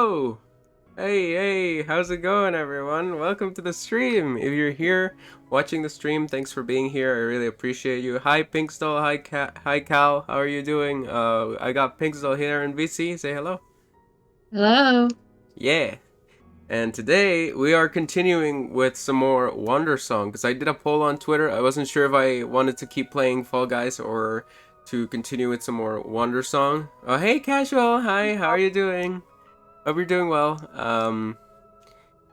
Oh, hey, how's it going, everyone? Welcome to the stream. If you're here watching the stream, thanks for being here. I really appreciate you. Hi, Pinkstall. Hi, Cal. How are you doing? I got Pinkstall here in VC. Say hello. Hello. Yeah. And today we are continuing with some more Wandersong because I did a poll on Twitter. I wasn't sure if I wanted to keep playing Fall Guys or to continue with some more Wandersong. Oh, hey, Casual. Hi, how are you doing? Hope you're doing well.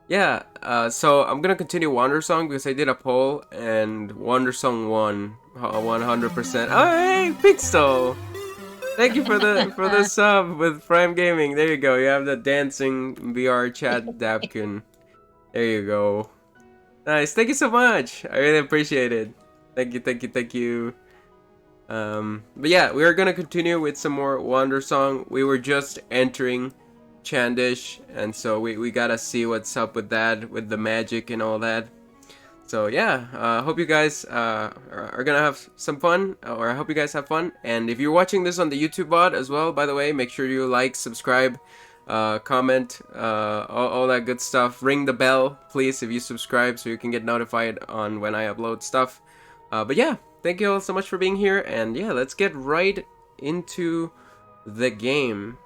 Yeah, so I'm gonna continue Wandersong because I did a poll and Wandersong won 100%. Oh, hey, Pixel! Thank you for the sub with Prime Gaming. There you go. You have the dancing VR chat Dabkun. There you go. Nice. Thank you so much. I really appreciate it. Thank you. But yeah, we are gonna continue with some more Wandersong. We were just entering CHAANDESH, and so we gotta see what's up with that, with the magic and all that. So yeah, hope you guys are gonna have some fun, or I hope you guys have fun. And if you're watching this on the YouTube bot as well, by the way, make sure you like, subscribe, comment, all that good stuff. Ring the bell, please, if you subscribe, so you can get notified on when I upload stuff. But yeah, thank you all so much for being here, and yeah, let's get right into the game.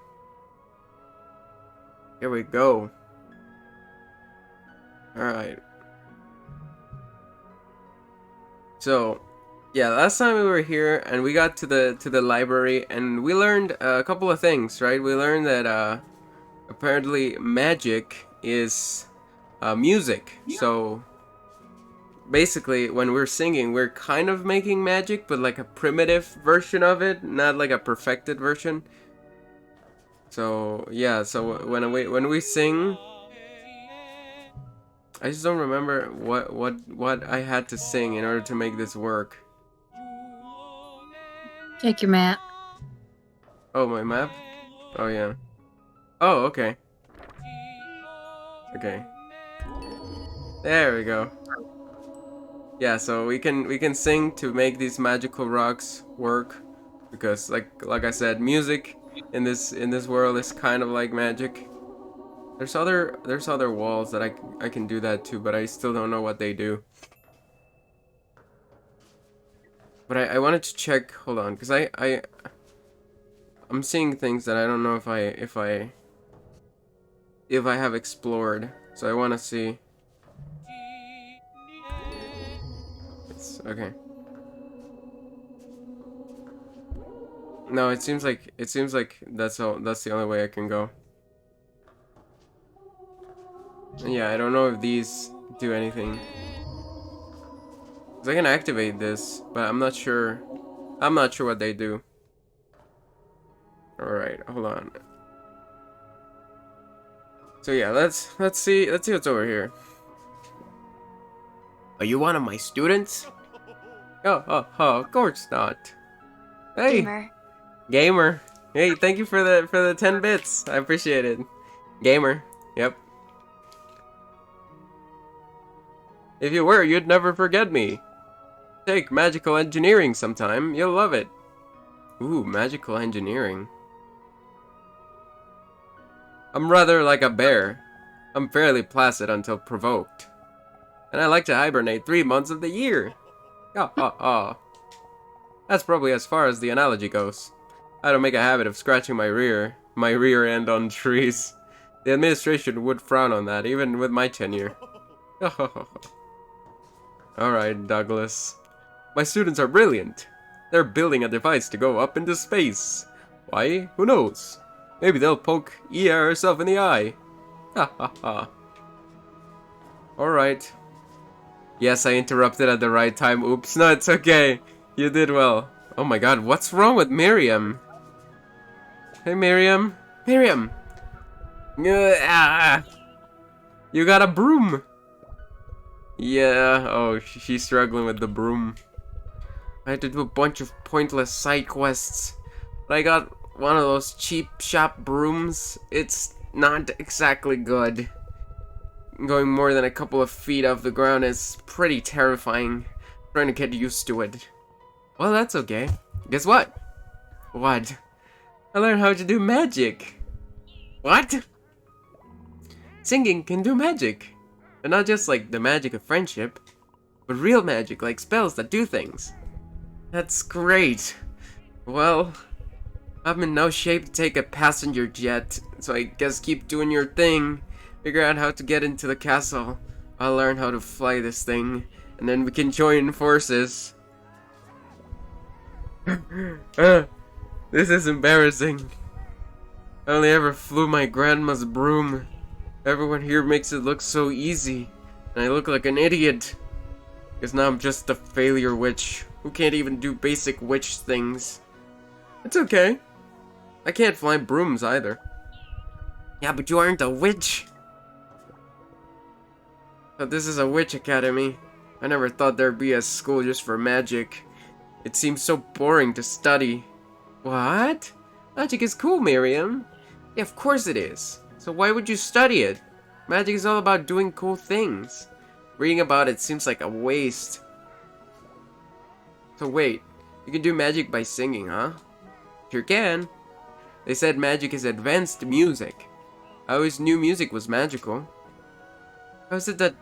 Here we go. Alright. So, yeah, last time we were here and we got to the library and we learned a couple of things, right? We learned that apparently magic is music. So basically when we're singing, we're kind of making magic, but like a primitive version of it, not like a perfected version. So yeah, so when we sing, I just don't remember what I had to sing in order to make this work. Check your map. Oh, my map? Oh yeah. Oh, okay. Okay. There we go. Yeah, so we can sing to make these magical rocks work because like I said, music in this world is kind of like magic. There's other walls that I can do that too, but I still don't know what they do. But I wanted to check, hold on, because I'm seeing things that I don't know if I have explored. So I want to see. It's okay. No, it seems like that's the only way I can go. And yeah, I don't know if these do anything. 'Cause I can activate this, but I'm not sure. I'm not sure what they do. All right, hold on. So yeah, let's see what's over here. Are you one of my students? Oh, of course not. Hey, Gamer. gamer. Hey, thank you for the 10 bits. I appreciate it. Gamer. Yep. If you were, you'd never forget me. Take magical engineering sometime. You'll love it. Ooh, magical engineering. I'm rather like a bear. I'm fairly placid until provoked. And I like to hibernate 3 months of the year. Ah. That's probably as far as the analogy goes. I don't make a habit of scratching my rear end on trees. The administration would frown on that, even with my tenure. Alright, Douglas. My students are brilliant. They're building a device to go up into space. Why? Who knows? Maybe they'll poke Ea herself in the eye. Ha. Alright. Yes, I interrupted at the right time. Oops, no, it's okay. You did well. Oh my god, what's wrong with Miriam? Hey, Miriam. Miriam! You got a broom! Yeah, oh, she's struggling with the broom. I had to do a bunch of pointless side quests. But I got one of those cheap shop brooms. It's not exactly good. Going more than a couple of feet off the ground is pretty terrifying. Trying to get used to it. Well, that's okay. Guess what? What? I learned how to do magic. What? Singing can do magic. And not just like the magic of friendship, but real magic like spells that do things. That's great. Well, I'm in no shape to take a passenger jet, so I guess keep doing your thing. Figure out how to get into the castle. I'll learn how to fly this thing, and then we can join forces. This is embarrassing. I only ever flew my grandma's broom. Everyone here makes it look so easy, and I look like an idiot. Because now I'm just a failure witch who can't even do basic witch things. It's okay. I can't fly brooms either. Yeah, but you aren't a witch. But this is a witch academy. I never thought there'd be a school just for magic. It seems so boring to study. What? Magic is cool, Miriam. Yeah, of course it is. So why would you study it? Magic is all about doing cool things. Reading about it seems like a waste. So wait, you can do magic by singing, huh? Sure can. They said magic is advanced music. I always knew music was magical. How is it that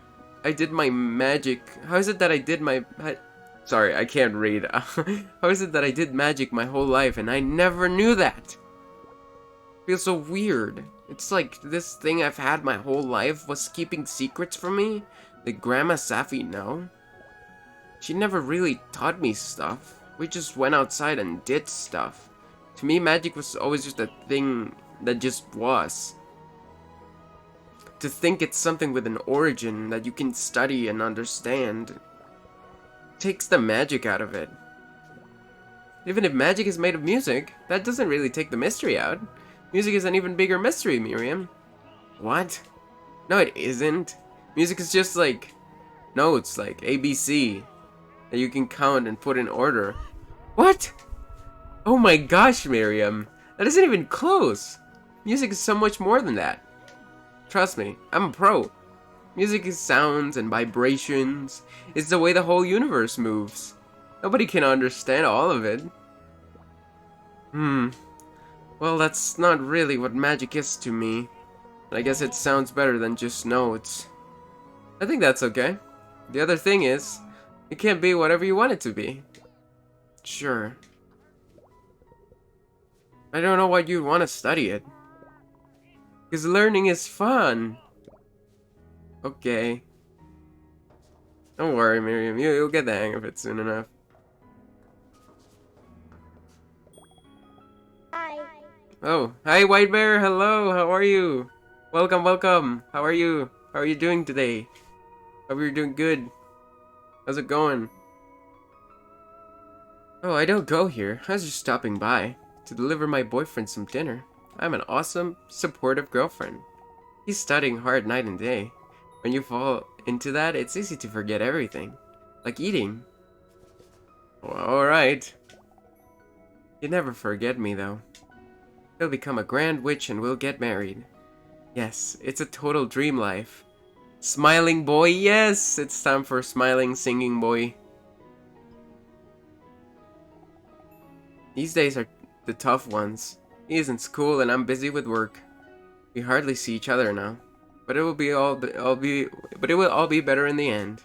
I did my magic? How is it that I did my... Sorry, I can't read. How is it that I did magic my whole life and I never knew that? Feels so weird. It's like this thing I've had my whole life was keeping secrets from me. Did Grandma Safi know? She never really taught me stuff. We just went outside and did stuff. To me, magic was always just a thing that just was. To think it's something with an origin that you can study and understand takes the magic out of it. Even if magic is made of music, that doesn't really take the mystery out. Music is an even bigger mystery, Miriam. What? No, it isn't. Music is just like notes, like ABC, that you can count and put in order. What? Oh my gosh, Miriam. That isn't even close. Music is so much more than that. Trust me, I'm a pro. Music is sounds and vibrations. It's the way the whole universe moves. Nobody can understand all of it. Well, that's not really what magic is to me. But I guess it sounds better than just notes. I think that's okay. The other thing is, it can't be whatever you want it to be. Sure. I don't know why you'd want to study it. Because learning is fun. Okay. Don't worry, Miriam. You'll get the hang of it soon enough. Hi. Oh, hi, White Bear. Hello. How are you? Welcome, welcome. How are you? How are you doing today? Hope you're doing good. How's it going? Oh, I don't go here. I was just stopping by to deliver my boyfriend some dinner. I'm an awesome, supportive girlfriend. He's studying hard night and day. When you fall into that, it's easy to forget everything. Like eating. Well, alright. You'd never forget me, though. He'll become a grand witch and we'll get married. Yes, it's a total dream life. Smiling boy, yes! It's time for smiling, singing boy. These days are the tough ones. He is in school and I'm busy with work. We hardly see each other now. But it will all be better in the end.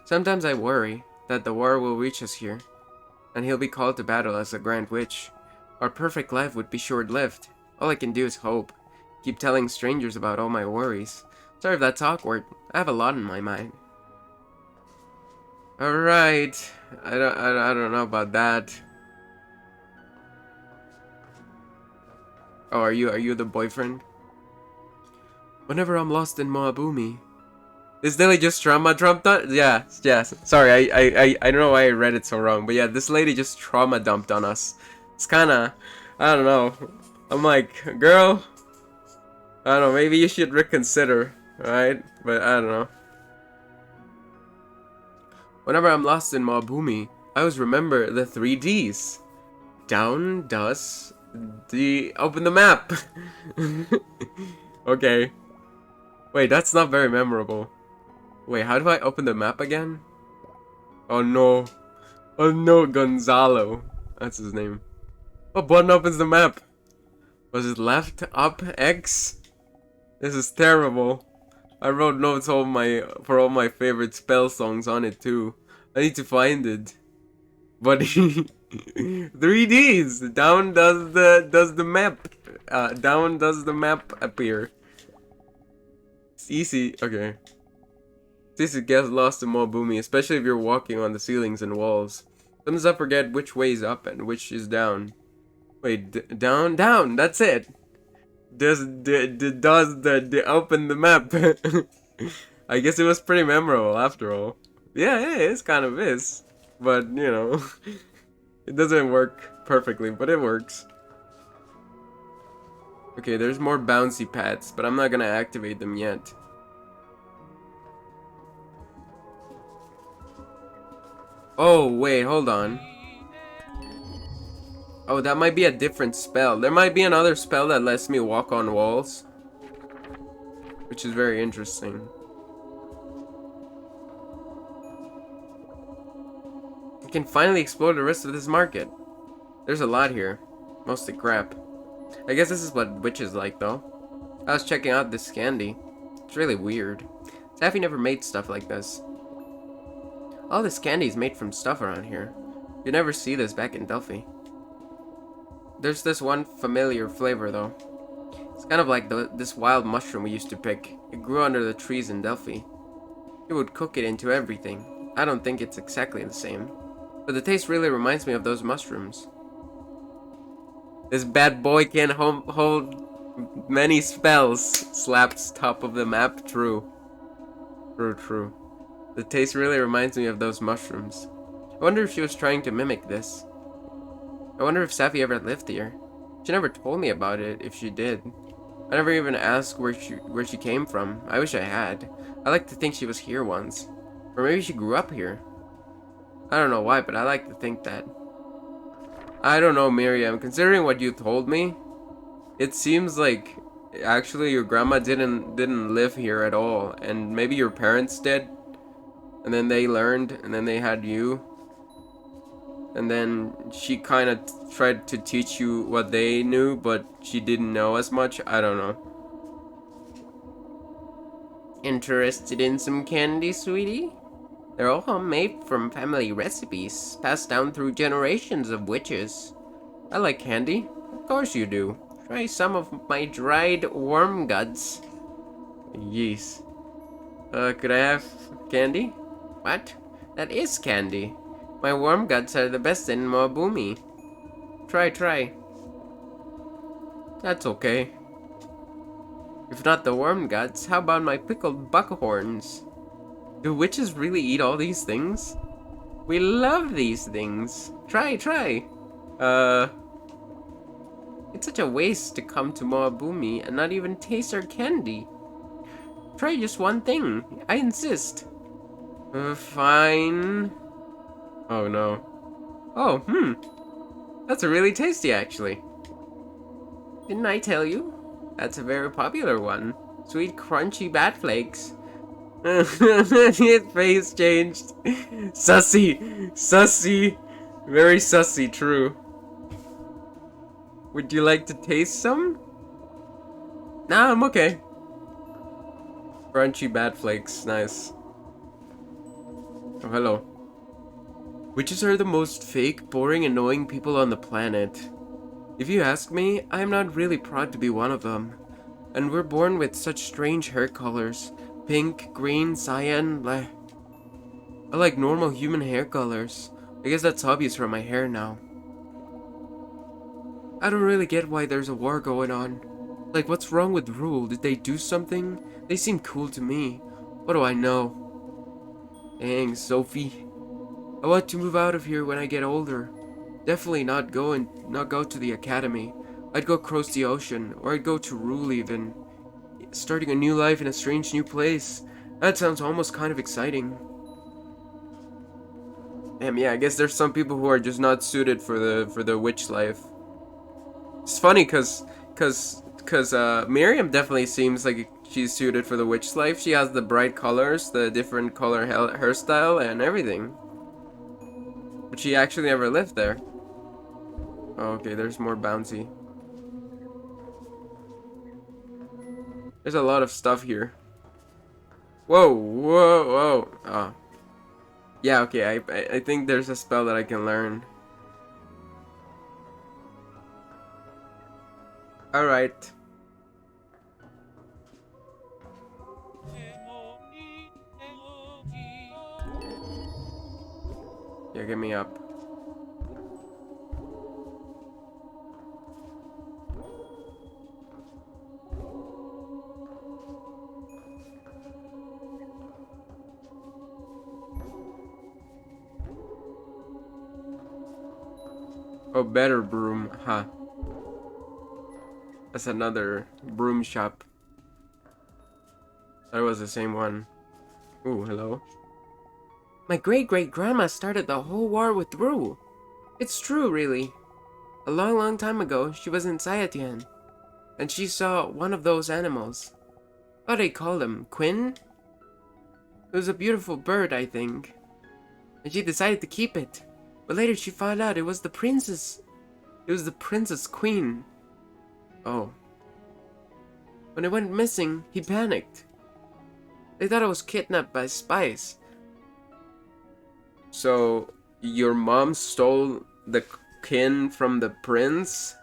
Sometimes I worry that the war will reach us here, and he'll be called to battle as a grand witch. Our perfect life would be short-lived. All I can do is hope. Keep telling strangers about all my worries. Sorry if that's awkward. I have a lot in my mind. Alright. I don't know about that. Oh, are you the boyfriend? Whenever I'm lost in Moabumi. This lady just trauma dumped on? Yeah. Sorry, I don't know why I read it so wrong, but yeah, this lady just trauma dumped on us. It's kinda, I don't know. I'm like, girl, I don't know, maybe you should reconsider, right? But I don't know. Whenever I'm lost in Moabumi, I always remember the 3Ds. Down, dust, open the map. Okay. Wait, that's not very memorable. Wait, how do I open the map again? Oh no. Oh no, Gonzalo. That's his name. What button opens the map? Was it left, up, X? This is terrible. I wrote notes for all my favorite spell songs on it too. I need to find it. But 3Ds. Down does the map. Down does the map appear. It's easy. Okay. It's easy to get lost in Moabumi, especially if you're walking on the ceilings and walls. Sometimes I forget which way is up and which is down. Wait, down, down. That's it. Does the open the map? I guess it was pretty memorable after all. Yeah, it kind of is. But you know, it doesn't work perfectly, but it works. Okay, there's more bouncy pads, but I'm not gonna activate them yet. Oh, wait, hold on. Oh, that might be a different spell. There might be another spell that lets me walk on walls, which is very interesting. I can finally explore the rest of this market. There's a lot here. Mostly crap. I guess this is what witches like, though. I was checking out this candy. It's really weird. Taffy never made stuff like this. All this candy is made from stuff around here. You never see this back in Delphi. There's this one familiar flavor, though. It's kind of like this wild mushroom we used to pick. It grew under the trees in Delphi. You would cook it into everything. I don't think it's exactly the same. But the taste really reminds me of those mushrooms. This bad boy can hold many spells. Slaps top of the map. True. True. The taste really reminds me of those mushrooms. I wonder if she was trying to mimic this. I wonder if Safi ever lived here. She never told me about it, if she did. I never even asked where she came from. I wish I had. I like to think she was here once. Or maybe she grew up here. I don't know why, but I like to think that. I don't know, Miriam. Considering what you told me, it seems like actually your grandma didn't live here at all, and maybe your parents did, and then they learned, and then they had you, and then she kind of tried to teach you what they knew, but she didn't know as much. I don't know. Interested in some candy, sweetie? They're all homemade from family recipes, passed down through generations of witches. I like candy. Of course you do. Try some of my dried worm guts. Yes. Could I have candy? What? That is candy. My worm guts are the best in Moabumi. Try. That's okay. If not the worm guts, how about my pickled buckhorns? Do witches really eat all these things? We love these things. Try. It's such a waste to come to Moabumi and not even taste our candy. Try just one thing. I insist. Fine. Oh no. Oh, that's really tasty actually. Didn't I tell you? That's a very popular one. Sweet crunchy bat flakes. His face changed. Sussy. Very sussy, true. Would you like to taste some? Nah, I'm okay. Crunchy bat flakes, nice. Oh, hello. Witches are the most fake, boring, annoying people on the planet. If you ask me, I am not really proud to be one of them. And we're born with such strange hair colors. Pink, green, cyan, I like normal human hair colors. I guess that's obvious from my hair now. I don't really get why there's a war going on. Like, what's wrong with Rule? Did they do something? They seem cool to me. What do I know? Dang, Sophie. I want to move out of here when I get older. Definitely not go to the academy. I'd go across the ocean, or I'd go to Rule even. Starting a new life in a strange new place. That sounds almost kind of exciting. Damn, yeah, I guess there's some people who are just not suited for the witch life. It's funny cause Miriam definitely seems like she's suited for the witch life. She has the bright colors, the different color hairstyle, and everything. But she actually never lived there. Oh, okay, there's more bouncy. There's a lot of stuff here. Whoa, whoa, whoa. Oh. Yeah, okay, I think there's a spell that I can learn. Alright. Yeah, get me up. Oh, better broom, huh? That's another broom shop. That was the same one. Ooh, hello. My great-great-grandma started the whole war with Rue. It's true, really. A long, long time ago, she was in CHAANDESH, and she saw one of those animals. What do they call them? Quinn? It was a beautiful bird, I think. And she decided to keep it. But later she found out it was the princess. It was the princess queen. Oh. When it went missing, he panicked. They thought it was kidnapped by spies. So, your mom stole the kin from the prince?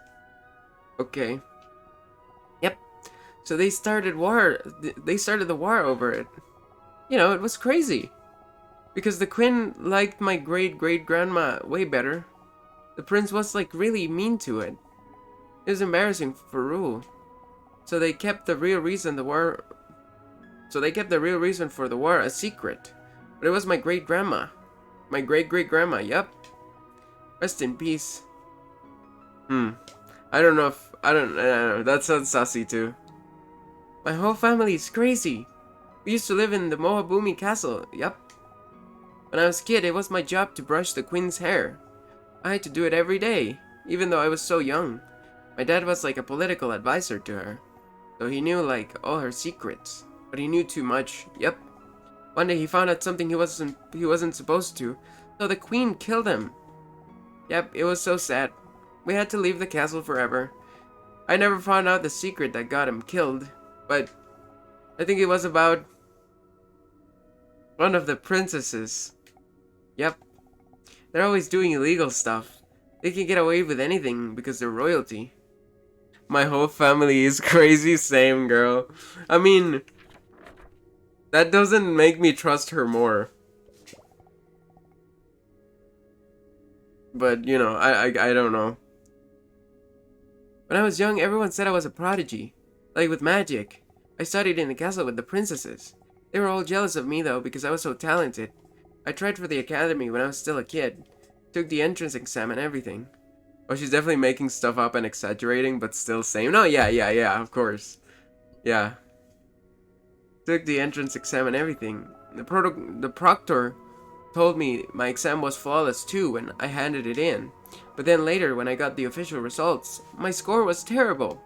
Okay. Yep. So they started war. They started the war over it. You know, it was crazy. Because the queen liked my great-great-grandma way better. The prince was like really mean to it. It was embarrassing for Rue. So they kept the real reason for the war a secret. But it was my great-grandma. My great-great-grandma, yep. Rest in peace. I don't know, that sounds sassy too. My whole family is crazy. We used to live in the Mohabumi castle, yep. When I was a kid, it was my job to brush the queen's hair. I had to do it every day, even though I was so young. My dad was like a political advisor to her. So he knew like all her secrets. But he knew too much, yep. One day he found out something he wasn't supposed to. So the queen killed him. Yep, it was so sad. We had to leave the castle forever. I never found out the secret that got him killed. But I think it was about one of the princesses. Yep. They're always doing illegal stuff. They can get away with anything because they're royalty. My whole family is crazy, same girl. I mean, that doesn't make me trust her more. But, you know, I don't know. When I was young, everyone said I was a prodigy. Like with magic. I studied in the castle with the princesses. They were all jealous of me though because I was so talented. I tried for the academy when I was still a kid. Took the entrance exam and everything. Oh, she's definitely making stuff up and exaggerating, but still same. No, yeah, of course. Yeah. Took the entrance exam and everything. The proctor told me my exam was flawless too when I handed it in. But then later, when I got the official results, my score was terrible.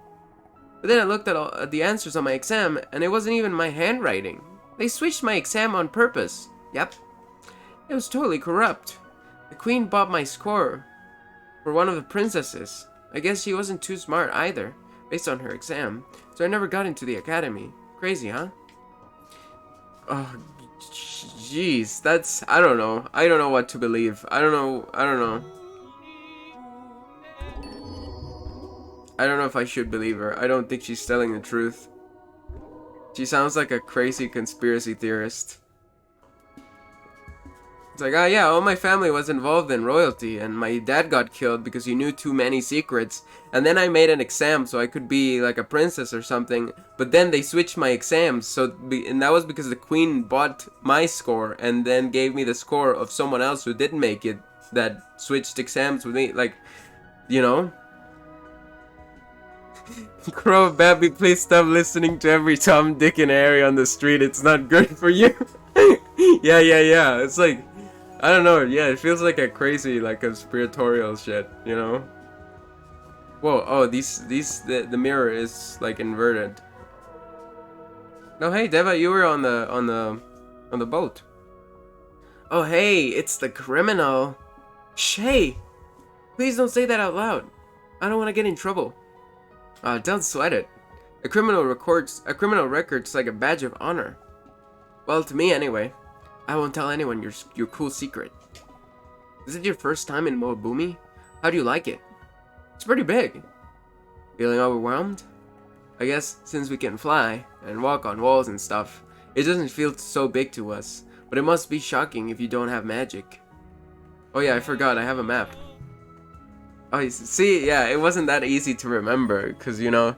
But then I looked at the answers on my exam, and it wasn't even my handwriting. They switched my exam on purpose. Yep. It was totally corrupt. The queen bought my score for one of the princesses. I guess she wasn't too smart either, based on her exam. So I never got into the academy. Crazy, huh? Oh, jeez. That's... I don't know. I don't know what to believe. I don't know. I don't know if I should believe her. I don't think she's telling the truth. She sounds like a crazy conspiracy theorist. It's like, oh yeah, all my family was involved in royalty, and my dad got killed because he knew too many secrets. And then I made an exam so I could be like a princess or something. But then they switched my exams, and that was because the queen bought my score and then gave me the score of someone else who didn't make it, that switched exams with me. Like, you know? Crow Babby, please stop listening to every Tom, Dick, and Harry on the street. It's not good for you. Yeah. It's like, I don't know. Yeah, it feels like a crazy, like, conspiratorial shit, you know? Whoa, oh, the mirror is, like, inverted. No, hey, Deva, you were on the boat. Oh, hey, it's the criminal. Hey, please don't say that out loud. I don't want to get in trouble. Don't sweat it. A criminal record's like a badge of honor. Well, to me anyway. I won't tell anyone your cool secret. Is it your first time in Moabumi? How do you like it? It's pretty big. Feeling overwhelmed? I guess since we can fly and walk on walls and stuff, it doesn't feel so big to us. But it must be shocking if you don't have magic. Oh yeah, I forgot, I have a map. Oh, see, yeah, it wasn't that easy to remember, because, you know,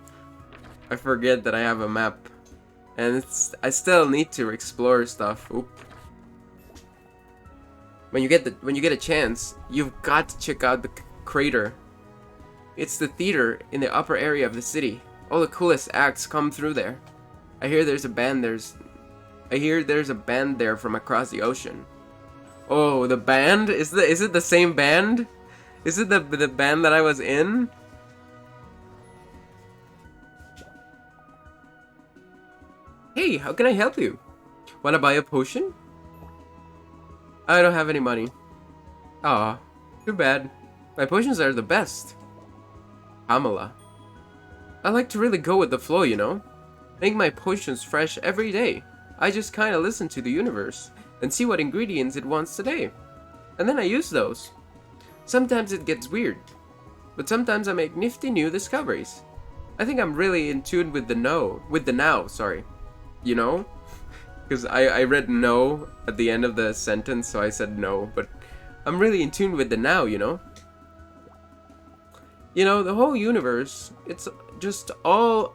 I forget that I have a map. And I still need to explore stuff. Oop. When you get a chance, you've got to check out the crater. It's the theater in the upper area of the city. All the coolest acts come through there. I hear there's a band there from across the ocean. Oh, the band? Is it the same band? Is it the band that I was in? Hey, how can I help you? Wanna buy a potion? I don't have any money. Aw, too bad. My potions are the best. Pamela. I like to really go with the flow, you know? Make my potions fresh every day. I just kinda listen to the universe and see what ingredients it wants today. And then I use those. Sometimes it gets weird, but sometimes I make nifty new discoveries. I think I'm really in tune with the now, sorry. You know? Because I read no at the end of the sentence, so I said no, but I'm really in tune with the now, you know? You know, the whole universe, it's just all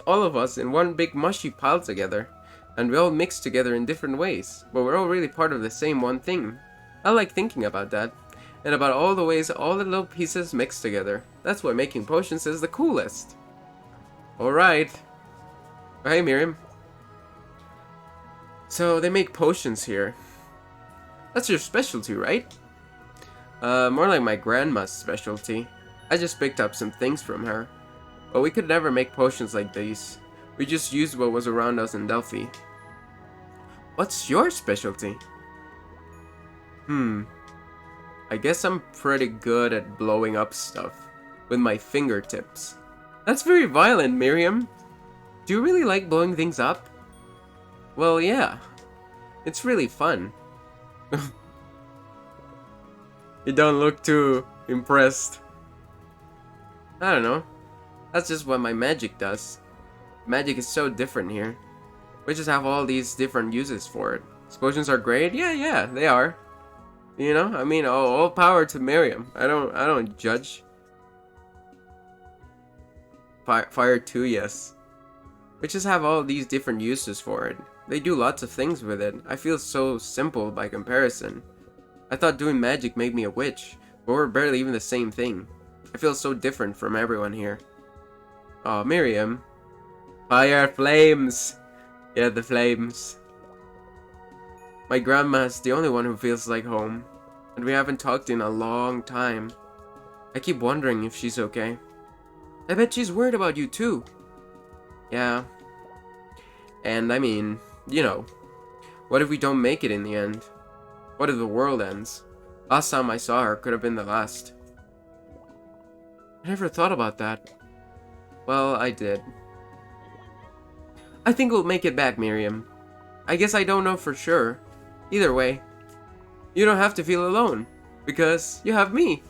of us in one big mushy pile together. And we all mix together in different ways, but we're all really part of the same one thing. I like thinking about that, and about all the ways all the little pieces mix together. That's why making potions is the coolest. Alright. Hey, Miriam. So, they make potions here. That's your specialty, right? More like my grandma's specialty. I just picked up some things from her. But we could never make potions like these. We just used what was around us in Delphi. What's your specialty? I guess I'm pretty good at blowing up stuff with my fingertips. That's very violent, Miriam. Do you really like blowing things up? Well, yeah. It's really fun. You don't look too impressed. I don't know. That's just what my magic does. Magic is so different here. We just have all these different uses for it. Potions are great? Yeah, they are. You know, I mean, all power to Miriam. I don't judge. Fire too, yes. We just have all these different uses for it. They do lots of things with it. I feel so simple by comparison. I thought doing magic made me a witch, but we're barely even the same thing. I feel so different from everyone here. Oh, Miriam. Fire flames! Yeah, the flames. My grandma's the only one who feels like home, and we haven't talked in a long time. I keep wondering if she's okay. I bet she's worried about you too. Yeah. And I mean, you know, what if we don't make it in the end? What if the world ends? Last time I saw her could have been the last. I never thought about that. Well, I did. I think we'll make it back, Miriam. I guess I don't know for sure. Either way, you don't have to feel alone, because you have me.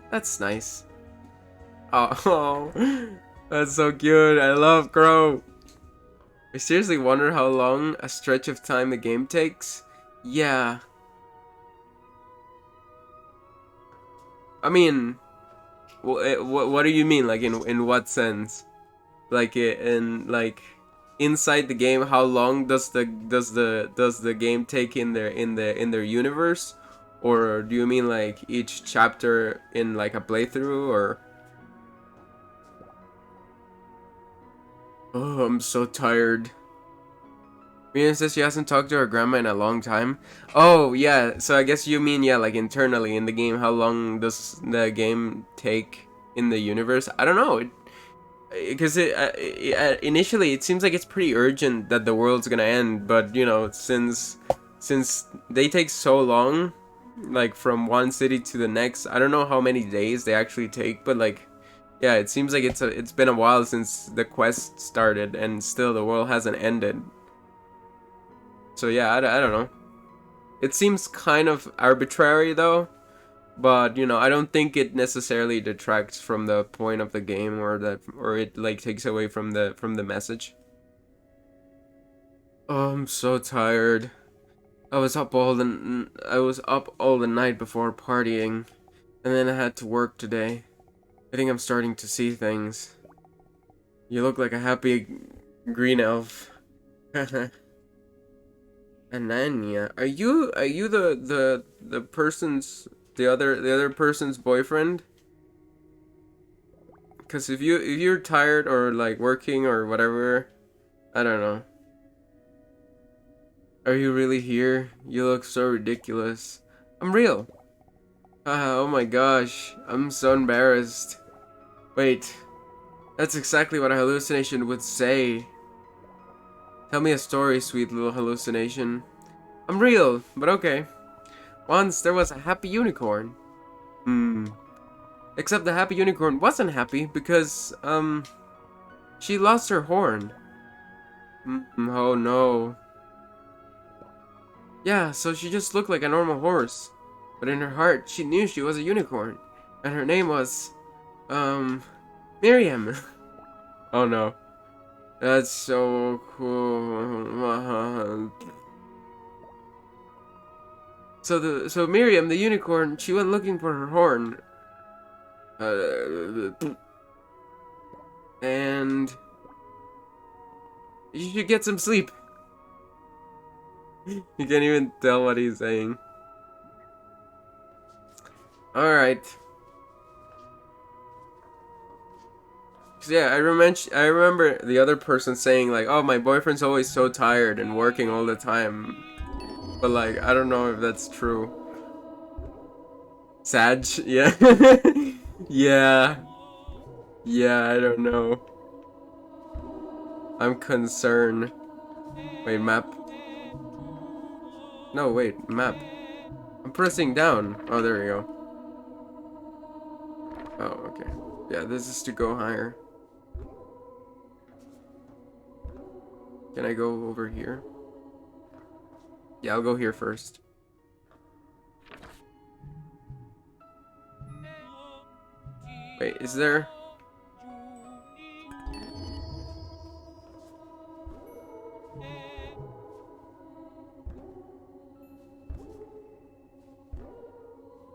That's nice. Oh, that's so cute. I love Crow. I seriously wonder how long a stretch of time the game takes. Yeah. I mean, what do you mean? Like in what sense? Like like inside the game, how long does the game take in their universe, or do you mean like each chapter in like a playthrough, or? Oh, I'm so tired. Miriam says she hasn't talked to her grandma in a long time. Oh, yeah, so I guess you mean, yeah, like internally in the game, how long does the game take in the universe? I don't know, because initially it seems like it's pretty urgent that the world's gonna end, but, you know, since they take so long, like from one city to the next, I don't know how many days they actually take, but like, Yeah, it seems like it's been a while since the quest started, and still the world hasn't ended. So yeah, I don't know. It seems kind of arbitrary though, but you know, I don't think it necessarily detracts from the point of the game, or it like takes away from the message. Oh, I'm so tired. I was up all the night before partying, and then I had to work today. I think I'm starting to see things. You look like a happy green elf. Ananya, are you the person's the other person's boyfriend? Cause if you're tired or like working or whatever, I don't know. Are you really here? You look so ridiculous. I'm real. Oh my gosh, I'm so embarrassed. Wait, that's exactly what a hallucination would say. Tell me a story, sweet little hallucination. I'm real, but okay. Once there was a happy unicorn. Hmm. Except the happy unicorn wasn't happy because, she lost her horn. Oh no. Yeah, so she just looked like a normal horse. But in her heart, she knew she was a unicorn. And her name was, Miriam. Oh no. That's so cool. So Miriam, the unicorn, she went looking for her horn. And you should get some sleep. You can't even tell what he's saying. Alright. Yeah, I remember the other person saying like, "Oh, my boyfriend's always so tired and working all the time." But like, I don't know if that's true. Sag? Yeah. Yeah. Yeah, I don't know. I'm concerned. Wait, map. No, wait, map. I'm pressing down. Oh, there we go. Oh, okay. Yeah, this is to go higher. Can I go over here? Yeah, I'll go here first. Wait, is there...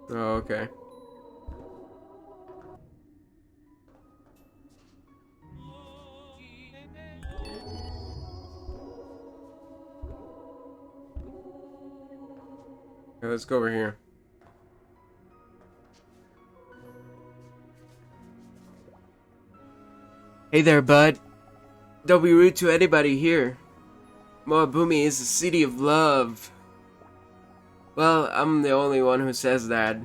Oh, okay. Okay, let's go over here. Hey there, bud. Don't be rude to anybody here. Moabumi is a city of love. Well, I'm the only one who says that.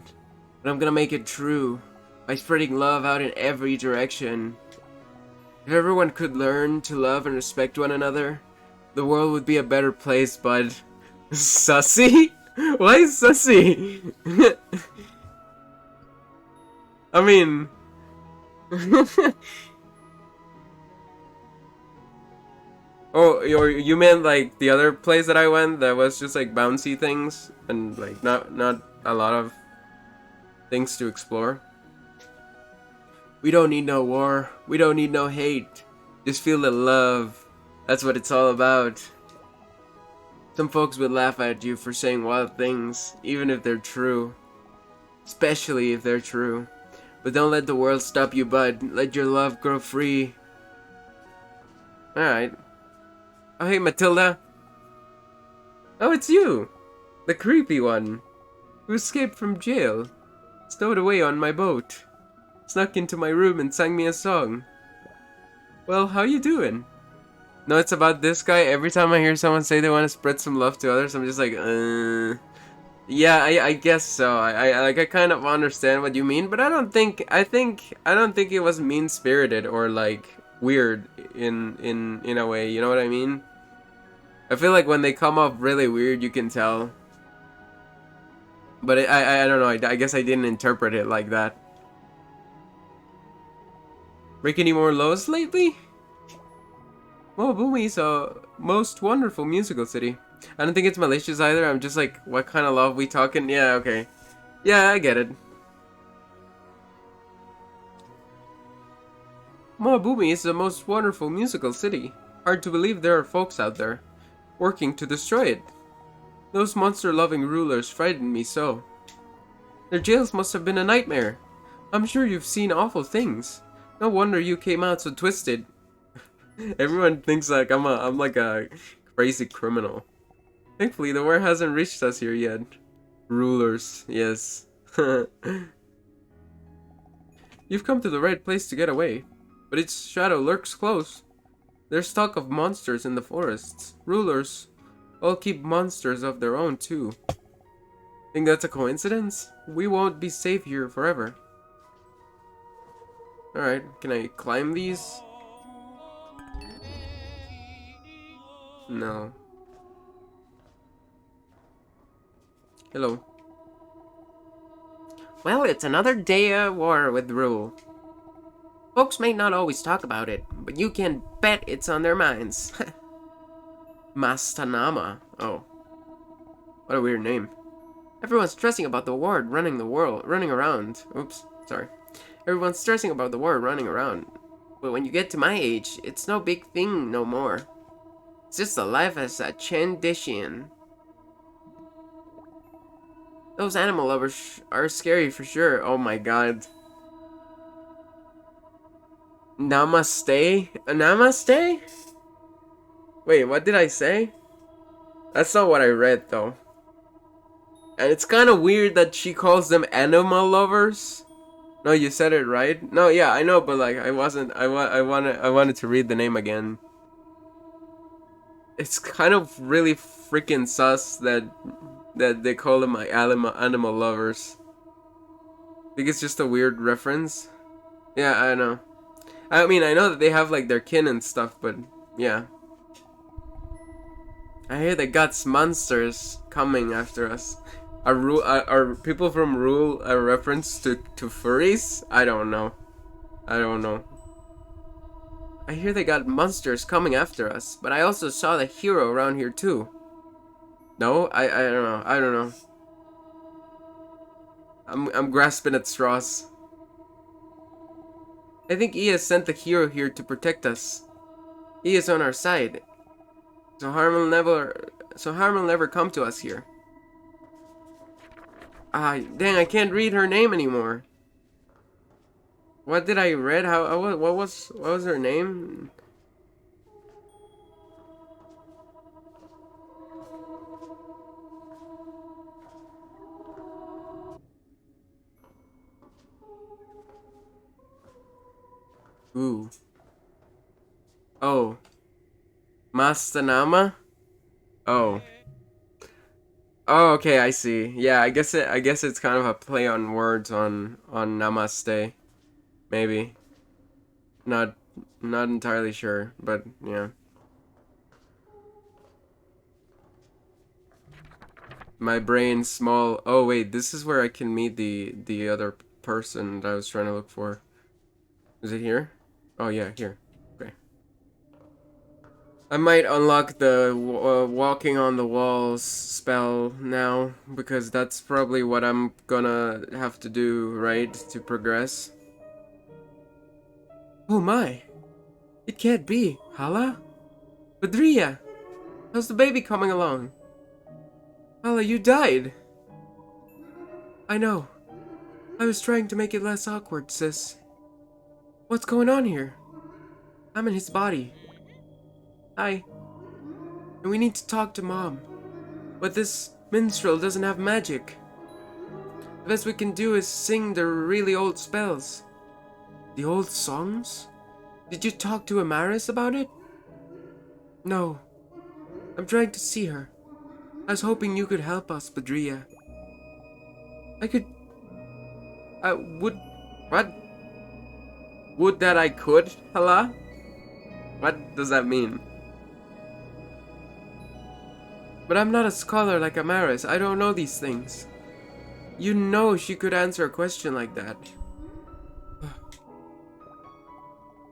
But I'm gonna make it true. By spreading love out in every direction. If everyone could learn to love and respect one another, the world would be a better place, bud. Sussy? Why sussy? I mean... Oh, or you meant like the other place that I went that was just like bouncy things and like not a lot of things to explore? We don't need no war. We don't need no hate. Just feel the love. That's what it's all about. Some folks would laugh at you for saying wild things, even if they're true. Especially if they're true. But don't let the world stop you, bud. Let your love grow free. Alright. Oh, hey, Matilda. Oh, it's you. The creepy one. Who escaped from jail. Stowed away on my boat. Snuck into my room and sang me a song. Well, how you doing? No, it's about this guy. Every time I hear someone say they want to spread some love to others, I'm just like, yeah, I guess so. I kind of understand what you mean, but I don't think it was mean-spirited or like weird in a way. You know what I mean? I feel like when they come off really weird, you can tell. But I don't know. I guess I didn't interpret it like that. Break any more laws lately? Well, Bumi is a most wonderful musical city. I don't think it's malicious either. I'm just like, what kind of love we talking? Yeah, okay. Yeah, I get it. Moabumi is the most wonderful musical city. Hard to believe there are folks out there working to destroy it. Those monster-loving rulers frightened me so. Their jails must have been a nightmare. I'm sure you've seen awful things. No wonder you came out so twisted. Everyone thinks like I'm like a crazy criminal. Thankfully, the war hasn't reached us here yet. Rulers, yes. You've come to the right place to get away, but its shadow lurks close. There's talk of monsters in the forests. Rulers all keep monsters of their own too. Think that's a coincidence? We won't be safe here forever. Alright, can I climb these? No. Hello. Well, it's another day of war with Rule. Folks may not always talk about it, but you can bet it's on their minds. Mastanama. Oh. What a weird name. Everyone's stressing about the war running around. Oops, sorry. Everyone's stressing about the war running around. But when you get to my age, it's no big thing no more. It's just a life as a CHAANDEShian. Those animal lovers are scary for sure. Oh my god. Namaste? Namaste? Wait, what did I say? That's not what I read though. And it's kind of weird that she calls them animal lovers. No, you said it right. No, yeah, I know, but like I wasn't. I wanted to read the name again. It's kind of really freaking sus that they call them like animal lovers. I think it's just a weird reference. Yeah, I know. I mean, I know that they have like their kin and stuff, but yeah. I hear they got monsters coming after us. Are people from Rule a reference to furries? I don't know. I don't know. I hear they got monsters coming after us, but I also saw the hero around here too. No, I don't know. I don't know. I'm grasping at straws. I think Ia sent the hero here to protect us. He is on our side. So harm will never come to us here. Ah, dang, I can't read her name anymore. What did I read? What was her name? Ooh. Oh. Mastanama? Oh. Oh, okay, I see. Yeah, I guess it's kind of a play on words on namaste. Maybe. Not entirely sure, but yeah. My brain's small. Oh wait, this is where I can meet the other person that I was trying to look for. Is it here? Oh yeah, here. Okay. I might unlock the walking on the walls spell now, because that's probably what I'm gonna have to do, right, to progress. Oh my! It can't be! Hala? Badriya! How's the baby coming along? Hala, you died! I know. I was trying to make it less awkward, sis. What's going on here? I'm in his body. Hi. And we need to talk to Mom. But this minstrel doesn't have magic. The best we can do is sing the really old spells. The old songs? Did you talk to Amaris about it? No. I'm trying to see her. I was hoping you could help us, Badriya. I could... I would... What? Would that I could? Hala? What does that mean? But I'm not a scholar like Amaris. I don't know these things. You know she could answer a question like that.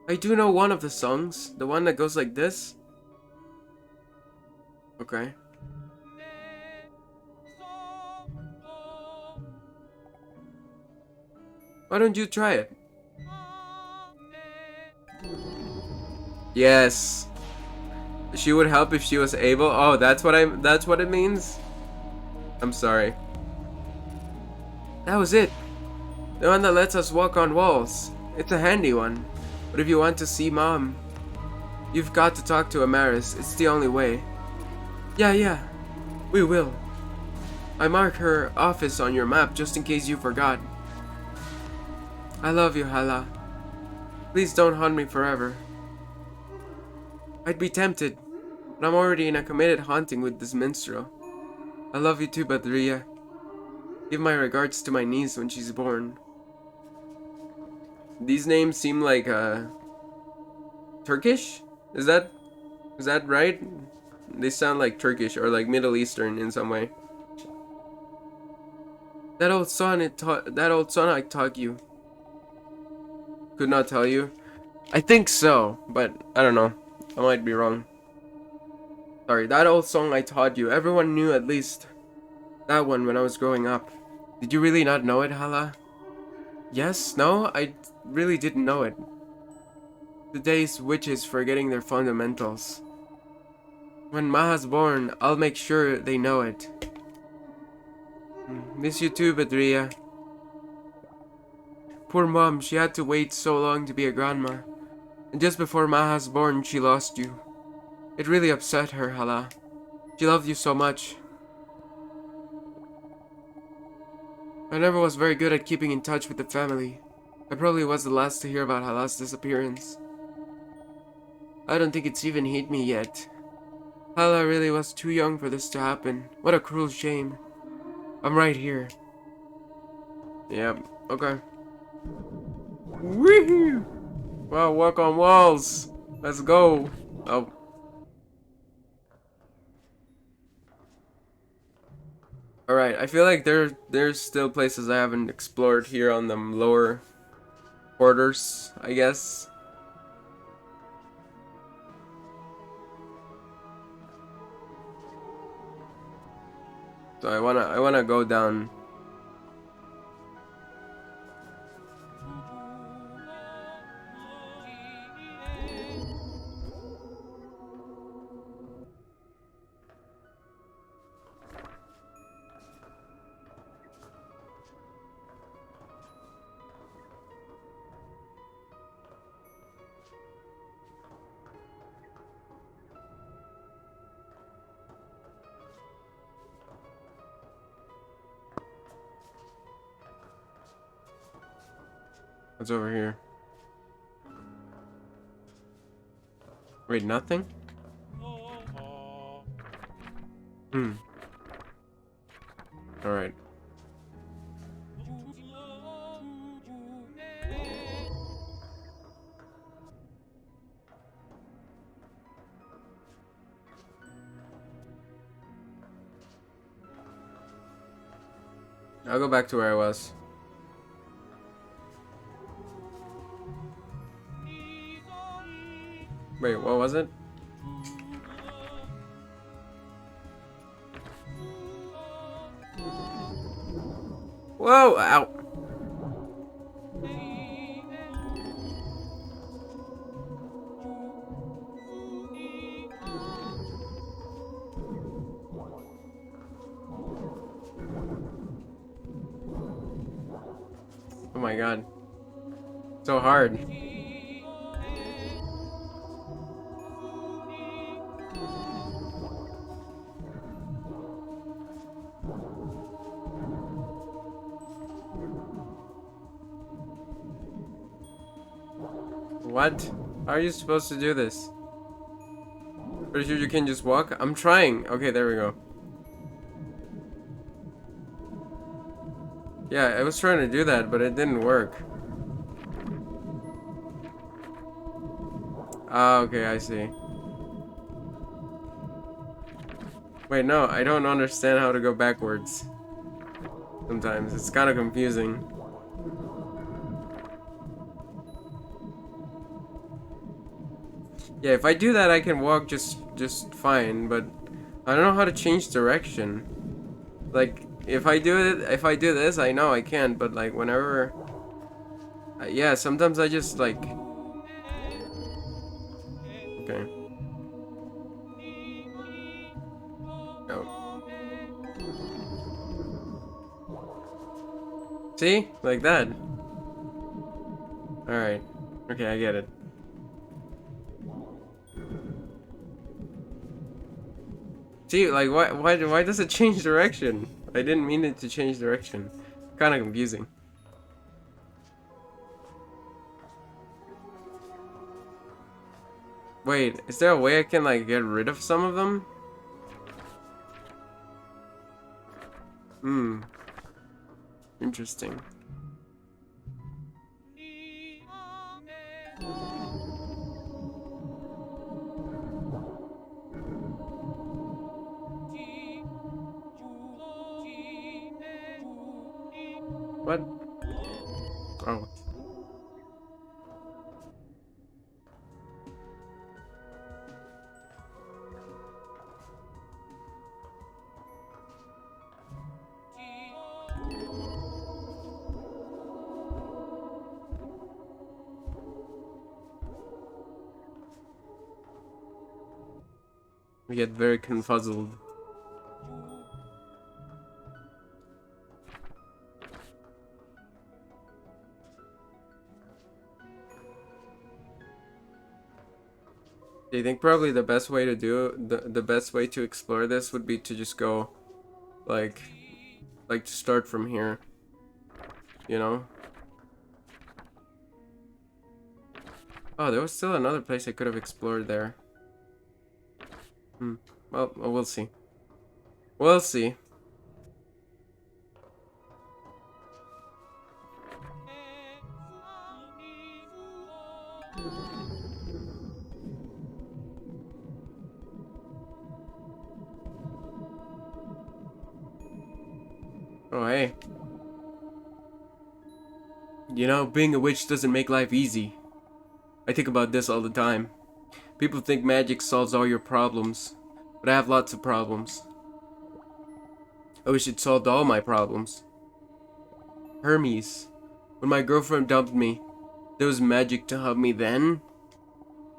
I do know one of the songs. The one that goes like this. Okay. Why don't you try it? Yes. She would help if she was able. Oh, that's what it means? I'm sorry. That was it. The one that lets us walk on walls. It's a handy one. But if you want to see Mom, you've got to talk to Amaris. It's the only way. Yeah. We will. I mark her office on your map just in case you forgot. I love you, Hala. Please don't haunt me forever. I'd be tempted, but I'm already in a committed haunting with this minstrel. I love you too, Badriya. Give my regards to my niece when she's born. These names seem like Turkish? Is that right? They sound like Turkish or like Middle Eastern in some way. That old son I taught you. Could not tell you. I think so, but I don't know. I might be wrong. Sorry, that old song I taught you. Everyone knew at least that one when I was growing up. Did you really not know it, Hala? Yes? No? I really didn't know it. Today's witches forgetting their fundamentals. When Maha's born, I'll make sure they know it. Miss you too, Badriya. Poor Mom, she had to wait so long to be a grandma. And just before Maha's born, she lost you. It really upset her, Hala. She loved you so much. I never was very good at keeping in touch with the family. I probably was the last to hear about Hala's disappearance. I don't think it's even hit me yet. Hala really was too young for this to happen. What a cruel shame. I'm right here. Yep, okay. Woohoo! Wow, walk on walls. Let's go. Oh. Alright, I feel like there's still places I haven't explored here on the lower quarters, I guess. So I wanna go down. What's over here? Wait, nothing? Alright. I'll go back to where I was. Wait, what was it? Whoa! Ow! Oh my god. So hard. What? How are you supposed to do this? Pretty sure you can just walk? I'm trying. Okay, there we go. Yeah, I was trying to do that, but it didn't work. Ah, okay, I see. Wait, no, I don't understand how to go backwards. Sometimes, it's kind of confusing. Yeah, if I do that, I can walk just fine, but I don't know how to change direction. Like, if I do this, I know I can, but like whenever, yeah, sometimes I just like, okay, no, see, like that. All right, okay, I get it. See, like, why does it change direction? I didn't mean it to change direction. Kind of confusing. Wait, is there a way I can like get rid of some of them? Hmm, interesting. What? Oh. We get very confuzzled. Do you think probably the best way to the best way to explore this would be to just go like to start from here, you know? Oh, there was still another place I could have explored there. Hmm. Well, we'll see. We'll see. Oh, hey. You know, being a witch doesn't make life easy. I think about this all the time. People think magic solves all your problems, but I have lots of problems. I wish it solved all my problems. Hermes. When my girlfriend dumped me, there was magic to help me then?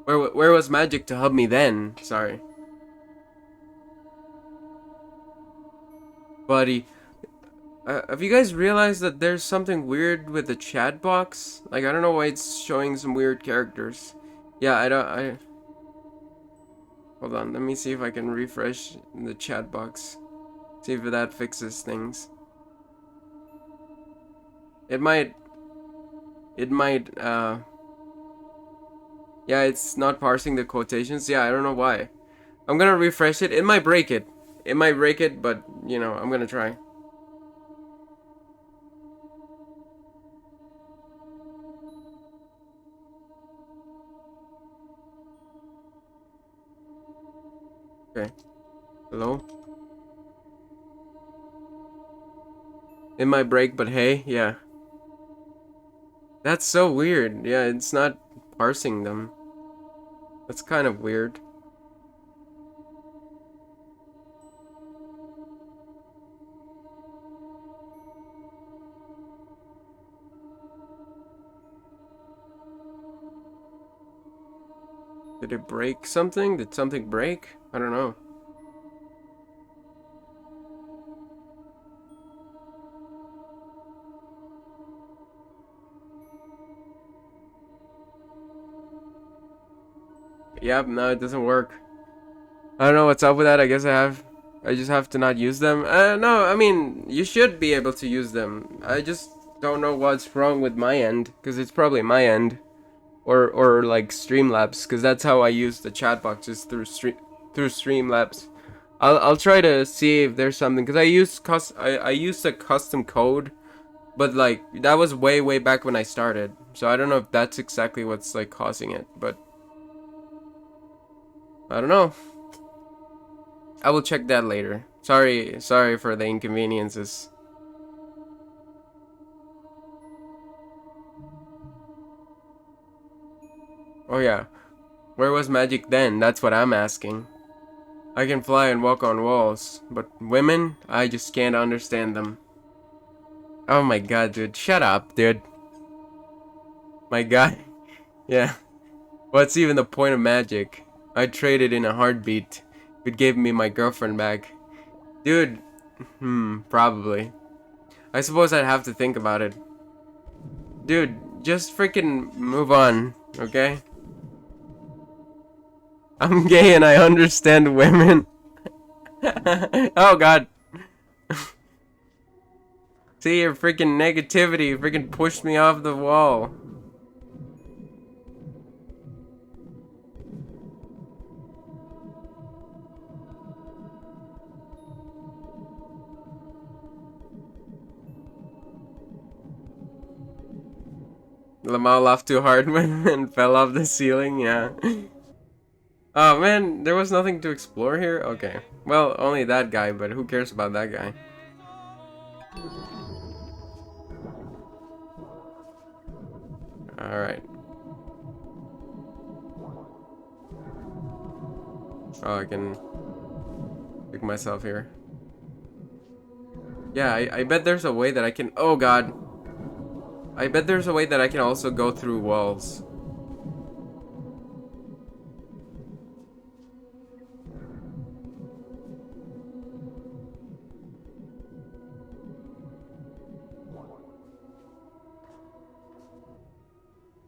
Where was magic to help me then? Sorry. Buddy, have you guys realized that there's something weird with the chat box? Like, I don't know why it's showing some weird characters. Yeah, I... Hold on, let me see if I can refresh the chat box. See if that fixes things. It might... It might, Yeah, it's not parsing the quotations. Yeah, I don't know why. I'm gonna refresh it. It might break it. It might break it, but, you know, I'm gonna try. Okay. Hello? It might break, but hey, yeah. That's so weird. Yeah, it's not parsing them. That's kind of weird. Did it break something? Did something break? I don't know. Yep, no, it doesn't work. I don't know what's up with that. I just have to not use them. No, I mean, you should be able to use them. I just don't know what's wrong with my end, because it's probably my end. Or like Streamlabs, because that's how I use the chat boxes through Streamlabs. I'll try to see if there's something, because I used a custom code, but like that was way back when I started, so I don't know if that's exactly what's like causing it, but I don't know. I will check that later. Sorry for the inconveniences. Oh yeah, Where was magic then? That's what I'm asking. I can fly and walk on walls, but women, I just can't understand them. Oh my god, dude. Shut up, dude. My god. Yeah. What's even the point of magic? I'd trade it in a heartbeat if it gave me my girlfriend back. Dude, probably. I suppose I'd have to think about it. Dude, just freaking move on, okay? I'm gay and I understand women. Oh god. See, your freaking negativity freaking pushed me off the wall. Lamau laughed too hard and fell off the ceiling, yeah. Oh man, there was nothing to explore here? Okay. Well, only that guy, but who cares about that guy? Alright. Oh, I can pick myself here. Yeah, I bet there's a way that I can... Oh god. I bet there's a way that I can also go through walls.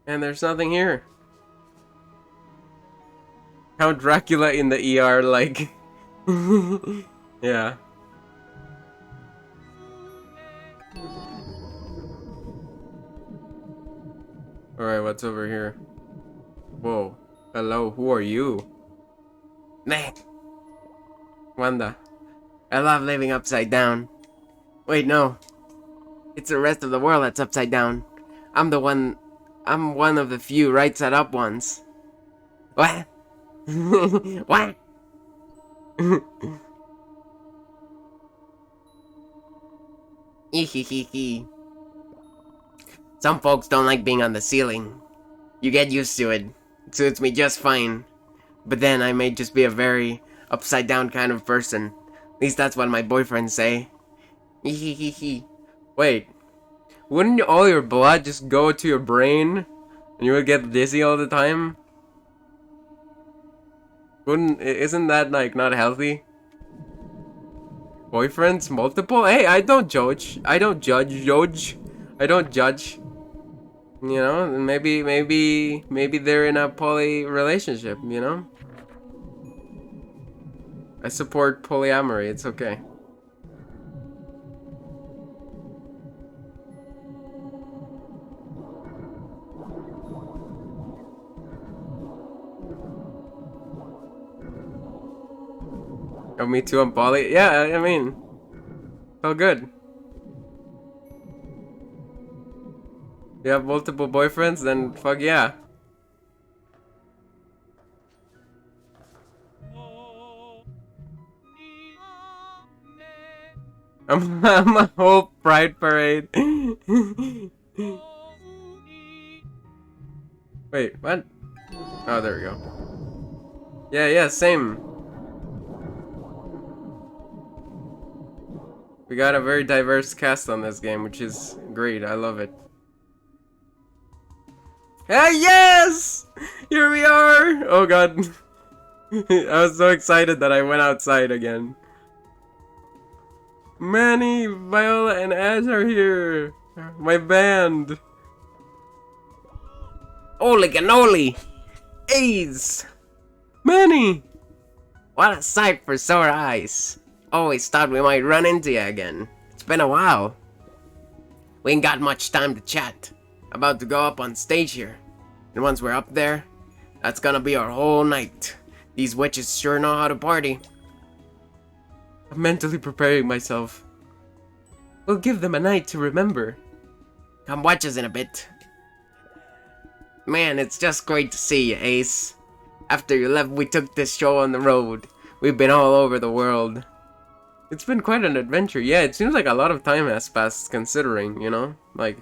And there's nothing here. Count Dracula in the ER, like... Yeah. Alright, what's over here? Whoa. Hello, who are you? Nah. Wanda. I love living upside down. Wait, no. It's the rest of the world that's upside down. I'm one of the few right side up ones. What? What? Some folks don't like being on the ceiling. You get used to it. It suits me just fine. But then I may just be a very upside down kind of person. At least that's what my boyfriends say. Wait. Wouldn't all your blood just go to your brain? And you would get dizzy all the time? Isn't that like not healthy? Boyfriends? Multiple? Hey, I don't judge. I don't judge. I don't judge. You know, maybe they're in a poly relationship, you know? I support polyamory, it's okay. Oh, me too, I'm poly. Yeah, I mean, oh good. You have multiple boyfriends, then fuck yeah. I'm a whole pride parade. Wait, what? Oh, there we go. Yeah, same. We got a very diverse cast on this game, which is great. I love it. Hey, yes! Here we are! Oh god. I was so excited that I went outside again. Manny, Viola, and Ash are here. My band. Holy cannoli! Ace! Manny! What a sight for sore eyes. Always thought we might run into you again. It's been a while. We ain't got much time to chat. About to go up on stage here. And once we're up there, that's gonna be our whole night. These witches sure know how to party. I'm mentally preparing myself. We'll give them a night to remember. Come watch us in a bit. Man, it's just great to see you, Ace. After you left, we took this show on the road. We've been all over the world. It's been quite an adventure. Yeah, it seems like a lot of time has passed considering, you know? Like,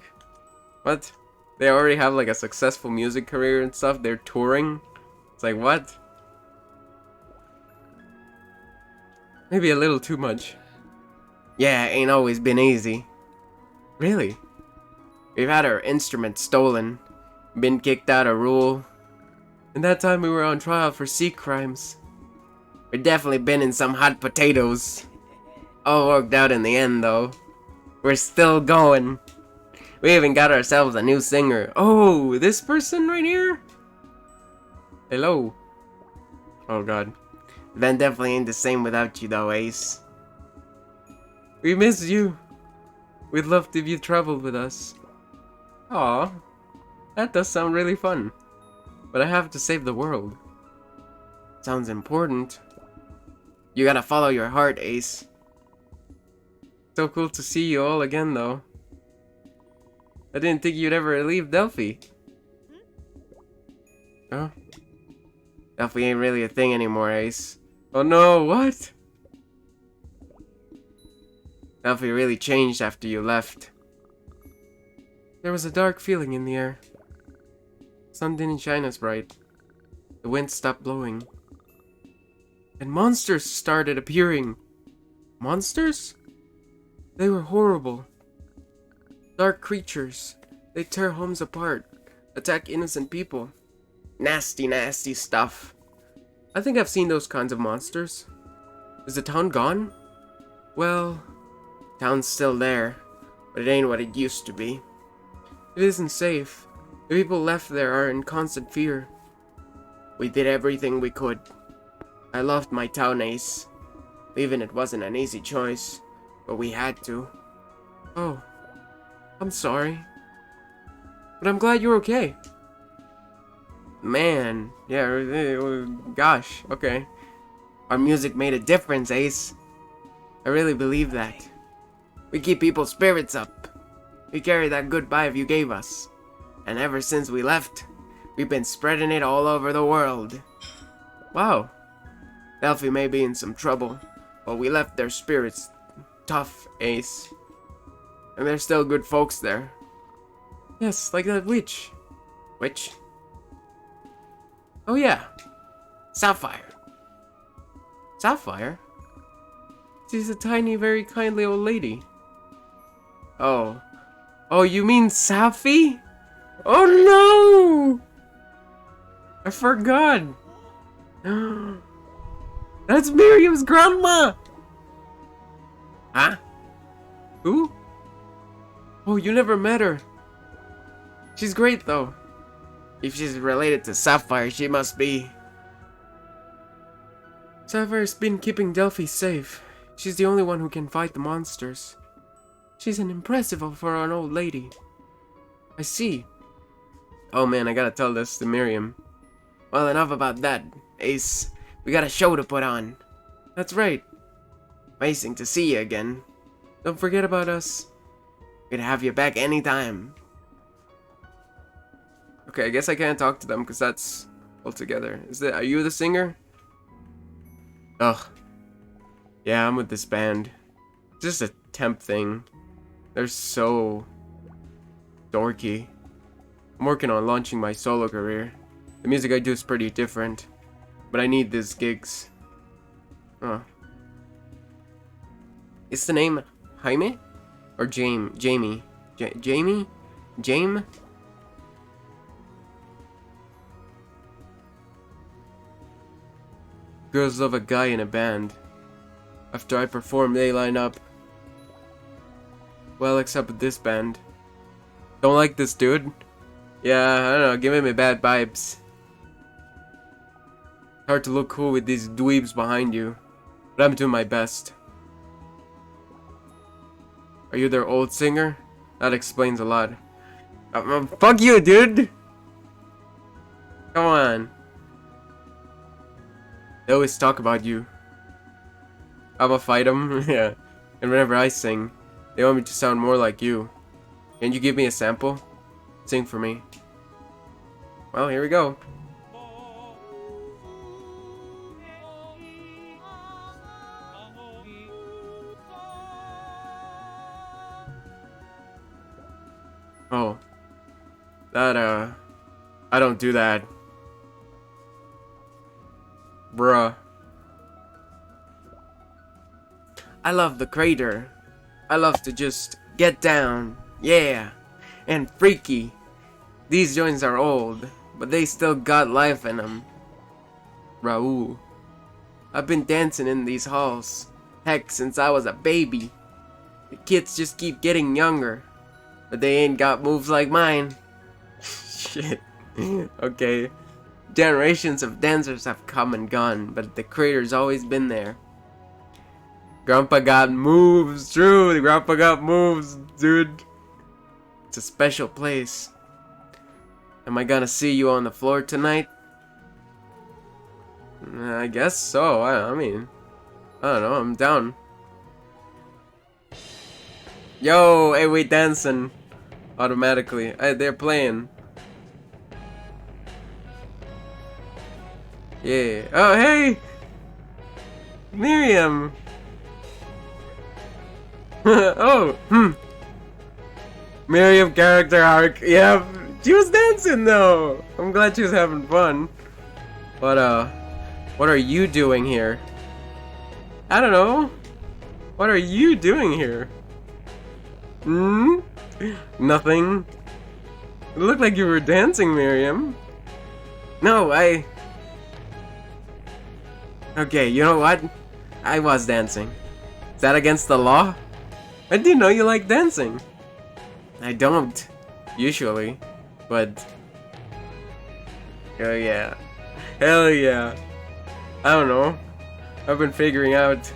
what? They already have like a successful music career and stuff. They're touring. It's like, what? Maybe a little too much. Yeah, ain't always been easy. Really? We've had our instruments stolen, been kicked out of rule, and that time we were on trial for sea crimes. We've definitely been in some hot potatoes. All worked out in the end, though. We're still going. We even got ourselves a new singer. Oh, this person right here? Hello. Oh god. Van definitely ain't the same without you though, Ace. We miss you. We'd love if you traveled with us. Aw, that does sound really fun. But I have to save the world. Sounds important. You gotta follow your heart, Ace. So cool to see you all again though. I didn't think you'd ever leave Delphi. Oh? Delphi ain't really a thing anymore, Ace. Oh no, what? Delphi really changed after you left. There was a dark feeling in the air. Sun didn't shine as bright. The wind stopped blowing. And monsters started appearing. Monsters? They were horrible. Dark creatures. They tear homes apart, attack innocent people. Nasty, nasty stuff. I think I've seen those kinds of monsters. Is the town gone? Well, town's still there, but it ain't what it used to be. It isn't safe. The people left there are in constant fear. We did everything we could. I loved my town, Ace. Leaving it wasn't an easy choice, but we had to. Oh, I'm sorry. But I'm glad you're okay. Man, yeah, gosh, okay. Our music made a difference, Ace. I really believe that. We keep people's spirits up. We carry that good vibe you gave us. And ever since we left, we've been spreading it all over the world. Wow. Delphi may be in some trouble, but we left their spirits tough, Ace. And there's still good folks there. Yes, like that witch. Witch? Oh yeah. Sapphire. Sapphire? She's a tiny, very kindly old lady. Oh. Oh, you mean Sapphi? Oh no! I forgot. That's Miriam's grandma! Huh? Who? Oh, you never met her. She's great though. If she's related to Sapphire, she must be. Sapphire's been keeping Delphi safe. She's the only one who can fight the monsters. She's an impressive for an old lady. I see. Oh man, I gotta tell this to Miriam. Well, enough about that, Ace. We got a show to put on. That's right. Amazing to see you again. Don't forget about us. We'd have you back anytime. Okay, I guess I can't talk to them because that's all together. Are you the singer? Ugh. Yeah, I'm with this band. It's just a temp thing. They're so dorky. I'm working on launching my solo career. The music I do is pretty different, but I need these gigs. Oh. Is the name Jaime? Or Jamie? Jamie? Jame? Girls love a guy in a band. After I perform, they line up. Well, except with this band. Don't like this dude? Yeah, I don't know, giving me bad vibes. Hard to look cool with these dweebs behind you, but I'm doing my best. Are you their old singer? That explains a lot. Fuck you, dude! Come on. They always talk about you. I'ma fight them, yeah. And whenever I sing, they want me to sound more like you. Can you give me a sample? Sing for me. Well, here we go. Oh. That, I don't do that. I love the crater. I love to just get down, yeah, and freaky. These joints are old, but they still got life in them. Raul. I've been dancing in these halls, heck, since I was a baby. The kids just keep getting younger, but they ain't got moves like mine. Shit. Okay. Generations of dancers have come and gone, but the crater's always been there. Grandpa got moves, true. Grandpa got moves, dude. It's a special place. Am I gonna see you on the floor tonight? I guess so. I mean, I don't know. I'm down. Yo, hey, we dancing automatically. They're playing. Yeah. Oh, hey, Miriam. Oh, Miriam character arc. Yeah, she was dancing though. I'm glad she was having fun. But what are you doing here? I don't know. What are you doing here? Nothing. It looked like you were dancing, Miriam. No, Okay, you know what? I was dancing. Is that against the law? I didn't know you like dancing. I don't, usually, but... Oh yeah. Hell yeah. I don't know. I've been figuring out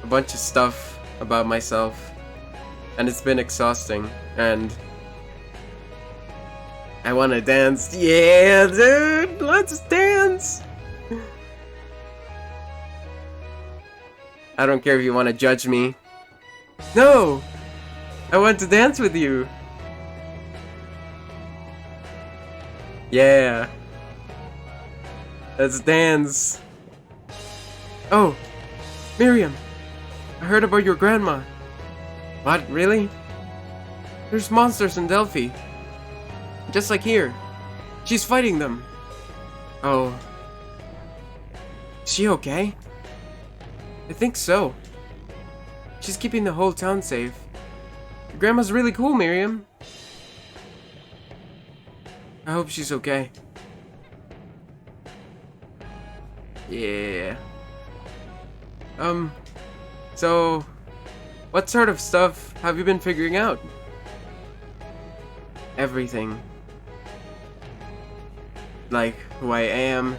a bunch of stuff about myself, and it's been exhausting, and I wanna dance. Yeah, dude! Let's dance! I don't care if you wanna judge me. No! I want to dance with you! Yeah. Let's dance. Oh! Miriam! I heard about your grandma. What? Really? There's monsters in Delphi. Just like here. She's fighting them. Oh. Is she okay? I think so. She's keeping the whole town safe. Your grandma's really cool, Miriam. I hope she's okay. Yeah. So, what sort of stuff have you been figuring out? Everything. Like who I am,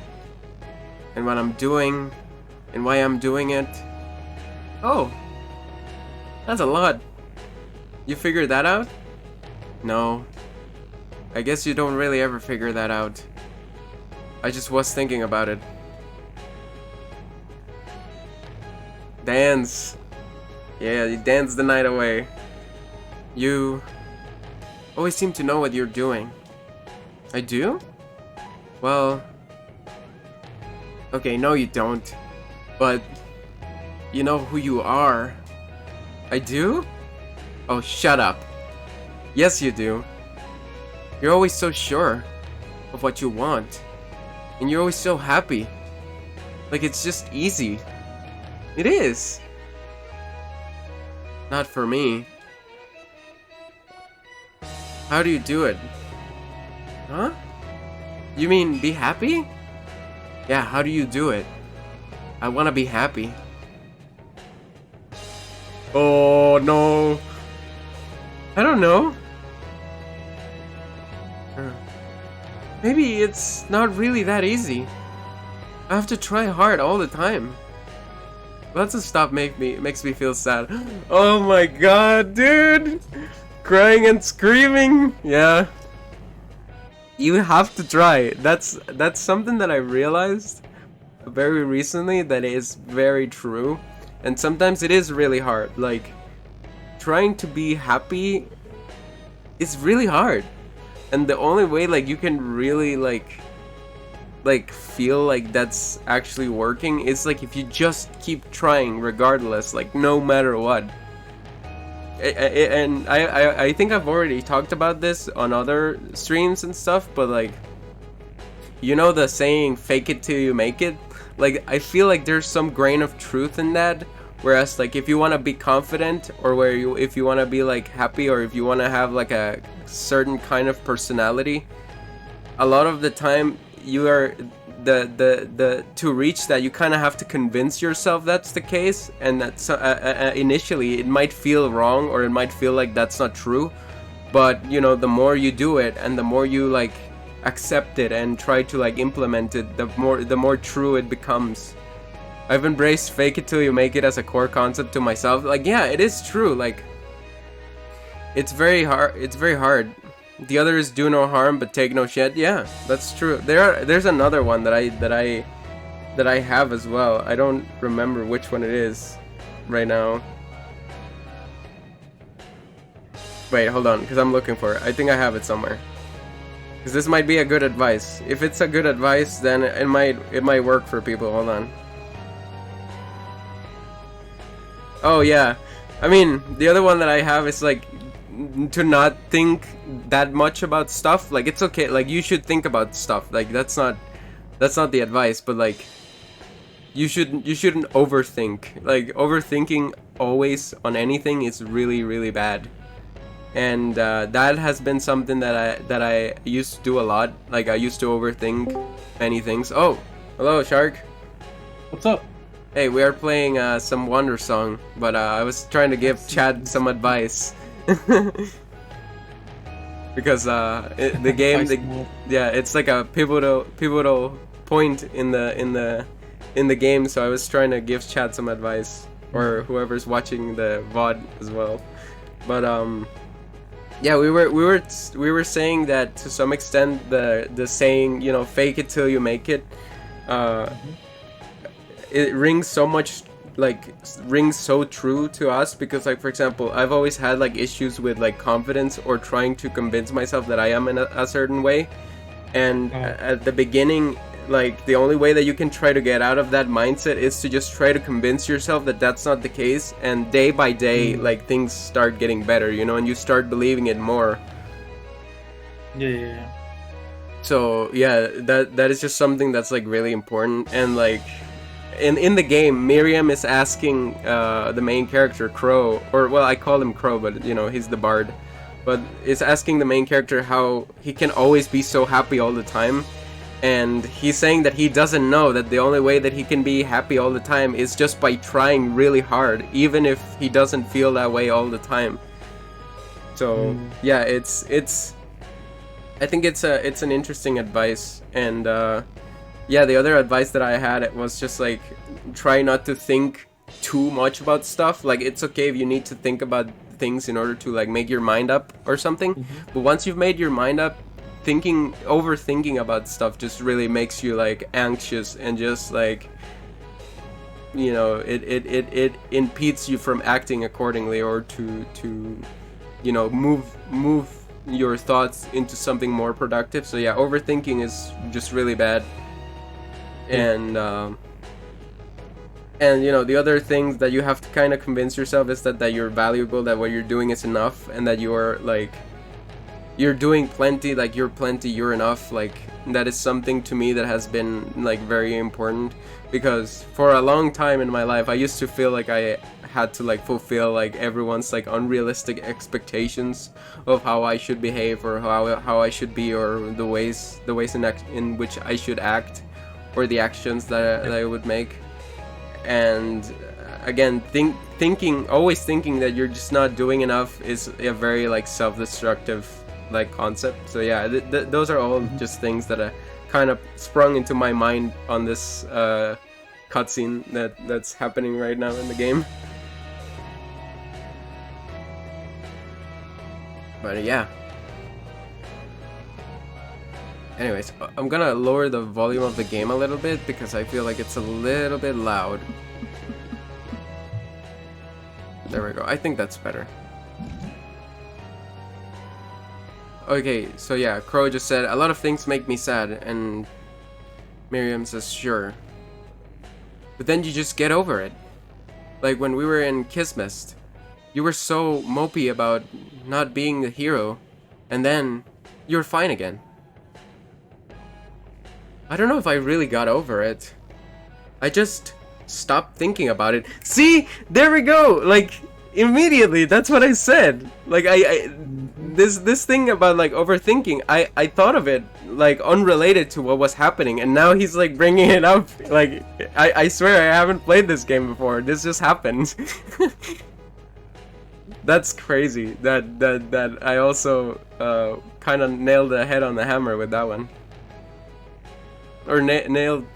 and what I'm doing, and why I'm doing it. Oh, that's a lot. You figured that out? No. I guess you don't really ever figure that out. I just was thinking about it. Dance. Yeah, you dance the night away. You always seem to know what you're doing. I do? Well... Okay, no you don't. But... you know who you are. I do? Oh, shut up. Yes, you do. You're always so sure of what you want. And you're always so happy. Like it's just easy. It is. Not for me. How do you do it? Huh? You mean be happy? Yeah, how do you do it? I want to be happy. Oh no. I don't know. Maybe it's not really that easy. I have to try hard all the time. Lots of stuff makes me feel sad. Oh my god, dude! Crying and screaming. Yeah. You have to try. That's something that I realized very recently that is very true. And sometimes it is really hard. Like trying to be happy is really hard. And the only way like you can really like feel like that's actually working is like if you just keep trying regardless, like no matter what. And I think I've already talked about this on other streams and stuff, but like, you know the saying fake it till you make it? Like I feel like there's some grain of truth in that, Whereas like if you want to be confident, or if you want to be like happy, or if you want to have like a certain kind of personality, a lot of the time you are the to reach that, you kind of have to convince yourself that's the case, and that initially it might feel wrong, or it might feel like that's not true, but you know, the more you do it and the more you like accept it and try to like implement it, the more true it becomes. I've embraced fake it till you make it as a core concept to myself. Like, yeah, it is true. Like, it's very hard. The other is do no harm but take no shit. Yeah, that's true. There's another one that I have as well. I don't remember which one it is right now. Wait, hold on, because I'm looking for it. I think I have it somewhere. Because this might be a good advice. If it's a good advice, then it might work for people. Hold on. Oh yeah, I mean, the other one that I have is like to not think that much about stuff. Like, it's okay, like you should think about stuff. Like, that's not the advice, but like you shouldn't overthink. Like, overthinking always on anything is really bad. And that has been something that I used to do a lot. Like, I used to overthink many things. Oh, hello, Shark. What's up? Hey, we are playing some Wandersong, but I was trying to give Chad some advice. Because the game, yeah, it's like a pivotal point in the game, so I was trying to give Chad some advice, or whoever's watching the VOD as well. But yeah, we were saying that to some extent the saying, you know, fake it till you make it, it rings so true to us, because like, for example, I've always had like issues with like confidence, or trying to convince myself that I am in a certain way, and at the beginning, like, the only way that you can try to get out of that mindset is to just try to convince yourself that that's not the case, and day by day, like, things start getting better, you know, and you start believing it more. Yeah. So yeah, that is just something that's like really important. And like in the game, Miriam is asking the main character, Crow, or well, I call him Crow, but you know, he's the bard, but it's asking the main character how he can always be so happy all the time. And he's saying that he doesn't know that the only way that he can be happy all the time is just by trying really hard, even if he doesn't feel that way all the time. So yeah, it's I think it's an interesting advice. And yeah, the other advice that I had was just like, try not to think too much about stuff. Like, it's okay if you need to think about things in order to like make your mind up or something, but once you've made your mind up, overthinking about stuff just really makes you like anxious, and just like, you know, it impedes you from acting accordingly, or to you know, move your thoughts into something more productive. So yeah, overthinking is just really bad. And you know, the other things that you have to kind of convince yourself is that you're valuable, that what you're doing is enough, and that you're like, you're doing plenty, like you're plenty, you're enough. Like, that is something to me that has been like very important, because for a long time in my life I used to feel like I had to like fulfill like everyone's like unrealistic expectations of how I should behave, or how I should be, or the ways in which I should act, or the actions that I would make. And again, always thinking that you're just not doing enough is a very like self-destructive like concept. So yeah, those are all just things that kind of sprung into my mind on this cutscene that's happening right now in the game. But yeah. Anyways, I'm gonna lower the volume of the game a little bit, because I feel like it's a little bit loud. There we go. I think that's better. Okay, so yeah, Crow just said, a lot of things make me sad, and Miriam says, sure. But then you just get over it. Like when we were in Kismet, you were so mopey about not being the hero, and then you're fine again. I don't know if I really got over it. I just stop thinking about it. See, there we go. Like immediately, that's what I said. Like this thing about like overthinking. I thought of it like unrelated to what was happening, and now he's like bringing it up. Like I swear I haven't played this game before. This just happened. That's crazy. That I also kind of nailed the head on the hammer with that one, or nailed.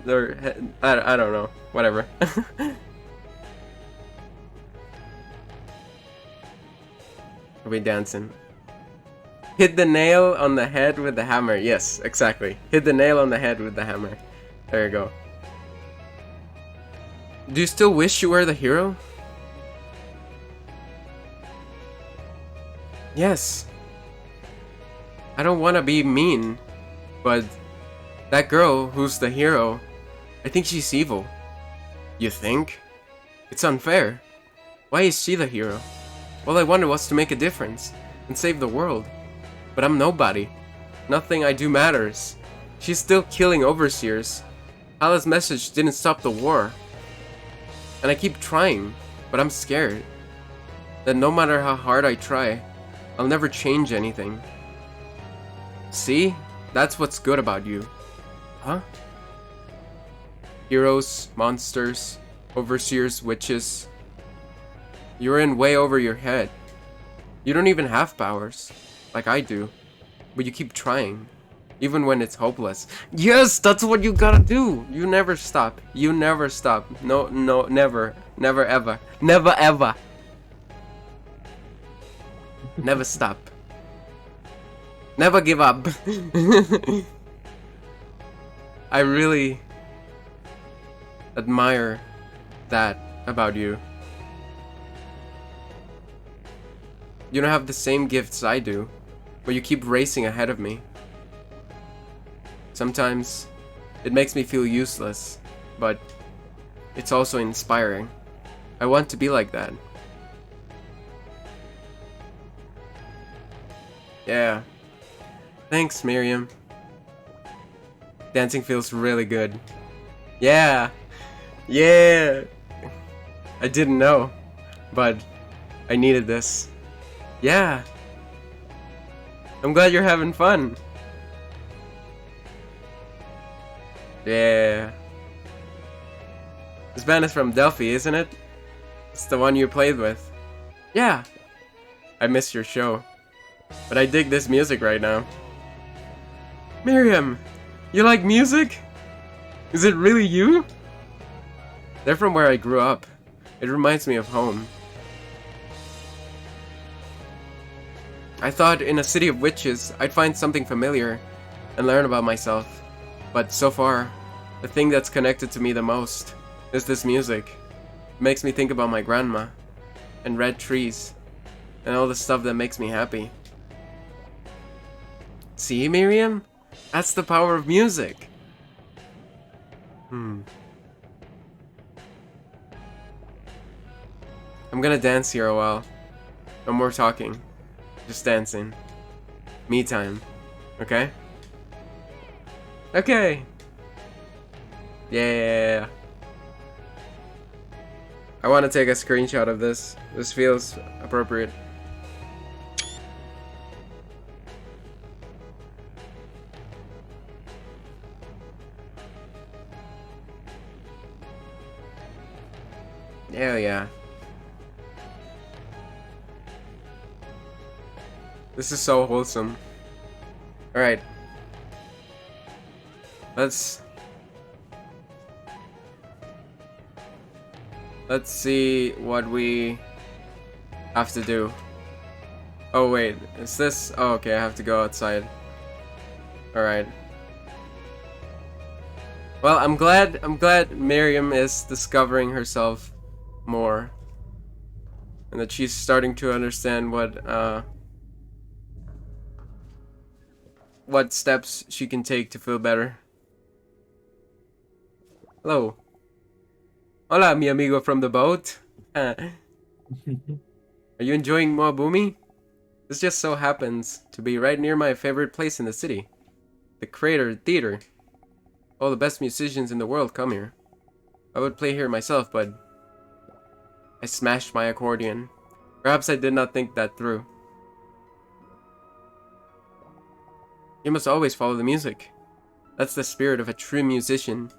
Or I don't know. Whatever. Are we dancing? Hit the nail on the head with the hammer. Yes, exactly. Hit the nail on the head with the hammer. There you go. Do you still wish you were the hero? Yes. I don't want to be mean, but that girl who's the hero, I think she's evil. You think? It's unfair. Why is she the hero? All I wanted was to make a difference and save the world. But I'm nobody. Nothing I do matters. She's still killing overseers. Hala's message didn't stop the war. And I keep trying, but I'm scared that no matter how hard I try, I'll never change anything. See? That's what's good about you. Huh? Heroes, monsters, overseers, witches. You're in way over your head. You don't even have powers, like I do. But you keep trying, even when it's hopeless. Yes, that's what you gotta do. You never stop. You never stop. No, never. Never ever. Never ever. Never stop. Never give up. I really admire that about you. You don't have the same gifts I do, but you keep racing ahead of me. Sometimes it makes me feel useless, but it's also inspiring. I want to be like that. Yeah. Thanks, Miriam. Dancing feels really good. Yeah. Yeah. I didn't know, but I needed this. Yeah. I'm glad you're having fun. Yeah. This band is from Delphi, isn't it? It's the one you played with. Yeah. I missed your show, but I dig this music right now. Miriam, you like music? Is it really you? They're from where I grew up. It reminds me of home. I thought in a city of witches, I'd find something familiar and learn about myself. But so far, the thing that's connected to me the most is this music. It makes me think about my grandma, and red trees, and all the stuff that makes me happy. See, Miriam? That's the power of music. I'm gonna dance here a while. No more talking. Just dancing. Me time. Okay? Okay! Yeah. I want to take a screenshot of this. This feels appropriate. Hell yeah. This is so wholesome. Alright. Let's see what we have to do. Oh wait, is this? Oh, okay, I have to go outside. Alright. Well, I'm glad Miriam is discovering herself more. And that she's starting to understand what steps she can take to feel better. Hello. Hola, mi amigo from the boat. Are you enjoying Moabumi? This just so happens to be right near my favorite place in the city. The Crater Theater. All the best musicians in the world come here. I would play here myself, but I smashed my accordion. Perhaps I did not think that through. You must always follow the music. That's the spirit of a true musician.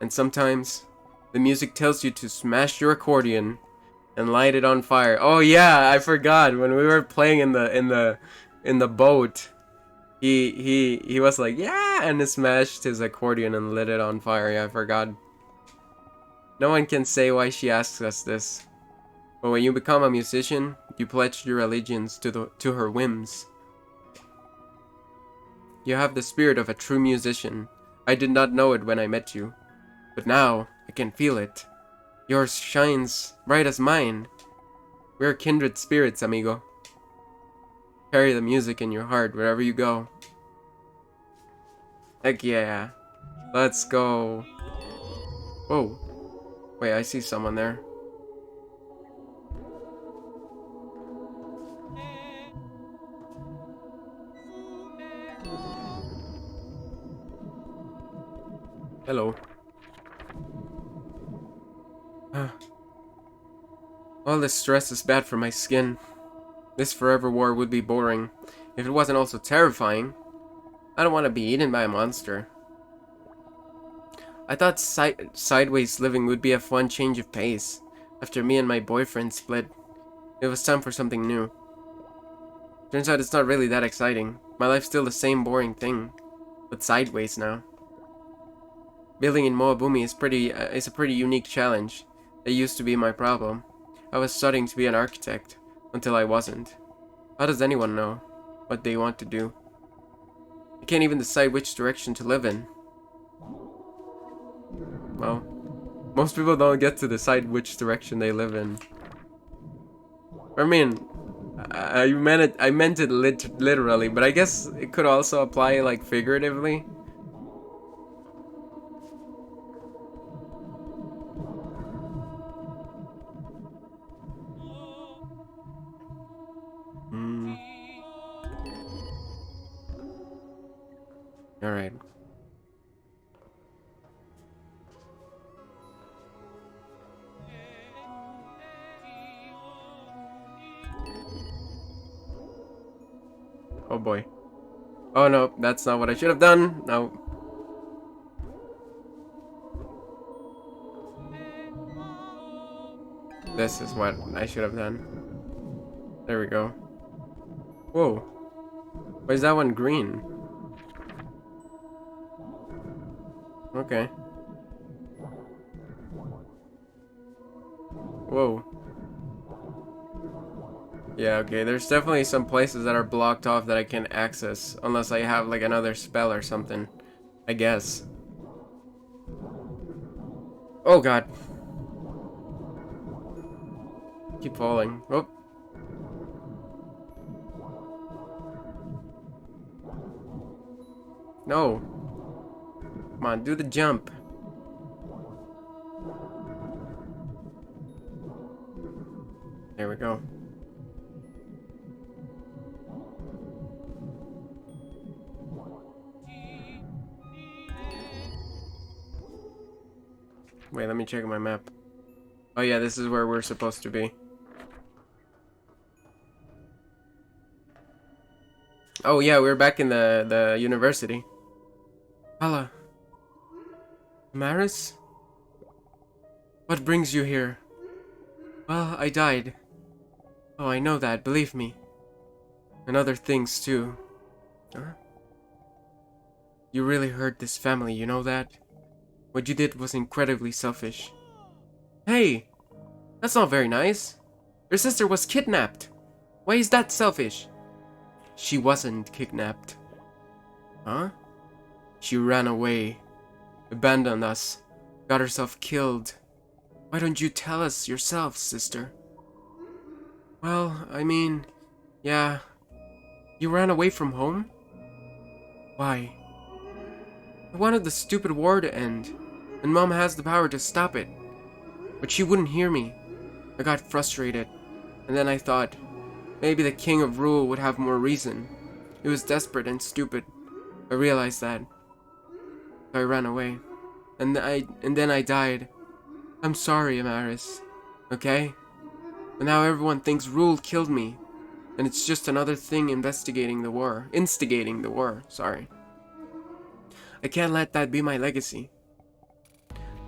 And sometimes, the music tells you to smash your accordion and light it on fire. Oh yeah, I forgot when we were playing in the boat. He was like, yeah, and he smashed his accordion and lit it on fire. Yeah, I forgot. No one can say why she asks us this. But when you become a musician, you pledge your allegiance to her whims. You have the spirit of a true musician. I did not know it when I met you, but now I can feel it. Yours shines bright as mine. We are kindred spirits, amigo. Carry the music in your heart wherever you go. Heck yeah. Let's go. Whoa. Wait, I see someone there. Hello. All this stress is bad for my skin. This forever war would be boring if it wasn't also terrifying. I don't want to be eaten by a monster. I thought sideways living would be a fun change of pace. After me and my boyfriend split, it was time for something new. Turns out it's not really that exciting. My life's still the same boring thing, but sideways now. Building in Moabumi is a pretty unique challenge. That used to be my problem. I was studying to be an architect, until I wasn't. How does anyone know what they want to do? I can't even decide which direction to live in. Well, most people don't get to decide which direction they live in. I mean, I meant it literally, but I guess it could also apply like figuratively. All right. Oh boy. Oh no, that's not what I should have done. No. This is what I should have done. There we go. Whoa. Why is that one green? Okay. Whoa. Yeah, okay, there's definitely some places that are blocked off that I can't access unless I have like another spell or something, I guess. Oh god. Keep falling. Oh. No. Come on, do the jump. There we go. Wait, let me check my map. Oh yeah, this is where we're supposed to be. Oh yeah, we're back in the university. Hala. Maris? What brings you here? Well, I died. Oh, I know that, believe me. And other things too. Huh? You really hurt this family, you know that? What you did was incredibly selfish. Hey! That's not very nice. Your sister was kidnapped. Why is that selfish? She wasn't kidnapped. Huh? She ran away. Abandoned us. Got herself killed. Why don't you tell us yourself, sister? Well, I mean, yeah. You ran away from home? Why? I wanted the stupid war to end, and Mom has the power to stop it. But she wouldn't hear me. I got frustrated, and then I thought, maybe the King of Rule would have more reason. It was desperate and stupid. I realized that. So I ran away. And then I died. I'm sorry, Amaris. Okay? But now everyone thinks Rule killed me. And it's just another thing instigating the war, sorry. I can't let that be my legacy.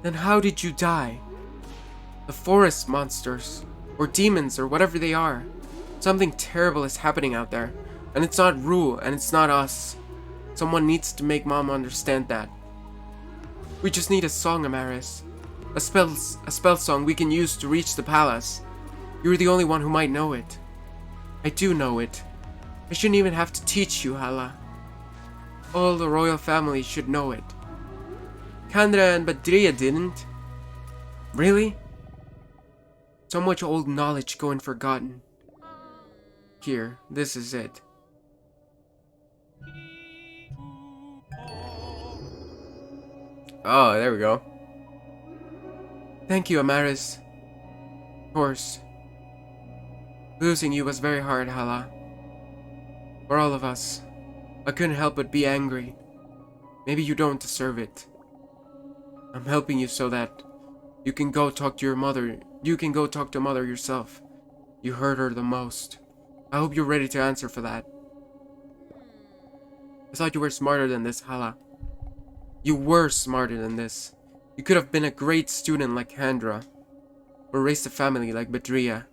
Then how did you die? The forest monsters, or demons, or whatever they are. Something terrible is happening out there. And it's not Rule, and it's not us. Someone needs to make Mom understand that. We just need a song, Amaris. A spell song we can use to reach the palace. You're the only one who might know it. I do know it. I shouldn't even have to teach you, Hala. All the royal family should know it. Kandra and Badria didn't. Really? So much old knowledge going forgotten. Here, this is it. Oh, there we go. Thank you, Amaris. Of course. Losing you was very hard, Hala. For all of us. I couldn't help but be angry. Maybe you don't deserve it. I'm helping you so that you can go talk to your mother. You can go talk to Mother yourself. You hurt her the most. I hope you're ready to answer for that. I thought you were smarter than this, Hala. You were smarter than this. You could have been a great student like Handra, or raised a family like Badria.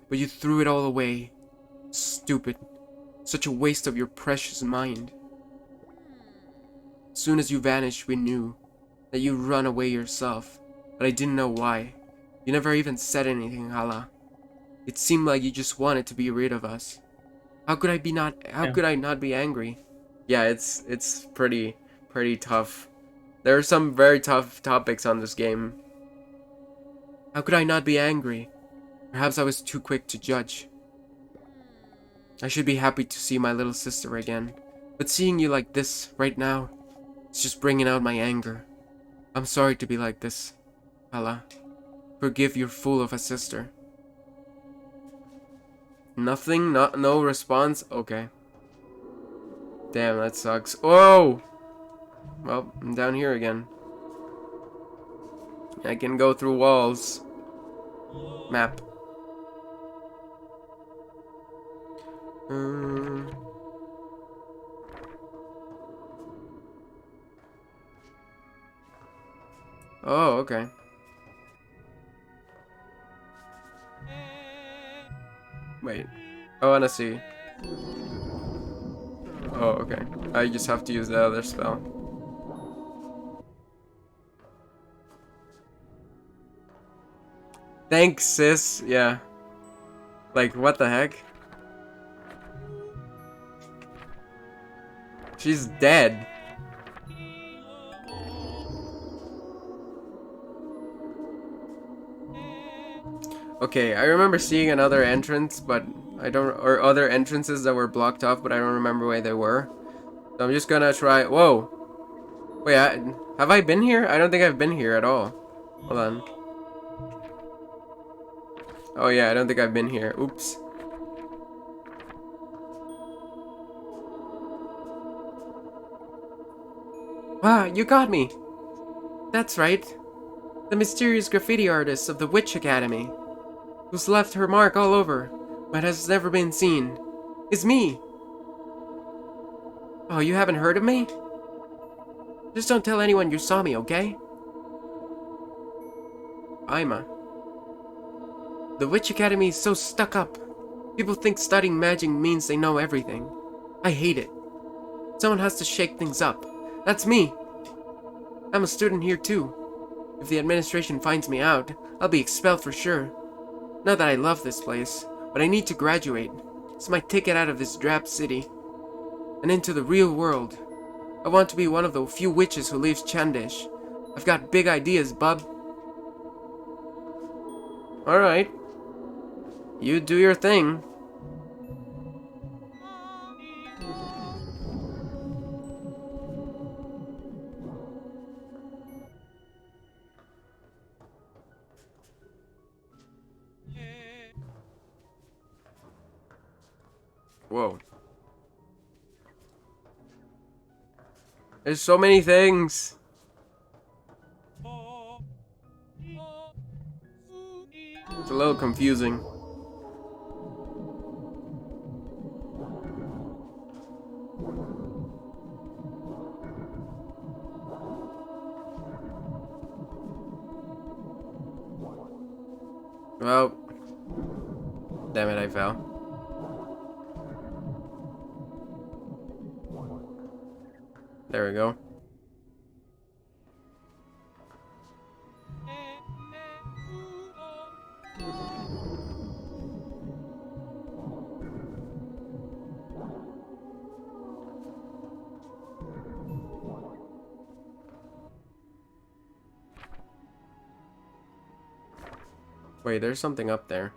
But you threw it all away. Stupid. Such a waste of your precious mind. As soon as you vanished, we knew that you run away yourself, but I didn't know why. You never even said anything, Hala. It seemed like you just wanted to be rid of us. How could I not be angry? Yeah, it's pretty tough. There are some very tough topics on this game. How could I not be angry? Perhaps I was too quick to judge. I should be happy to see my little sister again. But seeing you like this right now, it's just bringing out my anger. I'm sorry to be like this, Hala. Forgive your fool of a sister. Nothing? No response? Okay. Damn, that sucks. Whoa! Well, I'm down here again. I can go through walls. Map. Oh, okay. Wait. I wanna see. Oh, okay. I just have to use the other spell. Thanks, sis. Yeah. Like, what the heck? She's dead. Okay, I remember seeing another entrance, but I don't, or other entrances that were blocked off, but I don't remember where they were. So I'm just gonna try. Whoa. Wait, have I been here? I don't think I've been here at all. Hold on. Oh yeah, I don't think I've been here. Oops. Ah, you got me. That's right. The mysterious graffiti artist of the Witch Academy, who's left her mark all over, but has never been seen, is me. Oh, you haven't heard of me? Just don't tell anyone you saw me, okay? Ima. The Witch Academy is so stuck up. People think studying magic means they know everything. I hate it. Someone has to shake things up. That's me. I'm a student here too. If the administration finds me out, I'll be expelled for sure. Not that I love this place, but I need to graduate. It's my ticket out of this drab city and into the real world. I want to be one of the few witches who leaves CHAANDESH. I've got big ideas, bub. Alright. You do your thing. Whoa. There's so many things. It's a little confusing. Well, damn it, I fell. There we go. Wait, there's something up there.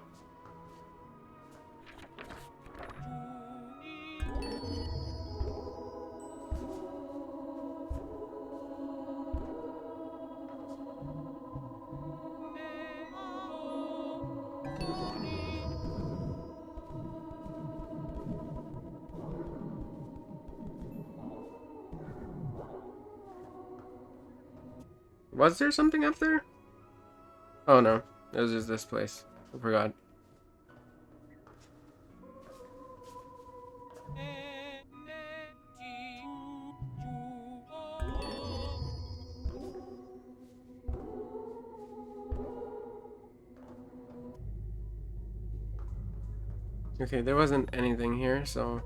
Was there something up there? Oh no, it was just this place. I forgot. Okay, there wasn't anything here, so...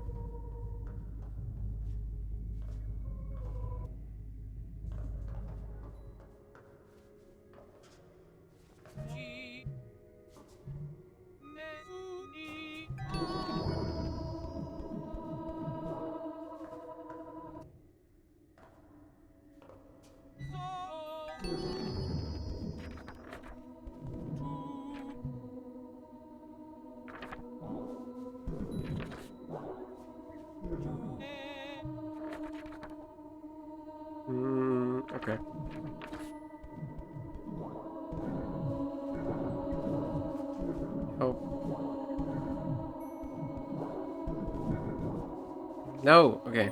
okay. Oh. No, okay.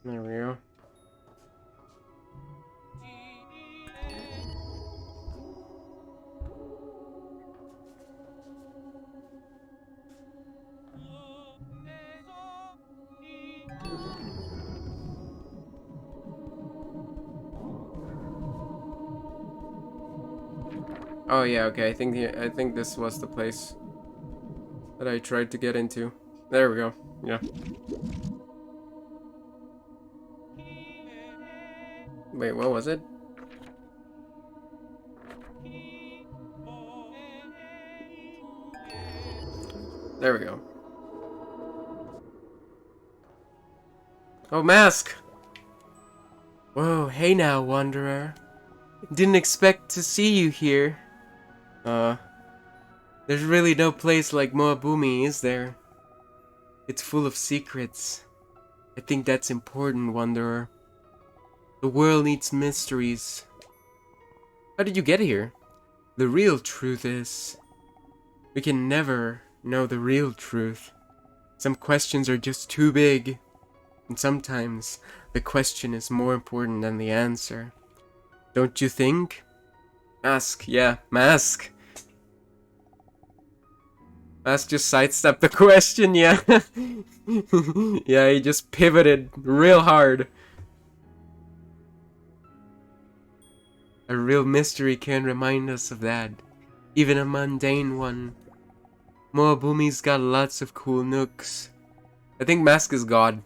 There we go. Oh yeah, okay. I think this was the place that I tried to get into. There we go. Yeah. Wait, what was it? There we go. Oh, mask! Whoa, hey now, wanderer. Didn't expect to see you here. There's really no place like Moabumi, is there? It's full of secrets. I think that's important, wanderer. The world needs mysteries. How did you get here? The real truth is, we can never know the real truth. Some questions are just too big. And sometimes, the question is more important than the answer. Don't you think? Mask, yeah, Mask. Mask just sidestepped the question, yeah. Yeah, he just pivoted real hard. A real mystery can remind us of that. Even a mundane one. Moabumi's got lots of cool nooks. I think Mask is God.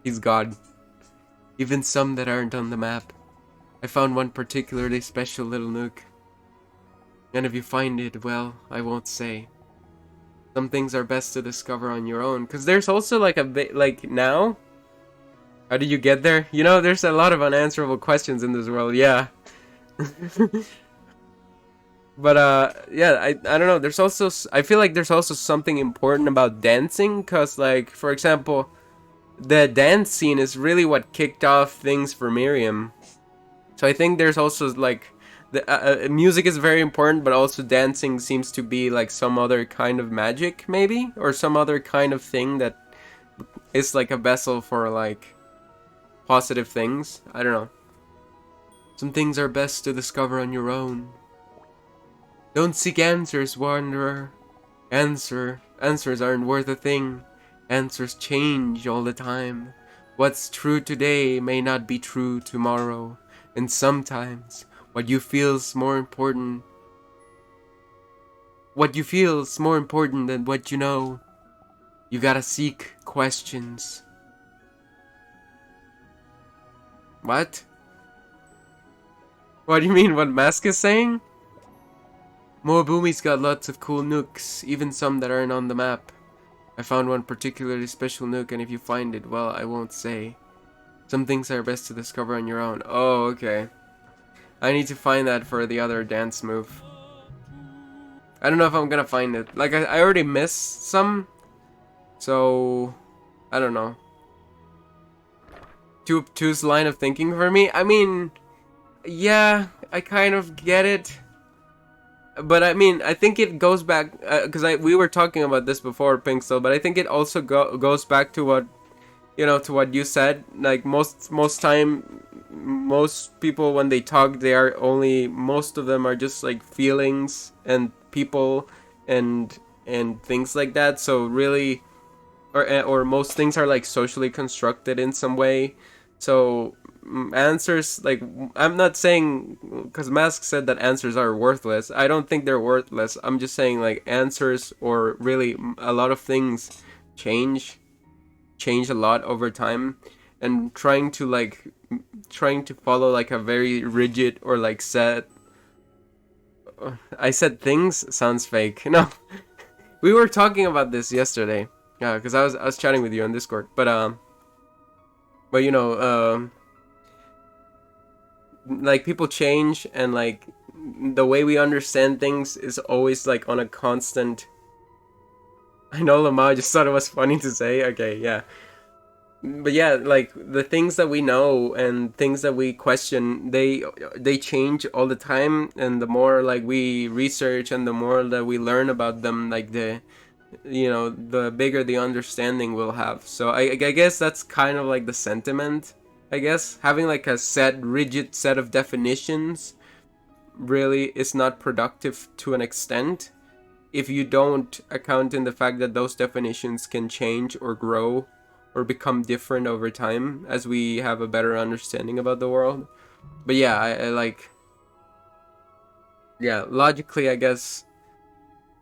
He's God. Even some that aren't on the map. I found one particularly special little nook. And if you find it, well, I won't say. Some things are best to discover on your own. Because there's also like a bit, like now? How did you get there? You know, there's a lot of unanswerable questions in this world, yeah. But yeah, I don't know, there's also, I feel like there's also something important about dancing. Because like, for example, the dance scene is really what kicked off things for Miriam. So I think there's also like music is very important, but also dancing seems to be like some other kind of magic, maybe, or some other kind of thing that is like a vessel for like positive things. I don't know. Some things are best to discover on your own. Don't seek answers, wanderer. Answers aren't worth a thing. Answers change all the time. What's true today may not be true tomorrow. And sometimes what you feel's more important. What you feel's more important than what you know. You gotta seek questions. What? What do you mean? What Mask is saying? Moabumi's got lots of cool nooks, even some that aren't on the map. I found one particularly special nook, and if you find it, well, I won't say. Some things are best to discover on your own. Oh, okay. I need to find that for the other dance move. I don't know if I'm gonna find it. Like, I already missed some, so I don't know. Two's line of thinking for me? I mean, yeah, I kind of get it. But I mean, I think it goes back, because we were talking about this before, Pinkstone, but I think it also goes back to what, you know, to what you said. Like, most people, when they talk, most of them are just like feelings and people and things like that. So really, or most things are like socially constructed in some way. So answers, like, I'm not saying, because Mask said that answers are worthless. I don't think they're worthless. I'm just saying, like, answers, or really a lot of things change a lot over time, and trying to follow like a very rigid or like set, I said things sounds fake. No, we were talking about this yesterday. Yeah, because I was chatting with you on Discord, but you know, like, people change, and like the way we understand things is always like on a constant. I know Lamau just thought it was funny to say. Okay, yeah. But yeah, like, the things that we know and things that we question, they change all the time, and the more like we research and the more that we learn about them, like, the bigger the understanding we'll have. So I guess that's kind of like the sentiment. I guess having like a rigid set of definitions really is not productive to an extent if you don't account in the fact that those definitions can change or grow or become different over time as we have a better understanding about the world. But yeah, I like, yeah, logically, I guess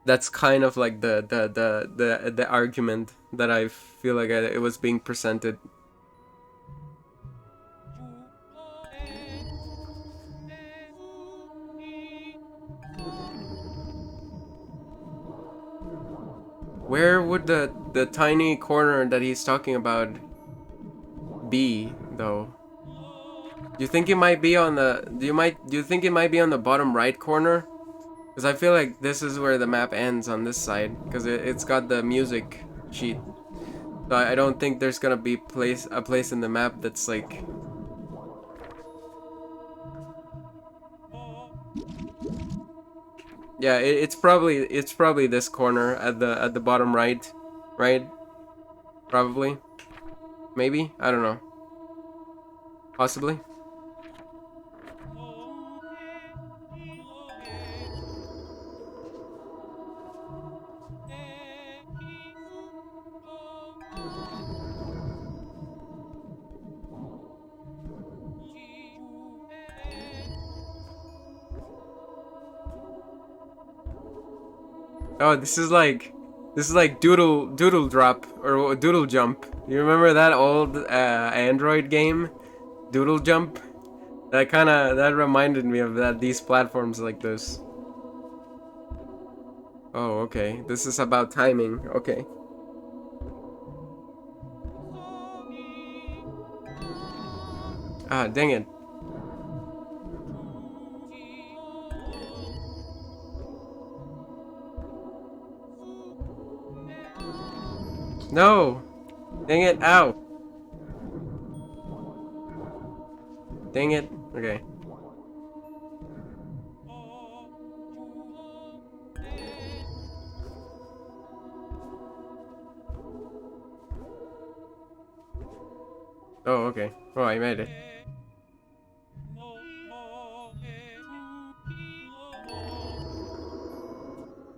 that's kind of like the argument that I feel like it was being presented. Where would the tiny corner that he's talking about be, though? Do you think it might be on the do you think it might be on the bottom right corner? Because I feel like this is where the map ends on this side, because it's got the music sheet. So I don't think there's gonna be a place in the map that's like. Yeah, it's probably this corner at the bottom right, right? Probably, maybe, I don't know, possibly. Oh, this is like doodle drop or doodle jump. You remember that old Android game, Doodle Jump? That reminded me of that, these platforms like this. Oh, okay. This is about timing. Okay. Ah, dang it. No. Dang it. Ow. Dang it. Okay. Oh, okay. Oh, I made it.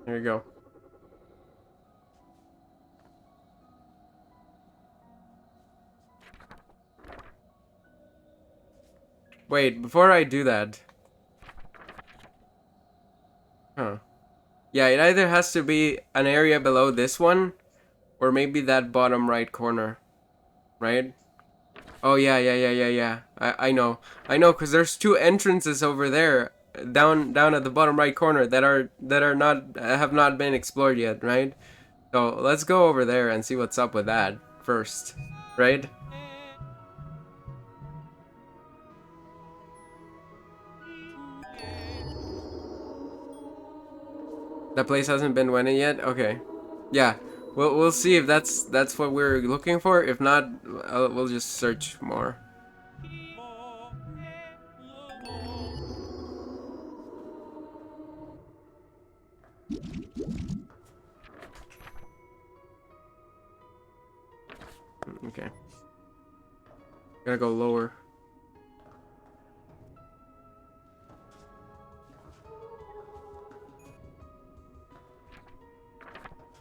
There you go. Wait, before I do that. Huh. Yeah, it either has to be an area below this one, or maybe that bottom right corner. Right? Oh, yeah. I know, because there's two entrances over there, down at the bottom right corner that are not have not been explored yet, right? So let's go over there and see what's up with that first, right? That place hasn't been went in yet. Okay, yeah. We'll see if that's what we're looking for. If not, we'll just search more. Okay, gotta go lower.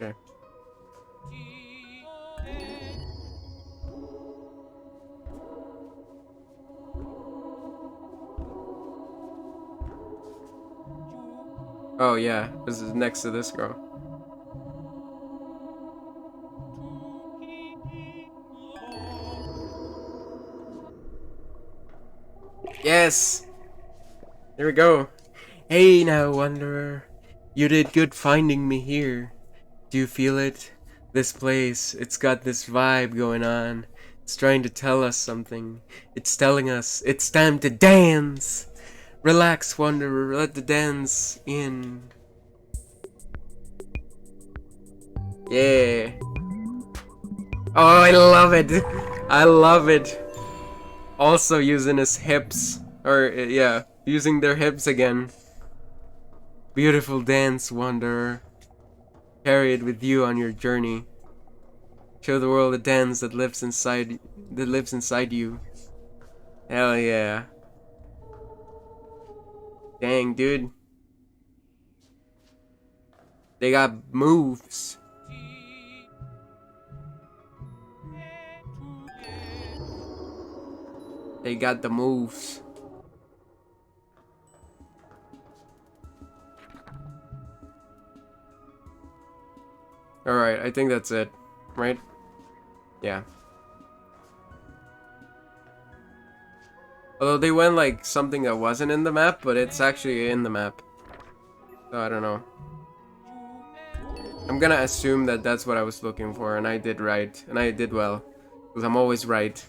Okay. Oh yeah, this is next to this girl. Yes! There we go. Hey now, Wanderer. You did good finding me here. Do you feel it? This place, it's got this vibe going on. It's trying to tell us something. It's telling us it's time to dance! Relax, Wanderer, let the dance in. Yeah. Oh, I love it! I love it! Also using his hips. Or, yeah, using their hips again. Beautiful dance, Wanderer. Carry it with you on your journey. Show the world a dance that lives inside you. Hell yeah. Dang, dude. They got moves. They got the moves. Alright, I think that's it. Right? Yeah. Although they went like something that wasn't in the map, but it's actually in the map. So I don't know. I'm gonna assume that that's what I was looking for, and I did right. And I did well. Because I'm always right.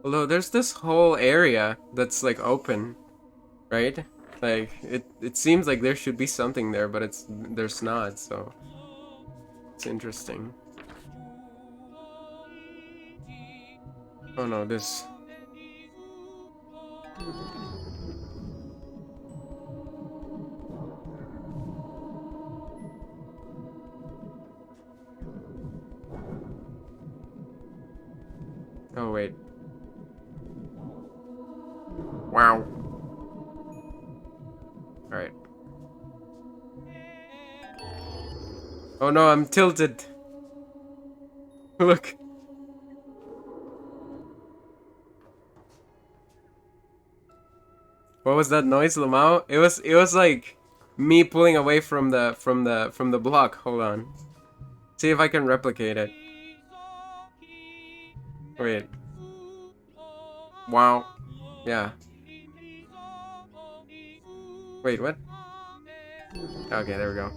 Although there's this whole area that's like open, right? Like it seems like there should be something there, but there's not, so it's interesting. Oh no, this. Oh wait. Wow. Alright. Oh no, I'm tilted. Look. What was that noise, Lamau? It was like me pulling away from the block. Hold on. See if I can replicate it. Wait. Wow. Yeah. Wait, what? Okay, there we go.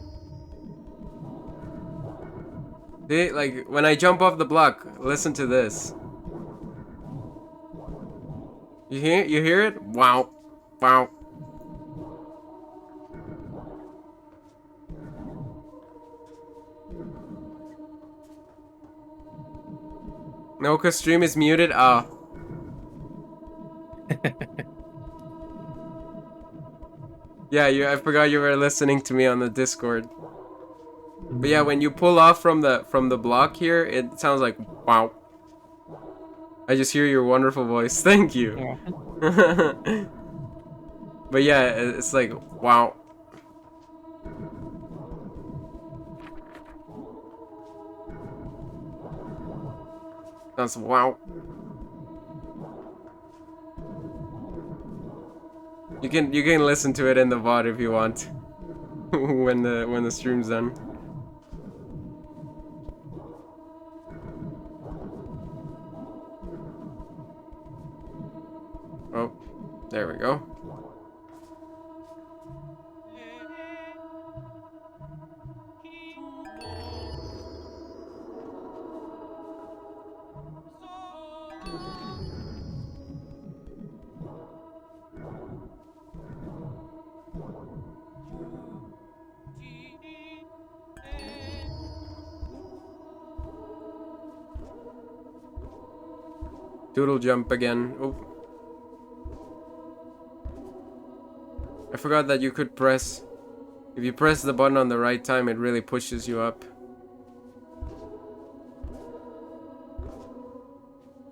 See, like when I jump off the block, listen to this. You hear it? Wow. Wow. No, cause stream is muted. Ah. Yeah, I forgot you were listening to me on the Discord. But yeah, when you pull off from the block here, it sounds like wow. I just hear your wonderful voice. Thank you. Yeah. But yeah, it's like wow. Sounds wow. You can listen to it in the VOD if you want. when the stream's done. Oh, there we go. Doodle jump again. Oh. I forgot that you could press. If you press the button on the right time, it really pushes you up.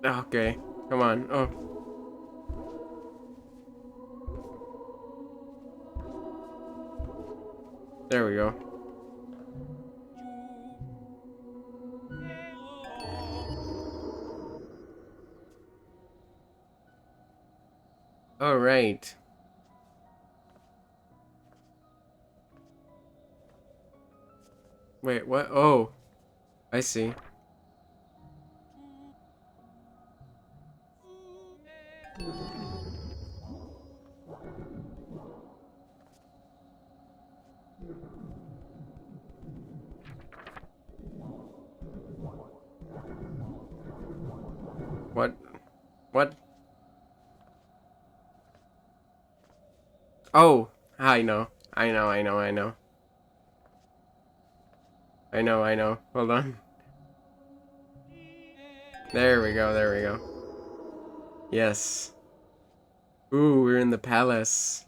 Okay, come on. Oh. There we go. All right. Wait, what? Oh, I see. What? What? Oh, I know. I know, I know, I know. I know, I know. Hold on. There we go, there we go. Yes. Ooh, we're in the palace.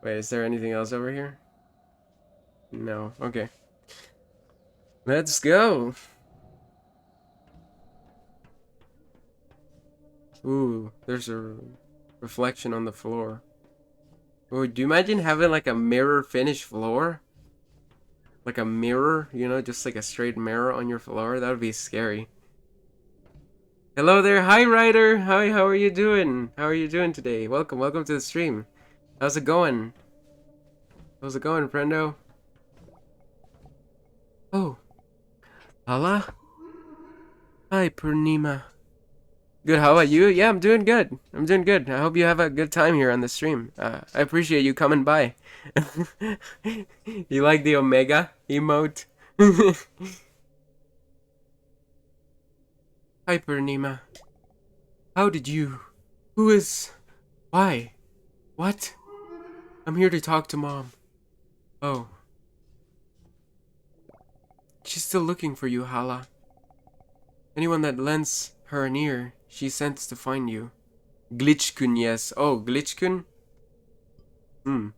Wait, is there anything else over here? No. Okay. Let's go. Ooh, there's a reflection on the floor. Ooh, do you imagine having like a mirror finish floor? Like a mirror, you know, just like a straight mirror on your floor? That would be scary. Hello there, hi Ryder. Hi, how are you doing? How are you doing today? Welcome to the stream. How's it going? How's it going, friendo? Oh, Hala? Hi, Purnima. Good, how about you? Yeah, I'm doing good. I'm doing good. I hope you have a good time here on the stream. I appreciate you coming by. You like the Omega emote? Hi, Purnima. How did you... Who is... Why? What? I'm here to talk to Mom. Oh. She's still looking for you, Hala. Anyone that lends her an ear, she sends to find you. Glitchkun, yes. Oh, Glitchkun? Hmm.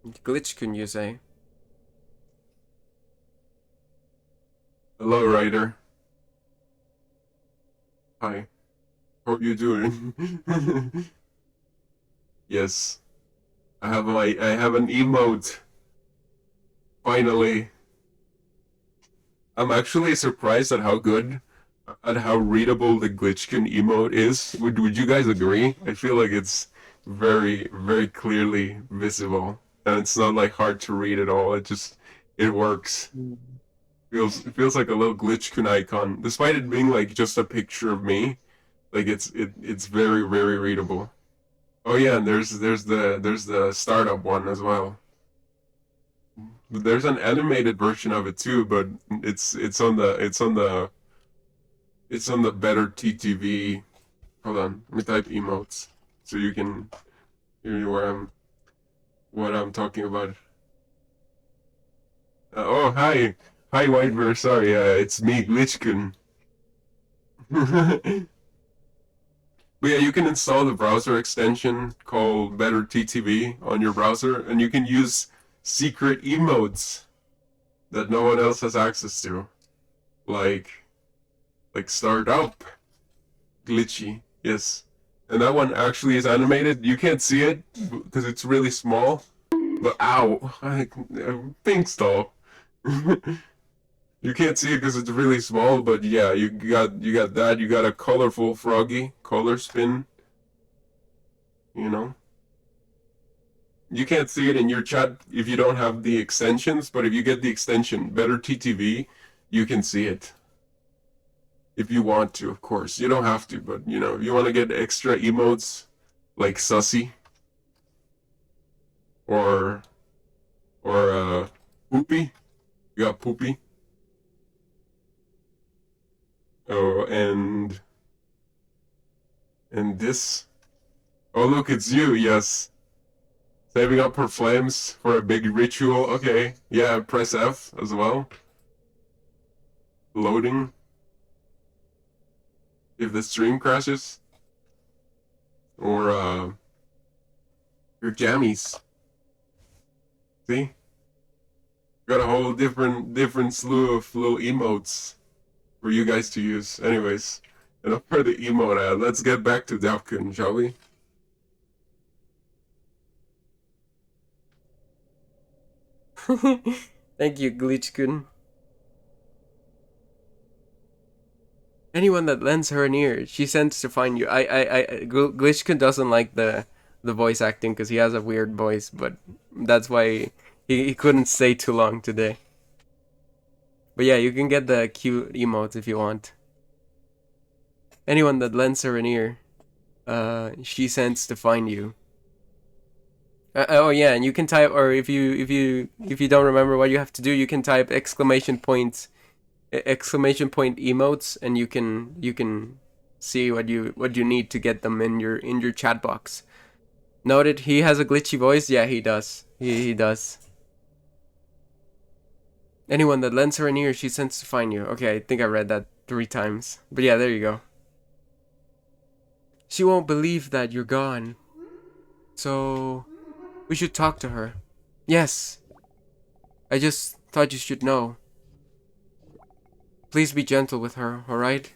Glitchkun, you say? Hello, Ryder. Hi. How are you doing? Yes. I have an emote. Finally. I'm actually surprised at how readable the Glitchkin emote is. Would you guys agree? I feel like it's very, very clearly visible. And it's not like hard to read at all. It works. It feels like a little Glitchkin icon. Despite it being like just a picture of me, like it's very, very readable. Oh yeah, and there's the startup one as well. There's an animated version of it too, but it's on the better TTV. Hold on, let me type emotes so you can hear what I'm talking about. Oh hi Whitebear. Sorry, it's me Glitchkun. But yeah, you can install the browser extension called Better TTV on your browser, and you can use secret emotes that no one else has access to. Like start up. Glitchy, yes. And that one actually is animated. You can't see it because it's really small. But ow, I think so. You can't see it because it's really small, but yeah, you got that. You got a colorful froggy color spin. You know, you can't see it in your chat if you don't have the extensions, but if you get the extension Better TTV, you can see it. If you want to, of course. You don't have to, but you know, if you want to get extra emotes like sussy or poopy, you got poopy. Oh, and this. Oh, look, it's you. Yes. Saving up her flames for a big ritual. Okay. Yeah, press F as well. Loading. If the stream crashes. Or, your jammies. See? Got a whole different slew of little emotes for you guys to use. Anyways, enough for the emote ad. Let's get back to Dabkun, shall we? Thank you, Glitchkun. Anyone that lends her an ear, she sends to find you. Glitchkun doesn't like the voice acting because he has a weird voice, but that's why he couldn't stay too long today. But yeah, you can get the cute emotes if you want. Anyone that lends her an ear, she sends to find you. Oh yeah, and you can type, or if you don't remember what you have to do, you can type exclamation point emotes, and you can see what you need to get them in your chat box. Noted, he has a glitchy voice. Yeah, he does. He does. Anyone that lends her an ear, she sends to find you. Okay, I think I read that 3 times. But yeah, there you go. She won't believe that you're gone. So we should talk to her. Yes. I just thought you should know. Please be gentle with her, alright?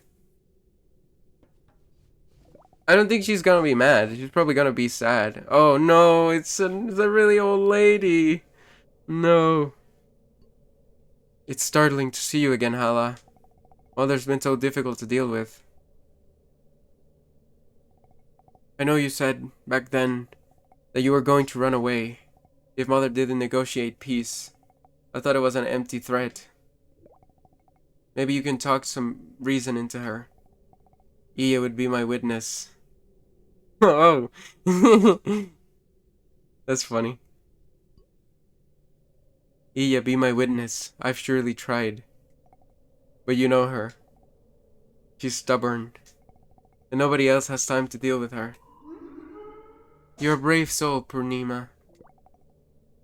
I don't think she's gonna be mad. She's probably gonna be sad. Oh no, it's a really old lady. No. It's startling to see you again, Hala. Mother's been so difficult to deal with. I know you said back then that you were going to run away if Mother didn't negotiate peace. I thought it was an empty threat. Maybe you can talk some reason into her. Iya would be my witness. Oh. That's funny. Iya, be my witness. I've surely tried. But you know her. She's stubborn. And nobody else has time to deal with her. You're a brave soul, Purnima.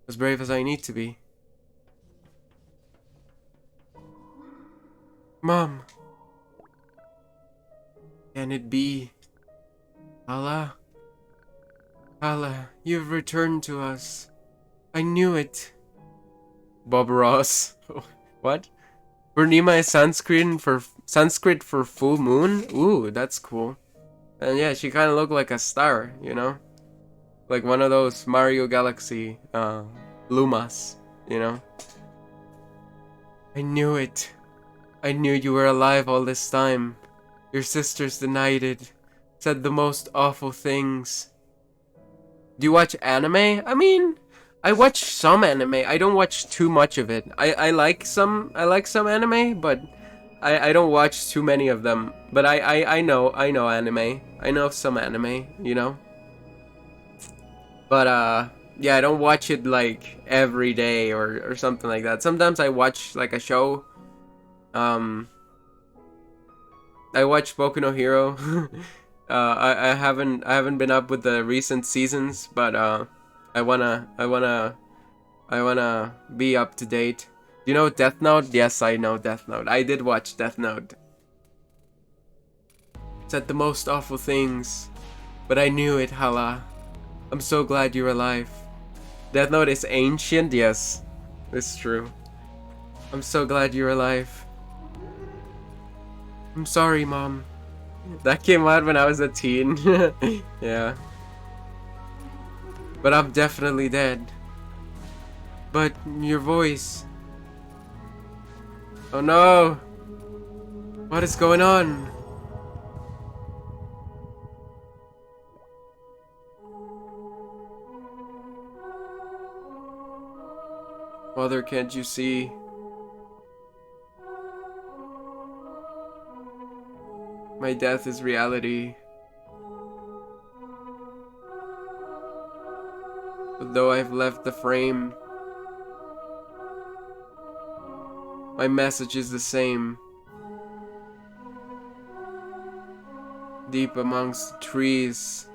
As brave as I need to be. Mom. Can it be? Hala? Hala, you've returned to us. I knew it. Bob Ross. What? Purnima is Sanskrit for full moon? Ooh, that's cool. And yeah, she kind of looked like a star, you know? Like one of those Mario Galaxy Lumas, you know? I knew it. I knew you were alive all this time. Your sisters denied it. Said the most awful things. Do you watch anime? I mean, I watch some anime. I don't watch too much of it. I like some anime, but I don't watch too many of them. But I know anime. I know some anime, you know? But yeah, I don't watch it like every day or something like that. Sometimes I watch like a show. I watch Boku no Hero. I haven't been up with the recent seasons, but I wanna be up to date. You know Death Note? Yes, I know Death Note. I did watch Death Note. said the most awful things. But I knew it, Hala. I'm so glad you're alive. Death Note is ancient? Yes. It's true. I'm so glad you're alive. I'm sorry, Mom. That came out when I was a teen. Yeah. But I'm definitely dead. But your voice... Oh no! What is going on? Mother, can't you see? My death is reality. But though I've left the frame, my message is the same. Deep amongst the trees,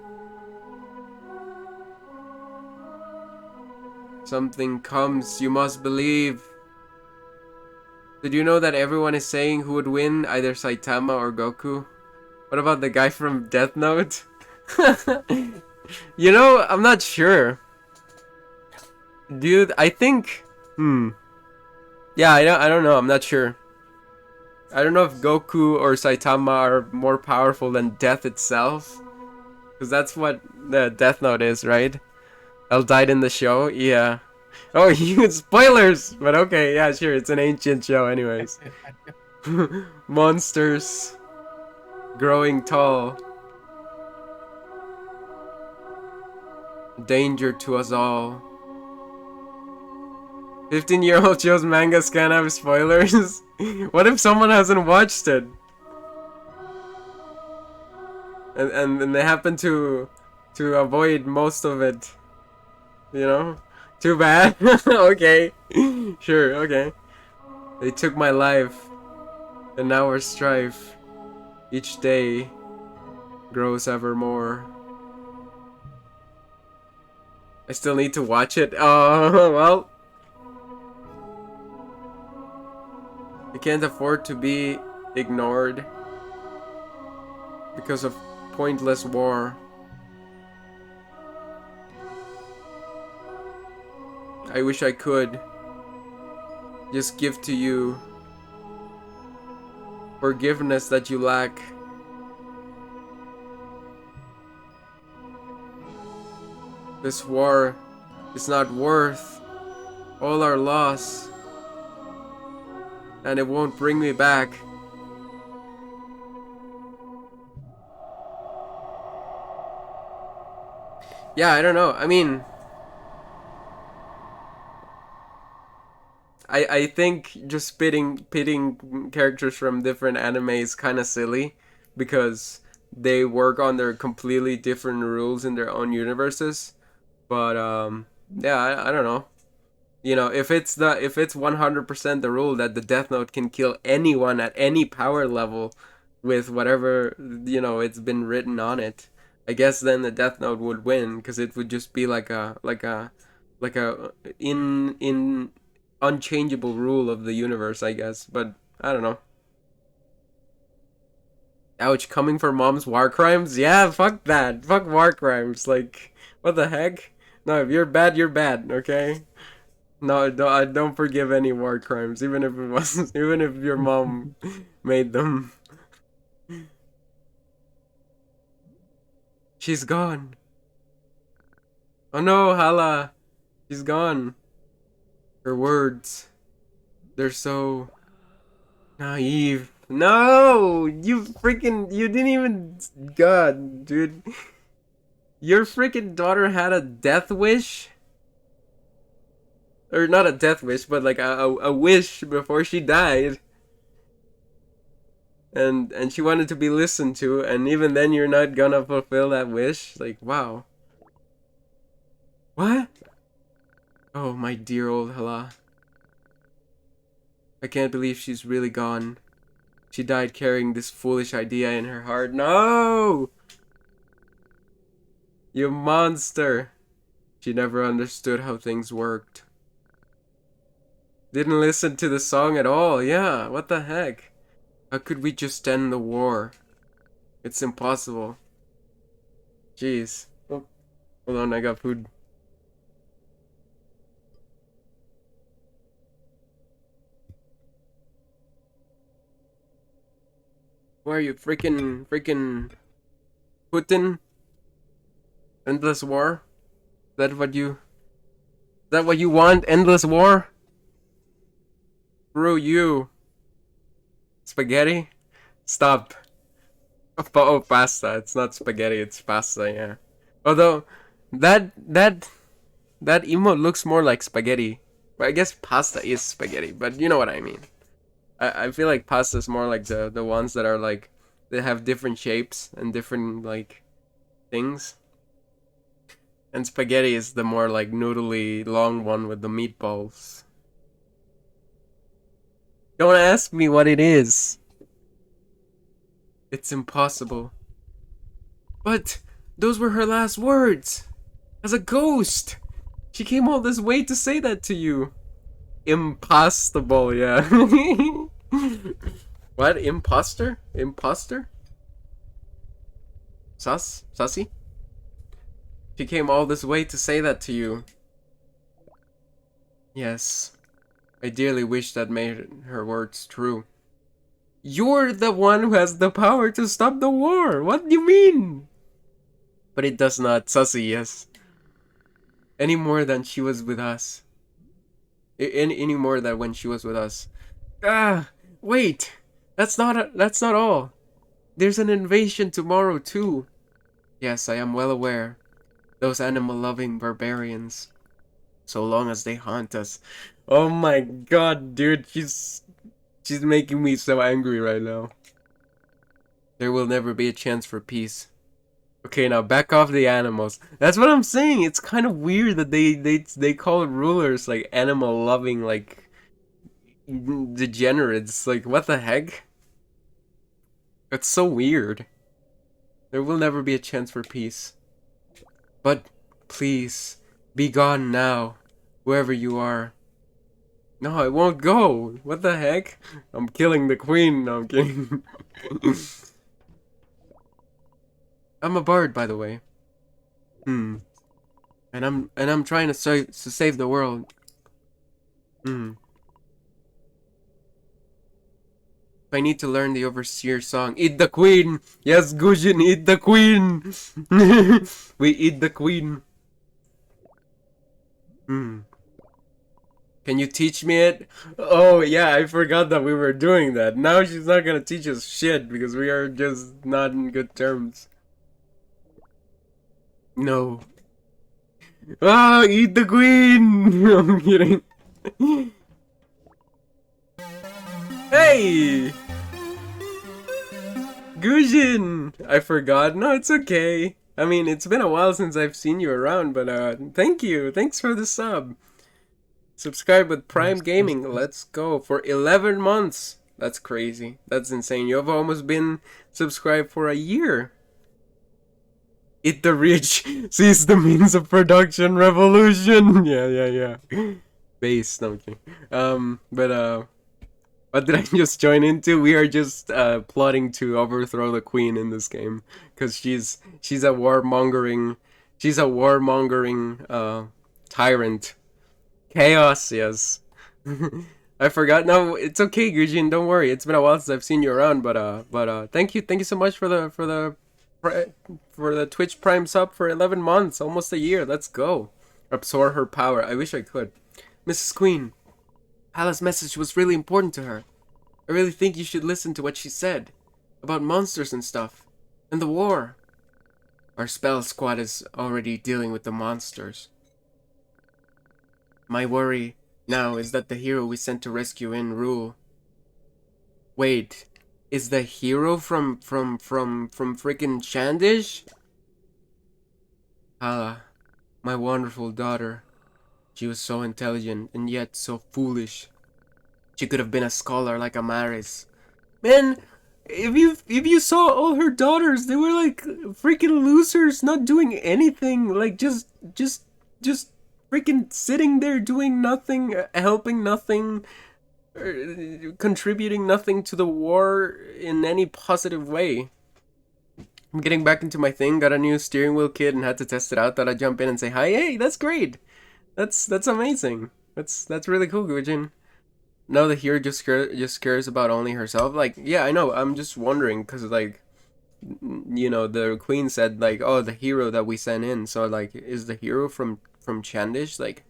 something comes, you must believe. Did you know that everyone is saying who would win, either Saitama or Goku? What about the guy from Death Note? You know, I'm not sure. Dude, I think... Yeah, I don't know, I'm not sure. I don't know if Goku or Saitama are more powerful than death itself. Because that's what the Death Note is, right? L died in the show? Yeah. Oh, spoilers! But okay, yeah, sure, it's an ancient show anyways. Monsters. Growing tall. Danger to us all. 15-year-old show's mangas can't have spoilers? What if someone hasn't watched it? And they happen to avoid most of it. You know? Too bad. Okay. Sure, okay. They took my life. And now our strife. Each day grows ever more. I still need to watch it. Oh, well. I can't afford to be ignored because of pointless war. I wish I could just give to you forgiveness that you lack. This war is not worth all our loss, and it won't bring me back. Yeah, I don't know. I mean, I think just pitting characters from different anime is kind of silly because they work on their completely different rules in their own universes. But yeah, I don't know. You know, if it's 100% the rule that the Death Note can kill anyone at any power level with whatever, you know, it's been written on it, I guess then the Death Note would win because it would just be like a in unchangeable rule of the universe, I guess. But I don't know. Ouch, coming for mom's war crimes? Yeah, fuck that. Fuck war crimes. Like, what the heck? No, if you're bad, you're bad, okay? No, I don't forgive any war crimes, even if it was, even if your mom made them. She's gone. Oh no, Hala. She's gone. Her words, they're so naive. No, you didn't even, God, dude. Your freaking daughter had a death wish? Or not a death wish, but like a wish before she died. And she wanted to be listened to, and even then you're not gonna fulfill that wish? Like, wow. What? Oh, my dear old Hala. I can't believe she's really gone. She died carrying this foolish idea in her heart. No! You monster! She never understood how things worked. Didn't listen to the song at all. Yeah, what the heck? How could we just end the war? It's impossible. Jeez. Oh, hold on, I got food. Why are you freaking Putin? Endless war? Is that what you want? Endless war? Screw you. Spaghetti? Stop. Oh, pasta. It's not spaghetti, it's pasta, yeah. Although that emote looks more like spaghetti. But I guess pasta is spaghetti, but you know what I mean. I feel like pasta is more like the ones that are like they have different shapes and different like things. And spaghetti is the more like noodly long one with the meatballs. Don't ask me what it is. It's impossible. But those were her last words. As a ghost. She came all this way to say that to you. Impossible, yeah. What? Imposter? Imposter? Sussy? She came all this way to say that to you. Yes. I dearly wish that made her words true. You're the one who has the power to stop the war. What do you mean? But it does not, Sussy, yes. Any more than she was with us. Any more than when she was with us. Ah, wait. That's not all. There's an invasion tomorrow too. Yes, I am well aware. Those animal-loving barbarians. So long as they haunt us. Oh my god, dude, she's making me so angry right now. There will never be a chance for peace. Okay, now back off the animals. That's what I'm saying. It's kind of weird that they call rulers like animal-loving, like degenerates. Like, what the heck? That's so weird. There will never be a chance for peace. But please, be gone now, wherever you are. No, I won't go. What the heck? I'm killing the queen. No, I'm kidding. I'm a bard, by the way. And I'm trying to save the world. If I need to learn the Overseer song. Eat the queen! Yes, Gujin, eat the queen! We eat the queen. Can you teach me it? Oh, yeah, I forgot that we were doing that. Now she's not gonna teach us shit because we are just not in good terms. No. Ah, eat the queen! I'm kidding. Hey! Gujin! I forgot. No, it's okay. I mean, it's been a while since I've seen you around, but thank you. Thanks for the sub. Subscribe with Prime Gaming. Let's go. For 11 months. That's crazy. That's insane. You have almost been subscribed for a year. Eat the rich. Seize the means of production revolution. Yeah. Base. No, okay. What did I just join into? We are just plotting to overthrow the queen in this game because she's a warmongering tyrant. Chaos, yes. I forgot. No, it's okay, Gujin. Don't worry. It's been a while since I've seen you around, but thank you so much for the Twitch Prime sub for 11 months, almost a year. Let's go. Absorb her power. I wish I could. Mrs. Queen, Hala's message was really important to her. I really think you should listen to what she said about monsters and stuff, and the war. Our spell squad is already dealing with the monsters. My worry now is that the hero we sent to rescue in Rule. Wait, is the hero from freaking CHAANDESH? Hala, my wonderful daughter. She was so intelligent and yet so foolish. She could have been a scholar like Amaris. Man, if you saw all her daughters, they were like freaking losers, not doing anything, like just freaking sitting there doing nothing, helping nothing, contributing nothing to the war in any positive way. I'm getting back into my thing. Got a new steering wheel kit and had to test it out. Thought I'd jump in and say hi. Hey, that's great. That's amazing. That's really cool, Gujin. No, the hero just cares about only herself. Like, yeah, I know. I'm just wondering because like, you know, the queen said like, oh, the hero that we sent in. So like, is the hero from CHAANDESH like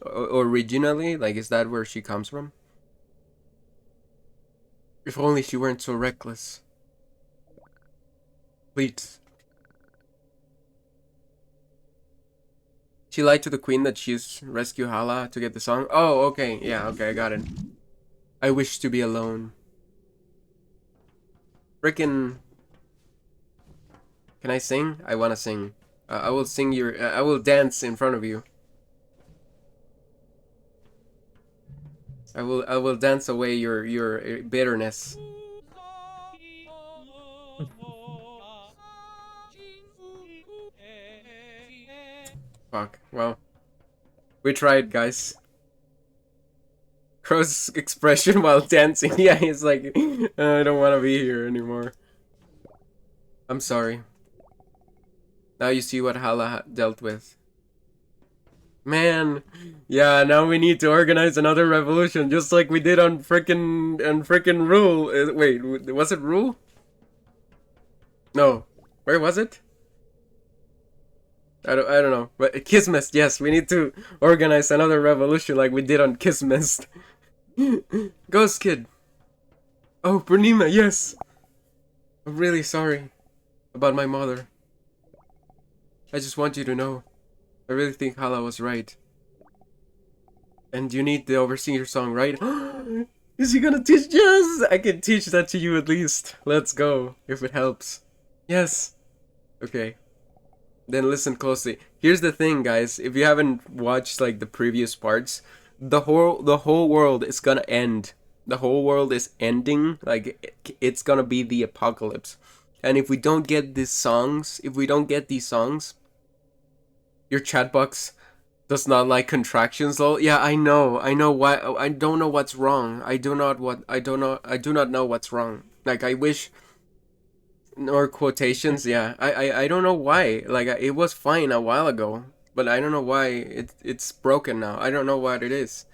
originally? Like, is that where she comes from? If only she weren't so reckless. Please. She lied to the queen that she's rescue Hala to get the song. Oh, okay. Yeah, okay, I got it. I wish to be alone. Frickin'. Can I sing? I wanna sing. I will sing your. I will dance in front of you. I will dance away your bitterness. Fuck. Well, we tried, guys. Crow's expression while dancing. Yeah, he's like, I don't want to be here anymore. I'm sorry. Now you see what Hala dealt with. Man, yeah, now we need to organize another revolution, just like we did on frickin' Rule. Wait, was it Rule? No. Where was it? I don't know. But Kismet, yes, we need to organize another revolution like we did on Kismet. Ghost Kid. Oh, Purnima, yes. I'm really sorry about my mother. I just want you to know. I really think Hala was right. And you need the overseer song, right? Is he gonna teach us? I can teach that to you at least. Let's go, if it helps. Yes. Okay. Then listen closely. Here's the thing, guys. If you haven't watched like the previous parts, the whole world is gonna end. The whole world is ending. Like it's gonna be the apocalypse. And if we don't get these songs, your chat box does not like contractions. Lol. Yeah, I know why. I don't know what's wrong. I do not know what's wrong. Like I wish. Or quotations, yeah. I don't know why. Like it was fine a while ago, but I don't know why it's broken now. I don't know what it is.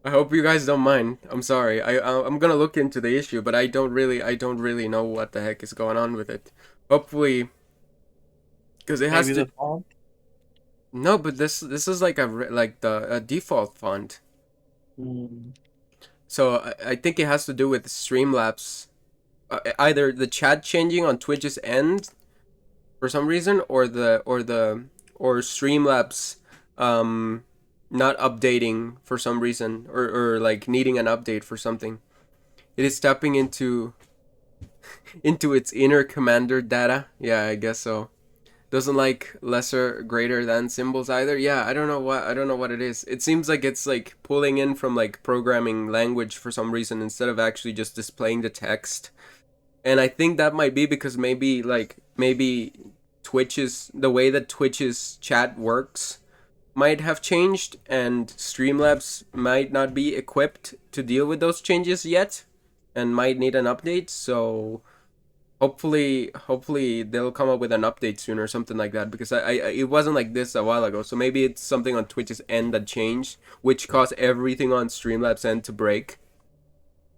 I hope you guys don't mind. I'm sorry. I'm gonna look into the issue, but I don't really know what the heck is going on with it. Hopefully, because it has Maybe to. the font? No, but this is like a default font. Mm. So I think it has to do with Streamlabs. Either the chat changing on Twitch's end for some reason, or Streamlabs not updating for some reason, or like needing an update for something. It is tapping into its inner commander data. Yeah, I guess so. Doesn't like lesser greater than symbols either. Yeah, I don't know what it is. It seems like it's like pulling in from like programming language for some reason instead of actually just displaying the text. And I think that might be because maybe Twitch's the way that Twitch's chat works might have changed, and Streamlabs might not be equipped to deal with those changes yet, and might need an update. So hopefully they'll come up with an update soon or something like that, because I it wasn't like this a while ago. So maybe it's something on Twitch's end that changed, which caused everything on Streamlabs end to break.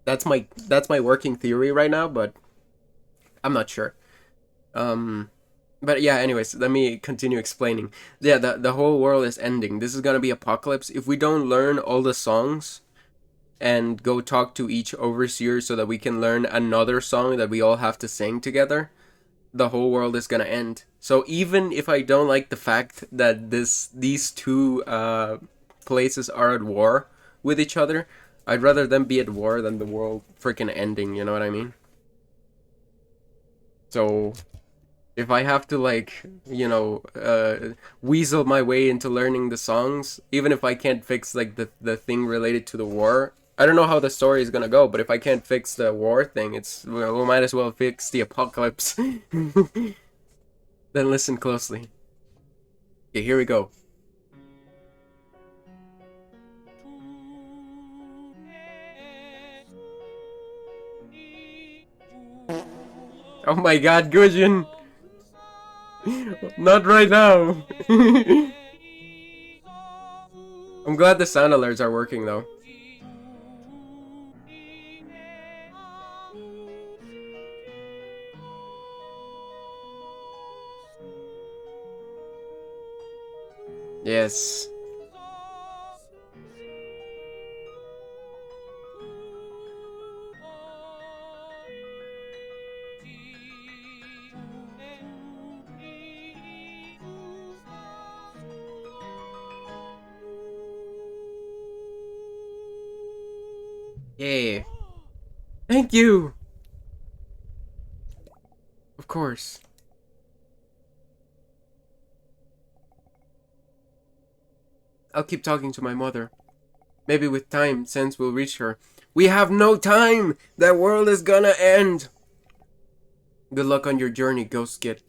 That's my working theory right now, but I'm not sure. But yeah, anyways, let me continue explaining. Yeah, the whole world is ending. This is gonna be apocalypse. If we don't learn all the songs and go talk to each overseer so that we can learn another song that we all have to sing together, the whole world is gonna end. So even if I don't like the fact that these two places are at war with each other, I'd rather them be at war than the world freaking ending, you know what I mean? So if I have to like, weasel my way into learning the songs, even if I can't fix like the thing related to the war, I don't know how the story is gonna go, but if I can't fix the war thing, we might as well fix the apocalypse. Then listen closely. Okay, here we go. Oh my god, Gujin! Not right now. I'm glad the sound alerts are working though. Yes. Yeah. Thank you. Of course. I'll keep talking to my mother. Maybe with time, sense will reach her. We have no time! That world is gonna end! Good luck on your journey, Ghost Kid.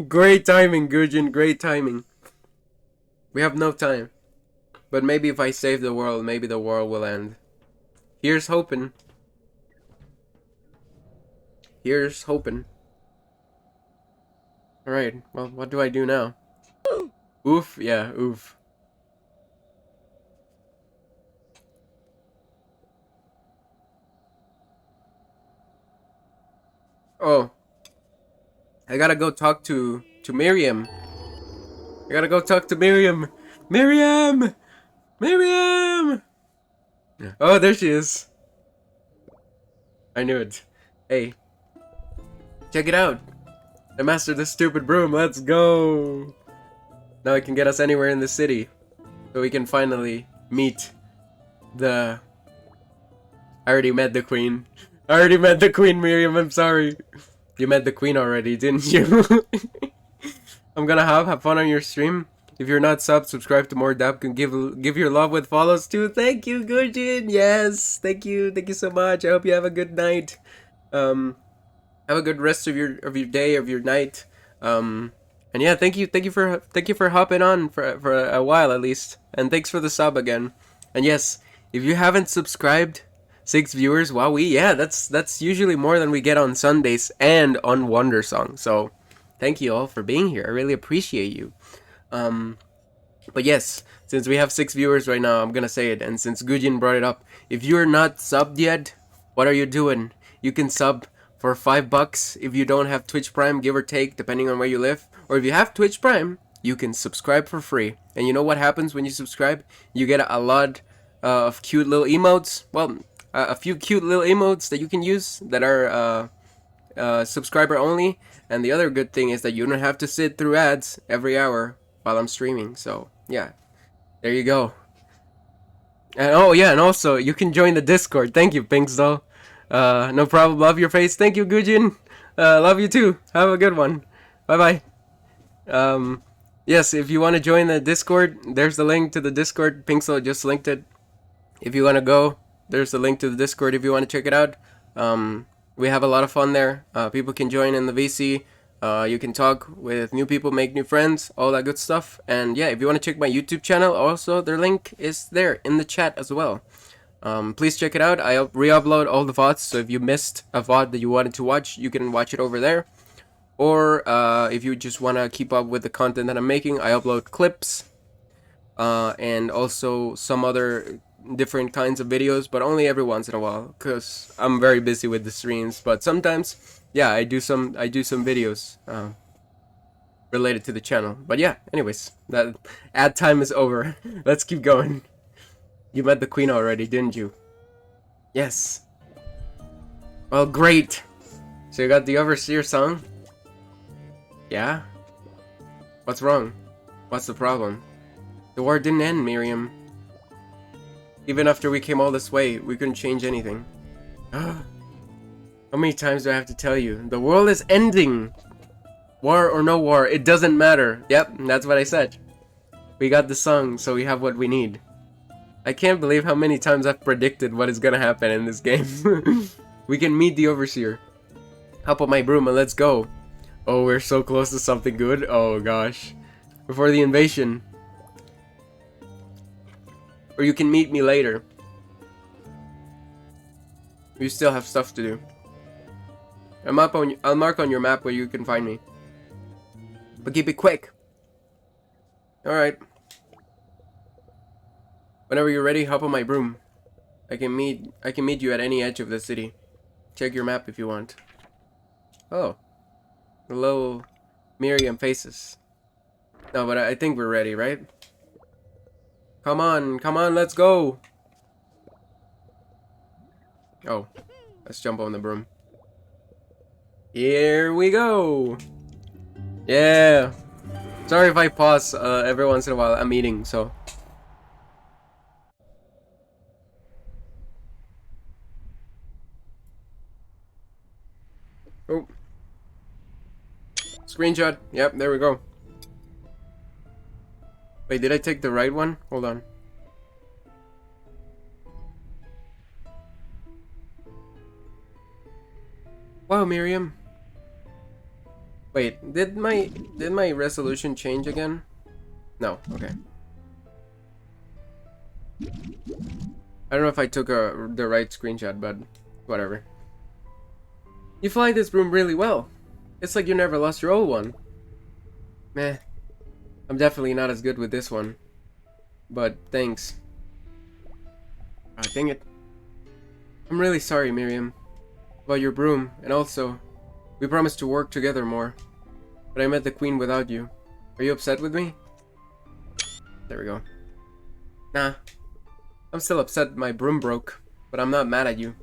Great timing, Gujin. Great timing. We have no time. But maybe if I save the world, maybe the world will end. Here's hoping. Here's hoping. Alright, well, what do I do now? Oof? Yeah, oof. Oh. I gotta go talk to Miriam. I gotta go talk to Miriam. Miriam! Miriam! Oh, there she is. I knew it. Hey. Check it out. I mastered this stupid broom. Let's go. Now it can get us anywhere in the city. So we can finally meet the... I already met the queen. I already met the queen, Miriam. I'm sorry. You met the queen already, didn't you? I'm gonna have fun on your stream. If you're not subbed, subscribe to more Dabkun. Give your love with follows too. Thank you, Gujin. Yes, thank you so much. I hope you have a good night. Have a good rest of your day, of your night. And yeah, thank you for hopping on for a while at least. And thanks for the sub again. And yes, if you haven't subscribed, 6 viewers, wowee, yeah, that's usually more than we get on Sundays and on Wandersong. So thank you all for being here. I really appreciate you. But yes, since we have 6 viewers right now, I'm gonna say it. And since Gujin brought it up, if you're not subbed yet, what are you doing? You can sub for $5 if you don't have Twitch Prime, give or take, depending on where you live. Or if you have Twitch Prime, you can subscribe for free. And you know what happens when you subscribe? You get a lot of cute little emotes. Well, a few cute little emotes that you can use that are subscriber only. And the other good thing is that you don't have to sit through ads every hour while I'm streaming. So yeah, there you go. And oh yeah, and also you can join the Discord. Thank you, Pinksdoll. No problem. Love your face. Thank you, Gujin. Love you too. Have a good one. Bye bye. Yes, if you want to join the Discord, there's the link to the Discord. Pinksdoll just linked it. If you want to go, there's the link to the Discord if you want to check it out. We have a lot of fun there. People can join in the VC. You can talk with new people, make new friends, all that good stuff. And yeah, if you want to check my YouTube channel, also their link is there in the chat as well. Please check it out. I re-upload all the VODs, so if you missed a VOD that you wanted to watch, you can watch it over there. Or if you just want to keep up with the content that I'm making, I upload clips and also some other different kinds of videos, but only every once in a while because I'm very busy with the streams. But sometimes, yeah, I do some videos related to the channel. But yeah, anyways, that ad time is over. Let's keep going. You met the queen already, didn't you? Yes. Well, great. So you got the Overseer song? Yeah? What's wrong? What's the problem? The war didn't end, Miriam. Even after we came all this way, we couldn't change anything. How many times do I have to tell you? The world is ending! War or no war, it doesn't matter. Yep, that's what I said. We got the song, so we have what we need. I can't believe how many times I've predicted what is gonna happen in this game. We can meet the Overseer. Hop on my broom and let's go. Oh, we're so close to something good. Oh gosh. Before the invasion. Or you can meet me later. We still have stuff to do. I'll mark on your map where you can find me. But keep it quick. Alright. Whenever you're ready, hop on my broom. I can meet you at any edge of the city. Check your map if you want. Oh. Hello, Miriam faces. No, but I think we're ready, right? Come on, let's go. Oh, let's jump on the broom. Here we go. Yeah. Sorry if I pause every once in a while. I'm eating, so. Oh. Screenshot. Yep, there we go. Wait, did I take the right one? Hold on. Wow, Miriam. Wait, did my resolution change again? No, okay. I don't know if I took the right screenshot, but whatever. You fly this broom really well. It's like you never lost your old one. Meh. I'm definitely not as good with this one. But thanks. Ah, dang it. I'm really sorry, Miriam. About your broom, and also, we promised to work together more. But I met the queen without you. Are you upset with me? There we go. Nah. I'm still upset my broom broke, but I'm not mad at you.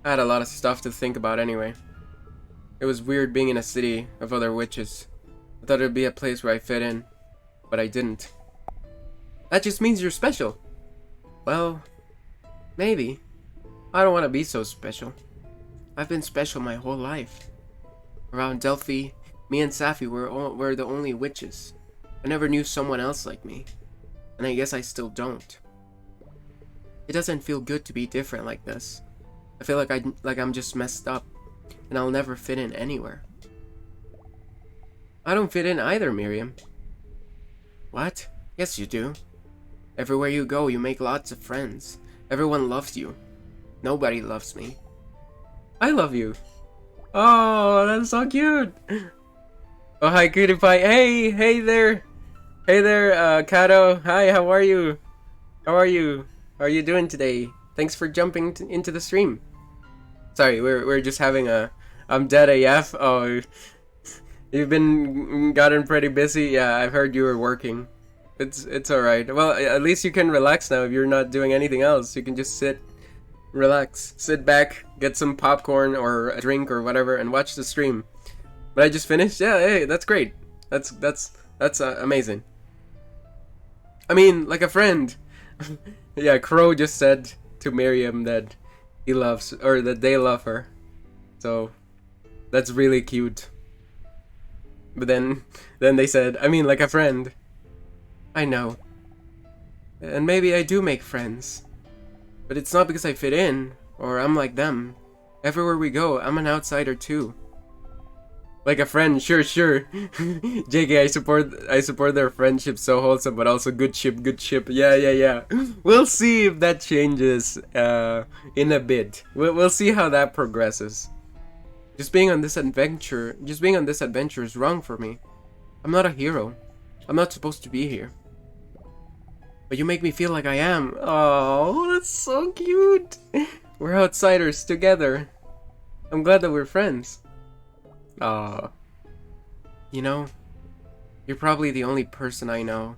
I had a lot of stuff to think about anyway. It was weird being in a city of other witches. I thought it'd be a place where I fit in, but I didn't. That just means you're special. Well, maybe. I don't want to be so special. I've been special my whole life. Around Delphi, me and Safi were the only witches. I never knew someone else like me. And I guess I still don't. It doesn't feel good to be different like this. I feel like I'm just messed up, and I'll never fit in anywhere. I don't fit in either, Miriam. What? Yes, you do. Everywhere you go, you make lots of friends. Everyone loves you. Nobody loves me. I love you. Oh, that's so cute. Oh, hi, Cutie Pie. Hey there. Hey there, Kato. Hi, how are you? How are you? How are you doing today? Thanks for jumping into the stream. Sorry, we're just having a... I'm dead AF. Oh, you've gotten pretty busy. Yeah, I've heard you were working. It's alright. Well, at least you can relax now if you're not doing anything else. You can just sit, relax, sit back, get some popcorn or a drink or whatever, and watch the stream. But I just finished. Yeah, hey, that's great. That's amazing. I mean, like a friend. Yeah, Crow just said to Miriam that he loves, or that they love her. So that's really cute. But then they said, I mean, like a friend. I know. And maybe I do make friends. But it's not because I fit in, or I'm like them. Everywhere we go, I'm an outsider too. Like a friend, sure. JK, I support their friendship, so wholesome, but also good ship. Yeah. We'll see if that changes in a bit. We'll see how that progresses. Just being on this adventure is wrong for me. I'm not a hero. I'm not supposed to be here. But you make me feel like I am. Oh, that's so cute. We're outsiders together. I'm glad that we're friends. You know, you're probably the only person I know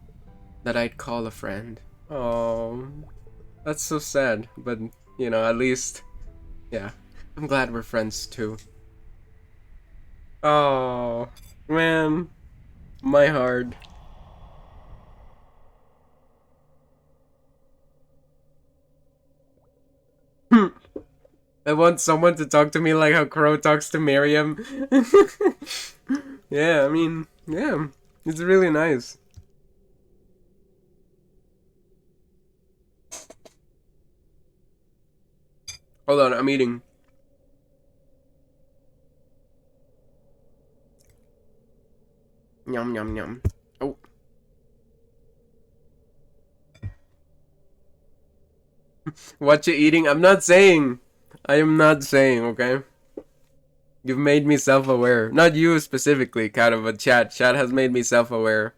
that I'd call a friend. Oh, that's so sad. But, you know, at least, yeah, I'm glad we're friends too. Oh, man, my heart. I want someone to talk to me like how Crow talks to Miriam. Yeah, I mean, yeah, it's really nice. Hold on, I'm eating. Yum. Oh. What you eating? I am not saying, okay? You've made me self-aware. Not you specifically, kind of, but chat. Chat has made me self-aware.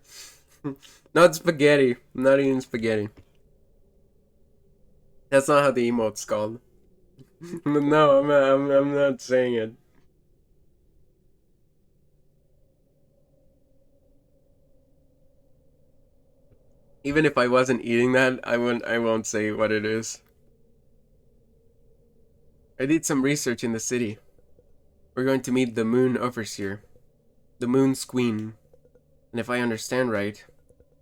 Not spaghetti. I'm not eating spaghetti. That's not how the emote's called. No, I'm not saying it. Even if I wasn't eating that, I won't say what it is. I did some research in the city. We're going to meet the Moon Overseer, the Moon's Queen. And if I understand right,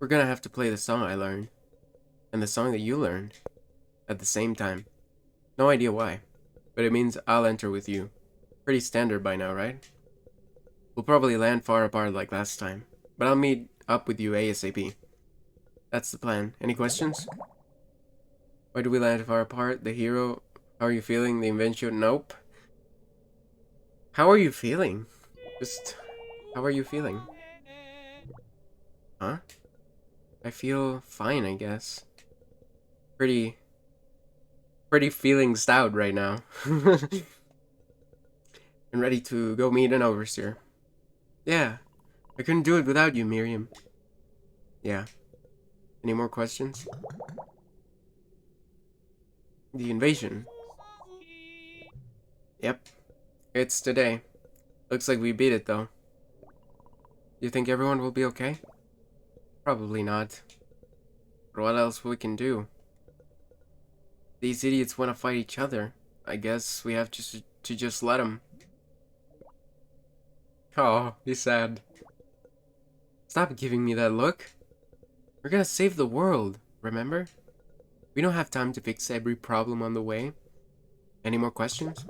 we're gonna have to play the song I learned, and the song that you learned, at the same time. No idea why, but it means I'll enter with you. Pretty standard by now, right? We'll probably land far apart like last time, but I'll meet up with you ASAP. That's the plan. Any questions? Why do we land far apart? The hero? How are you feeling? The invention? Nope. How are you feeling? Just, how are you feeling? Huh? I feel fine, I guess. Pretty feeling stout right now. And ready to go meet an overseer. Yeah, I couldn't do it without you, Miriam. Yeah. Any more questions? The invasion. Yep. It's today. Looks like we beat it, though. You think everyone will be okay? Probably not. But what else we can do? These idiots want to fight each other. I guess we have to just let them. Oh, he's sad. Stop giving me that look. We're gonna save the world, remember? We don't have time to fix every problem on the way. Any more questions?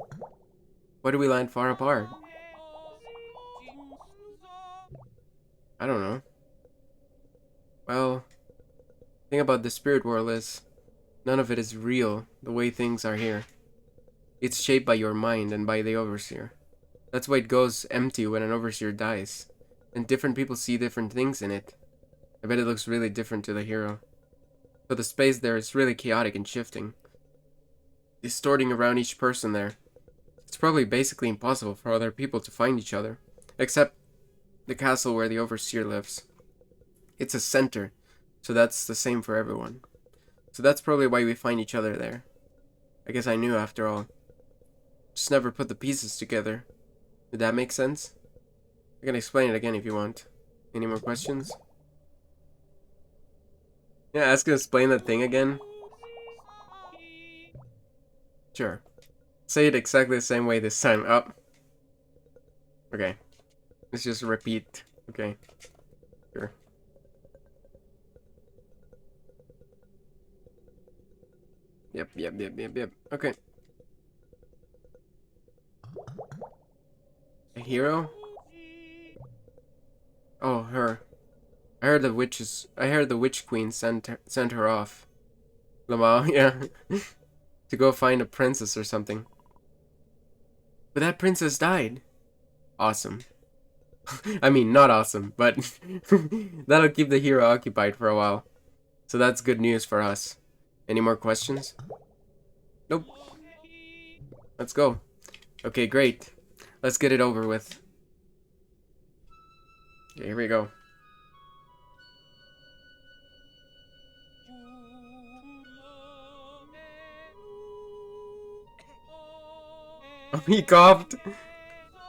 Why do we land far apart? I don't know. Well, the thing about the spirit world is, none of it is real the way things are here. It's shaped by your mind and by the overseer. That's why it goes empty when an overseer dies. And different people see different things in it. I bet it looks really different to the hero. So the space there is really chaotic and shifting, distorting around each person there. It's probably basically impossible for other people to find each other, except the castle where the overseer lives. It's a center, so that's the same for everyone. So that's probably why we find each other there. I guess I knew after all. Just never put the pieces together. Did that make sense? I can explain it again if you want. Any more questions? Yeah, ask to explain that thing again. Sure. Say it exactly the same way this time. Up. Okay. Let's just repeat. Okay. Sure. Yep. Okay. A hero? Oh, her. I heard the witch queen sent her off. Lamal, yeah. To go find a princess or something. But that princess died. Awesome. I mean, not awesome, but that'll keep the hero occupied for a while. So that's good news for us. Any more questions? Nope. Let's go. Okay, great. Let's get it over with. Okay, here we go. Oh, he coughed.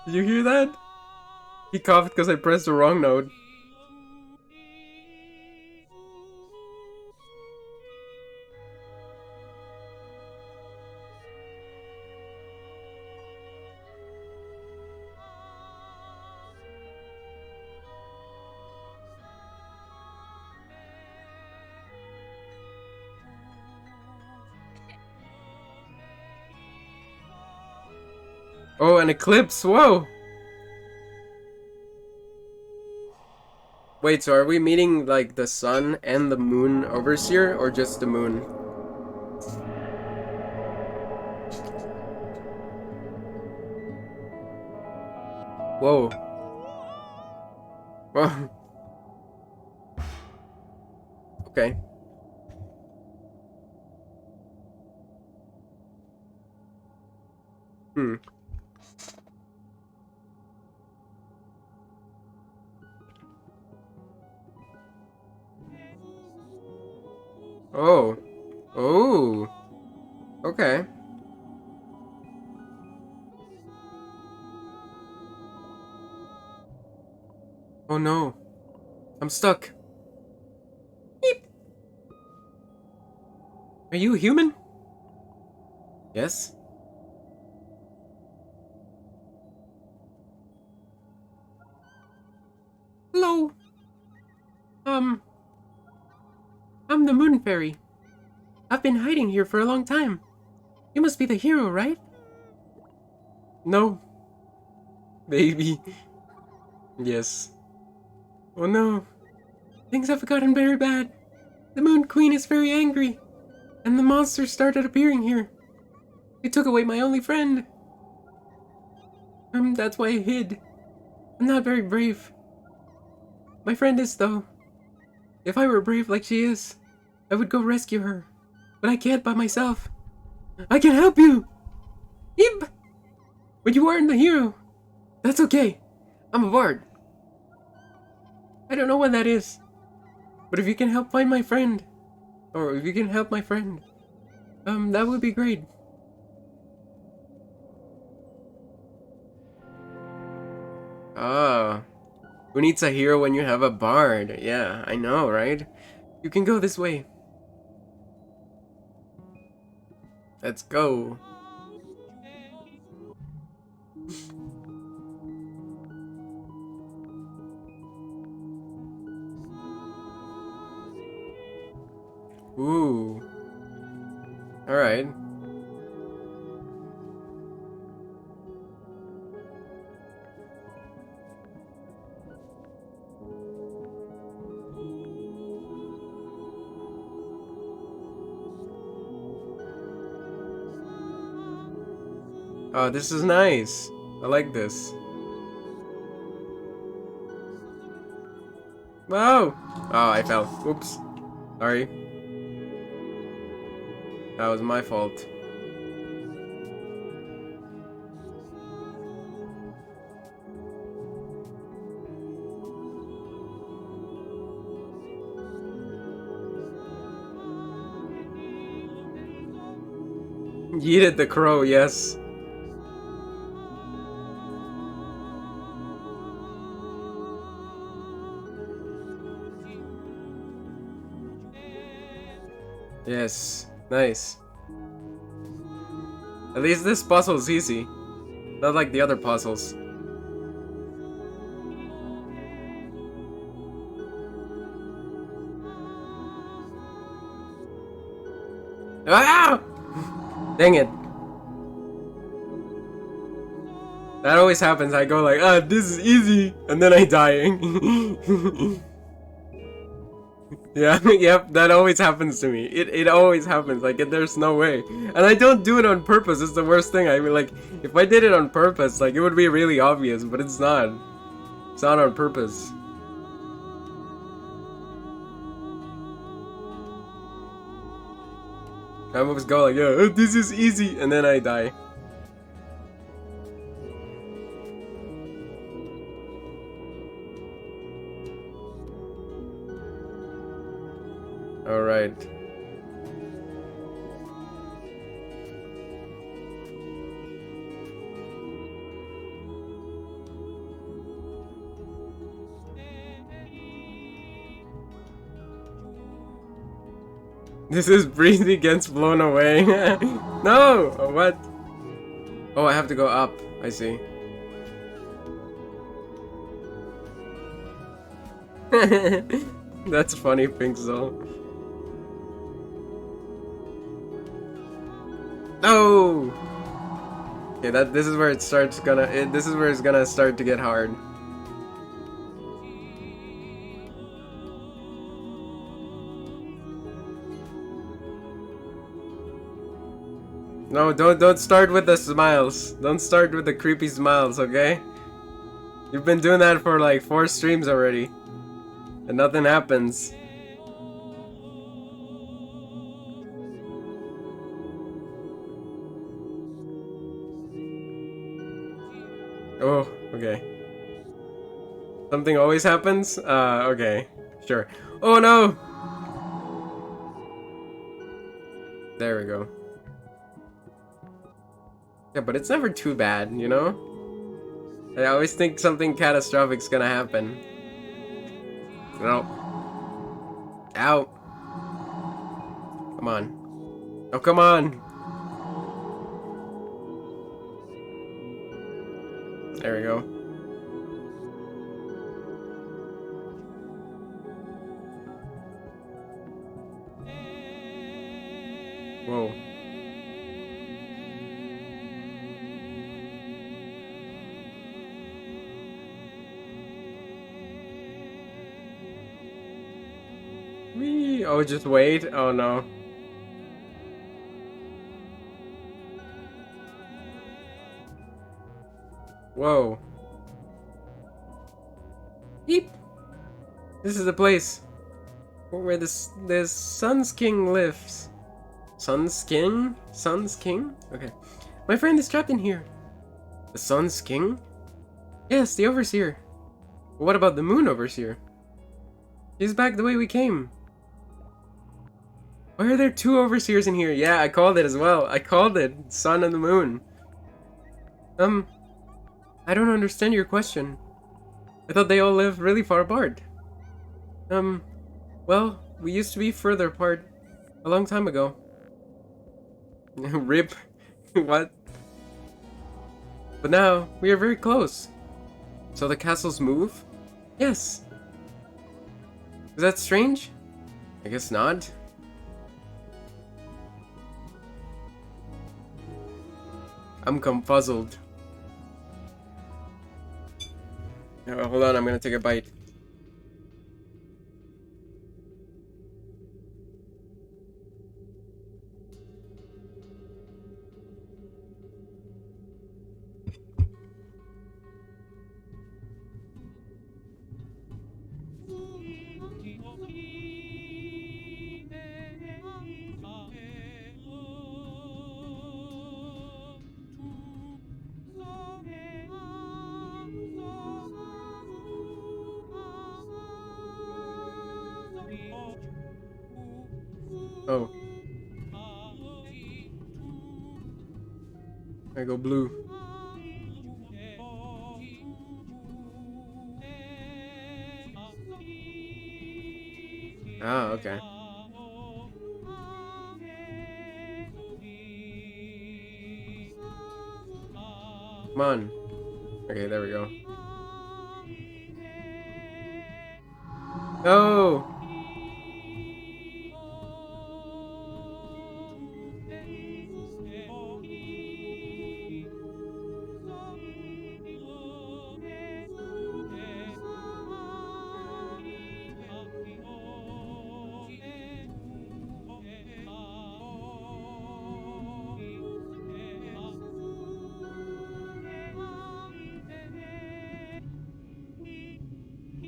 Did you hear that? He coughed because I pressed the wrong note. Oh, an eclipse. Whoa. Wait, so are we meeting like the sun and the moon overseer, or just the moon? Whoa. Whoa. Okay. Hmm. Oh. Oh. Okay. Oh no. I'm stuck. Beep. Are you a human? Yes. Hello. Um, I'm the Moon Fairy. I've been hiding here for a long time. You must be the hero, right? No. Maybe. Yes. Oh no. Things have gotten very bad. The Moon Queen is very angry. And the monsters started appearing here. They took away my only friend. That's why I hid. I'm not very brave. My friend is, though. If I were brave like she is, I would go rescue her. But I can't by myself. I can help you! Eep! But you aren't the hero. That's okay. I'm a bard. I don't know what that is. But if you can help find my friend, or if you can help my friend, that would be great. Ah, who needs a hero when you have a bard? Yeah, I know, right? You can go this way. Let's go. Ooh. Alright. Oh, this is nice. I like this. Whoa! Oh, I fell. Oops. Sorry. That was my fault. Yeeted the crow, yes. Yes. Nice. At least this puzzle is easy. Not like the other puzzles. Ah! Dang it. That always happens. I go like, ah, this is easy. And then I die. Yeah, yep, that always happens to me. It always happens. Like, there's no way. And I don't do it on purpose. It's the worst thing. I mean, like, if I did it on purpose, like, it would be really obvious. But it's not. It's not on purpose. I always go like, yeah, this is easy. And then I die. Alright. This is breezy gets blown away. No! Oh, what? Oh, I have to go up. I see. That's funny, Pixel. No! Okay, this is where it starts this is where it's gonna start to get hard. No, don't start with the smiles. Don't start with the creepy smiles, okay? You've been doing that for like 4 streams already. And nothing happens. Oh, okay. Something always happens? Okay. Sure. Oh no! There we go. Yeah, but it's never too bad, you know? I always think something catastrophic's gonna happen. No. Out. Come on. Oh, come on. There we go. Whoa. Whee. Oh, just wait. Oh, no. Whoa. Beep. This is the place where the Sun's King lives. Sun's King? Sun's King? Okay. My friend is trapped in here. The Sun's King? Yes, the Overseer. But what about the Moon Overseer? He's back the way we came. Why are there two Overseers in here? Yeah, I called it as well. I called it. Sun and the Moon. I don't understand your question. I thought they all live really far apart. Well, we used to be further apart a long time ago. Rip. What? But now, we are very close. So the castles move? Yes. Is that strange? I guess not. I'm confuzzled. Oh, hold on, I'm gonna take a bite. Oh, I go blue. Ah, okay. Come on. Okay, there we go. Oh!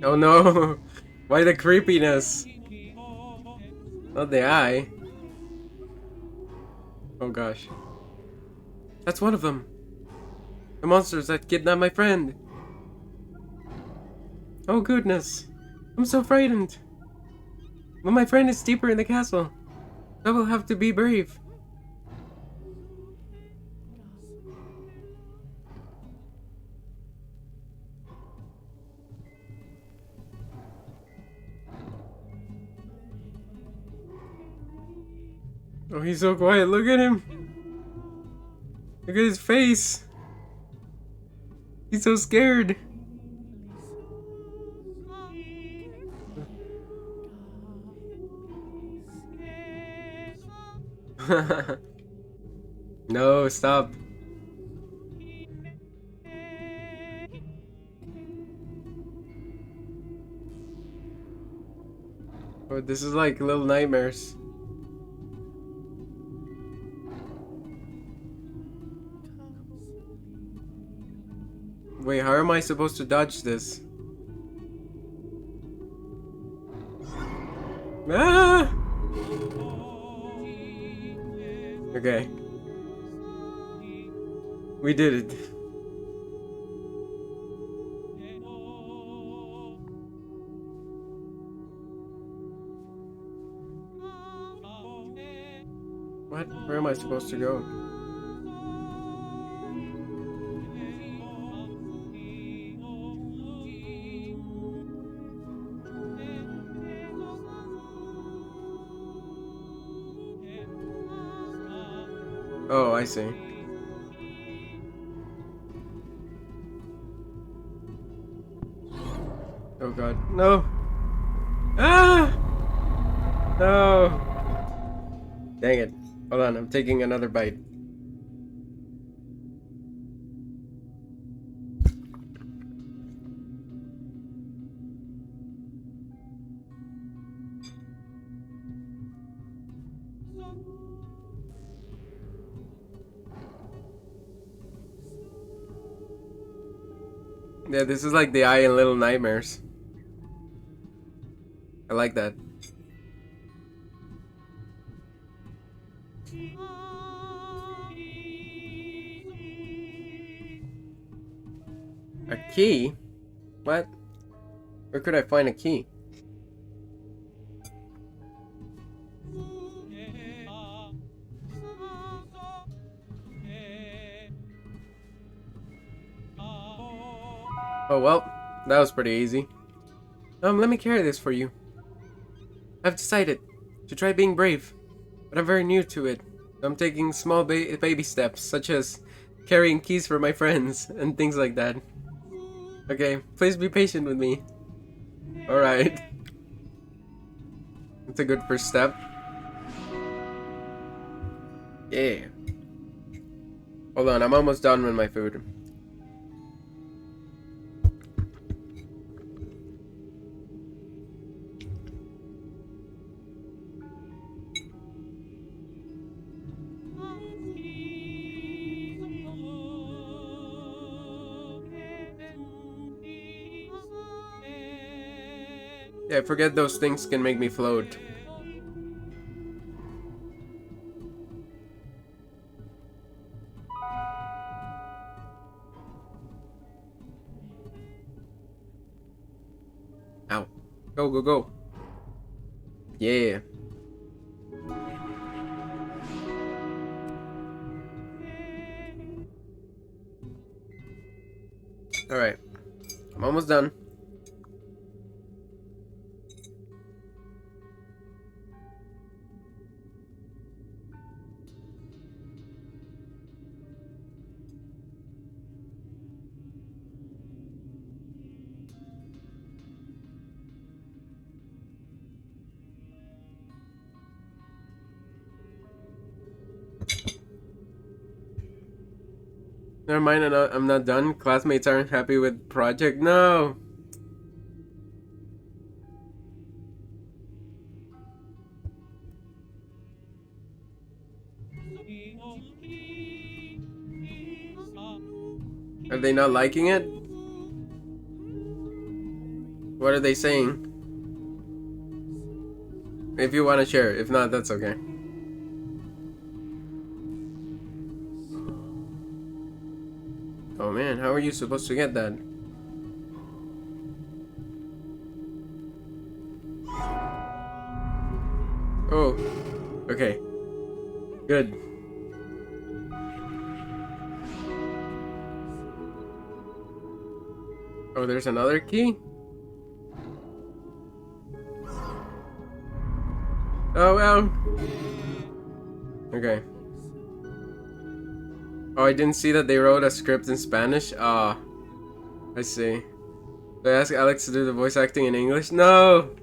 Oh no! Why the creepiness? Not the eye. Oh gosh. That's one of them. The monsters that kidnapped my friend. Oh goodness. I'm so frightened. But my friend is deeper in the castle. I will have to be brave. Oh, he's so quiet. Look at him. Look at his face. He's so scared. No, stop. Oh, this is like little nightmares. Wait, how am I supposed to dodge this? Ah! Okay. We did it. What? Where am I supposed to go? Oh, I see. Oh god. No! Ah! No! Dang it. Hold on, I'm taking another bite. Yeah, this is like the eye in Little Nightmares. I like that. A key? What? Where could I find a key? Oh well, that was pretty easy. Let me carry this for you. I've decided to try being brave, but I'm very new to it. I'm taking small baby steps, such as carrying keys for my friends and things like that. Okay, please be patient with me. Alright. That's a good first step. Yeah. Hold on, I'm almost done with my food. Yeah, forget those things can make me float. Ow. Go, go, go. Yeah. Alright. I'm almost done. Never mind, I'm not done. Classmates aren't happy with project. No! Are they not liking it? What are they saying? If you want to share. If not, that's okay. Oh man, how are you supposed to get that? Oh. Okay. Good. Oh, there's another key? Oh, well. Okay. Oh, I didn't see that they wrote a script in Spanish. Ah, I see. Did I ask Alex to do the voice acting in English? No!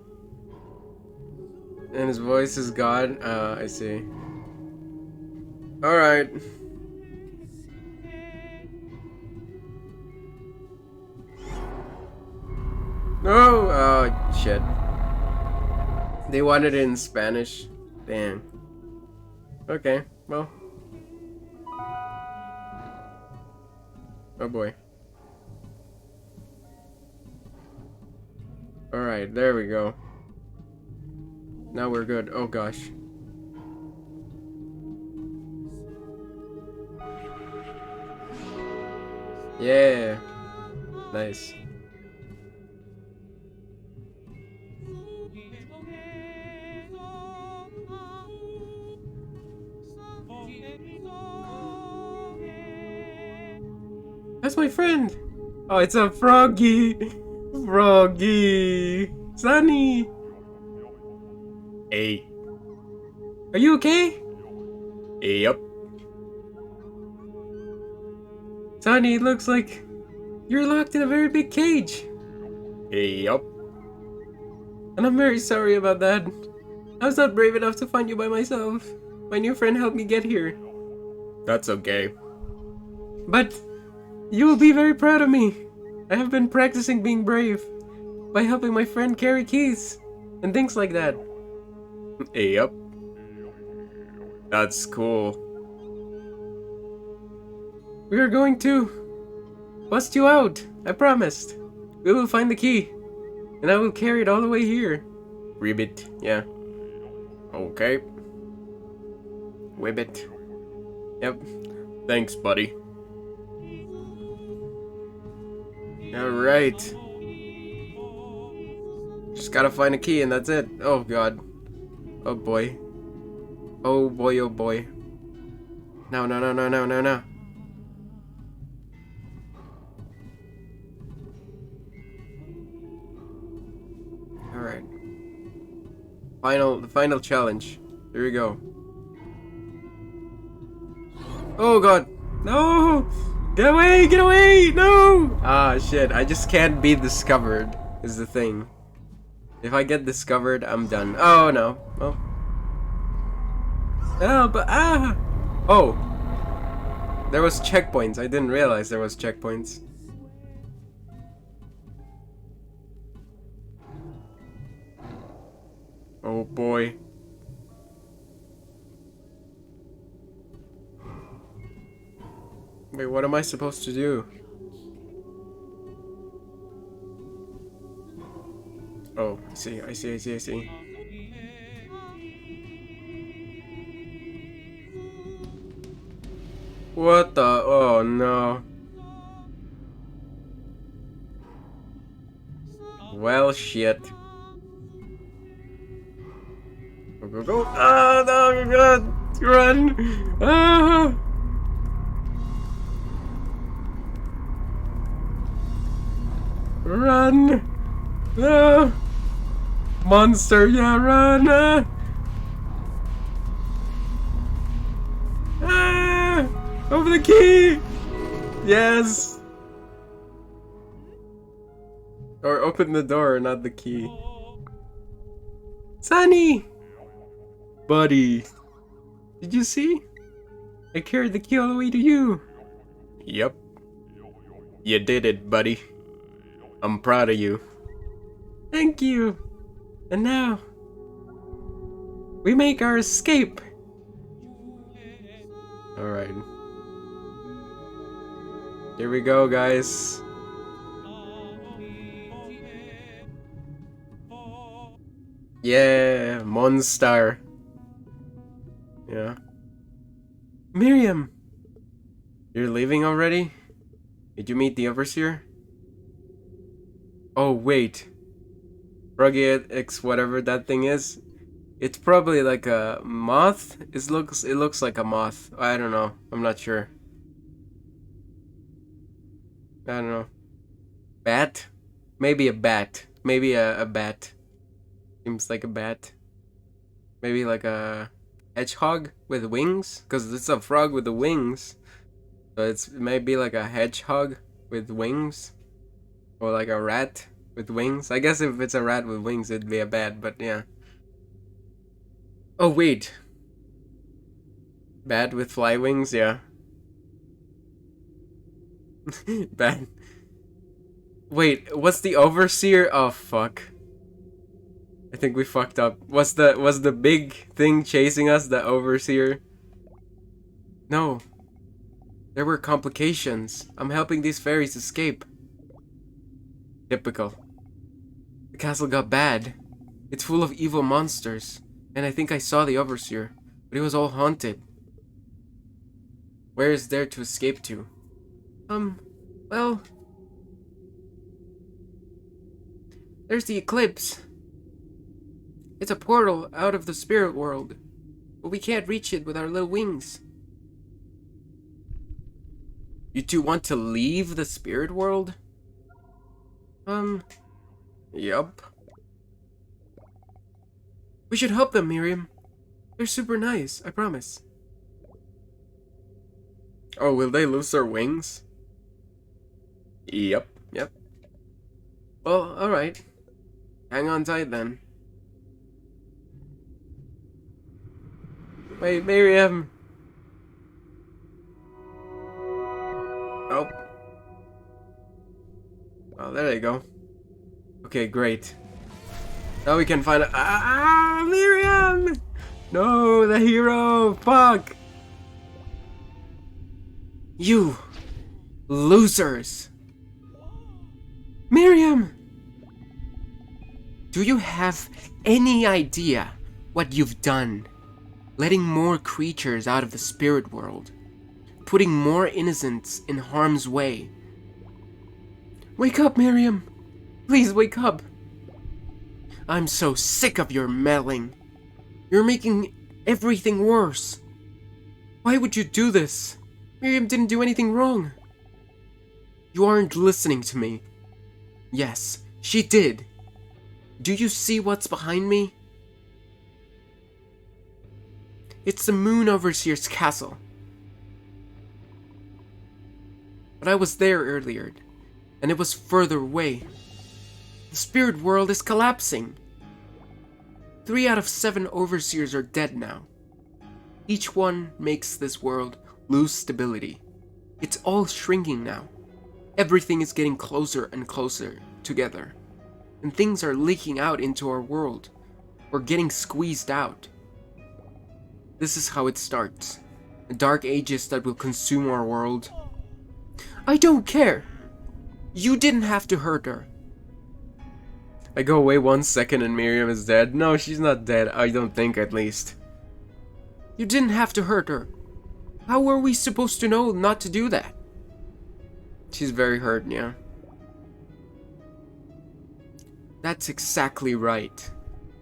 And his voice is God. I see. Alright. No! Oh, shit. They wanted it in Spanish. Damn. Okay, well. Oh boy. Alright, there we go. Now we're good. Oh gosh. Yeah. Nice. That's my friend. Oh, it's a froggy. Froggy. Sunny. Hey. Are you okay? Yep. Sunny, it looks like you're locked in a very big cage. Yep. And I'm very sorry about that. I was not brave enough to find you by myself. My new friend helped me get here. That's okay. But you will be very proud of me. I have been practicing being brave by helping my friend carry keys and things like that. Yep. That's cool. We are going to bust you out. I promised. We will find the key. And I will carry it all the way here. Ribbit, yeah. Okay. Wibbit. Yep. Thanks, buddy. Alright. Just gotta find a key and that's it. Oh god. Oh boy. Oh boy, oh boy. No, no, no, no, no, no, no. Alright. The final challenge. Here we go. Oh god. No! Get away! Get away! No! Ah, shit. I just can't be discovered, is the thing. If I get discovered, I'm done. Oh, no. Oh. Oh, but ah! Oh. There was checkpoints. I didn't realize there was checkpoints. Oh boy. Wait, what am I supposed to do? Oh, I see, I see, I see, I see. What the? Oh no. Well, shit. Go, go, go. Ah, no, God. Run. Ah. Run. Ah. Monster, yeah, run. Ah. Ah. Over the key. Yes. Or open the door, not the key. Sunny! Buddy. Did you see? I carried the key all the way to you. Yep. You did it, buddy. I'm proud of you. Thank you. And now, we make our escape. Alright. Here we go, guys. Yeah, monster. Yeah. Miriam! You're leaving already? Did you meet the overseer? Oh, wait. Rugged X whatever that thing is. It's probably like a moth. It looks like a moth. I don't know. I'm not sure. I don't know. Bat? Maybe a bat. Maybe a bat. Seems like a bat. Maybe like a hedgehog with wings? Because it's a frog with the wings. So it's maybe like a hedgehog with wings. Or like a rat with wings. I guess if it's a rat with wings it'd be a bat, but yeah. Oh wait. Bat with fly wings, yeah. Bat. Wait, what's the overseer? Oh fuck. I think we fucked up. Was the big thing chasing us the overseer? No. There were complications. I'm helping these fairies escape. Typical. The castle got bad. It's full of evil monsters. And I think I saw the overseer. But it was all haunted. Where is there to escape to? Well... There's the eclipse. It's a portal out of the spirit world. But we can't reach it with our little wings. You two want to leave the spirit world? Yup. We should help them, Miriam. They're super nice, I promise. Oh, will they lose their wings? Yep. Well, alright. Hang on tight then. Wait, Miriam! Oh. Oh, there you go. Okay, great. Now we can find Miriam! No, the hero! Fuck! You losers! Miriam! Do you have any idea what you've done? Letting more creatures out of the spirit world. Putting more innocents in harm's way. Wake up, Miriam! Please wake up! I'm so sick of your meddling. You're making everything worse. Why would you do this? Miriam didn't do anything wrong. You aren't listening to me. Yes, she did. Do you see what's behind me? It's the Moon Overseer's castle. But I was there earlier, and it was further away. The spirit world is collapsing. 3 out of 7 overseers are dead now. Each one makes this world lose stability. It's all shrinking now. Everything is getting closer and closer together. And things are leaking out into our world. We're getting squeezed out. This is how it starts. The dark ages that will consume our world. I don't care. You didn't have to hurt her. I go away 1 second and Miriam is dead. No, she's not dead. I don't think, at least. You didn't have to hurt her. How were we supposed to know not to do that? She's very hurt, yeah. That's exactly right.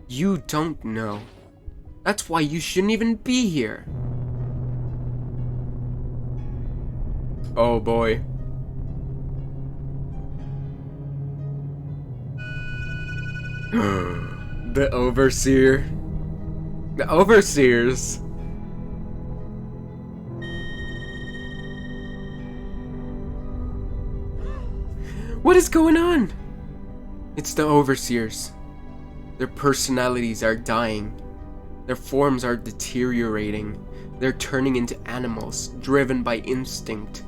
You don't know. That's why you shouldn't even be here. Oh boy. The Overseer. The Overseers. What is going on? It's the Overseers. Their personalities are dying. Their forms are deteriorating. They're turning into animals, driven by instinct.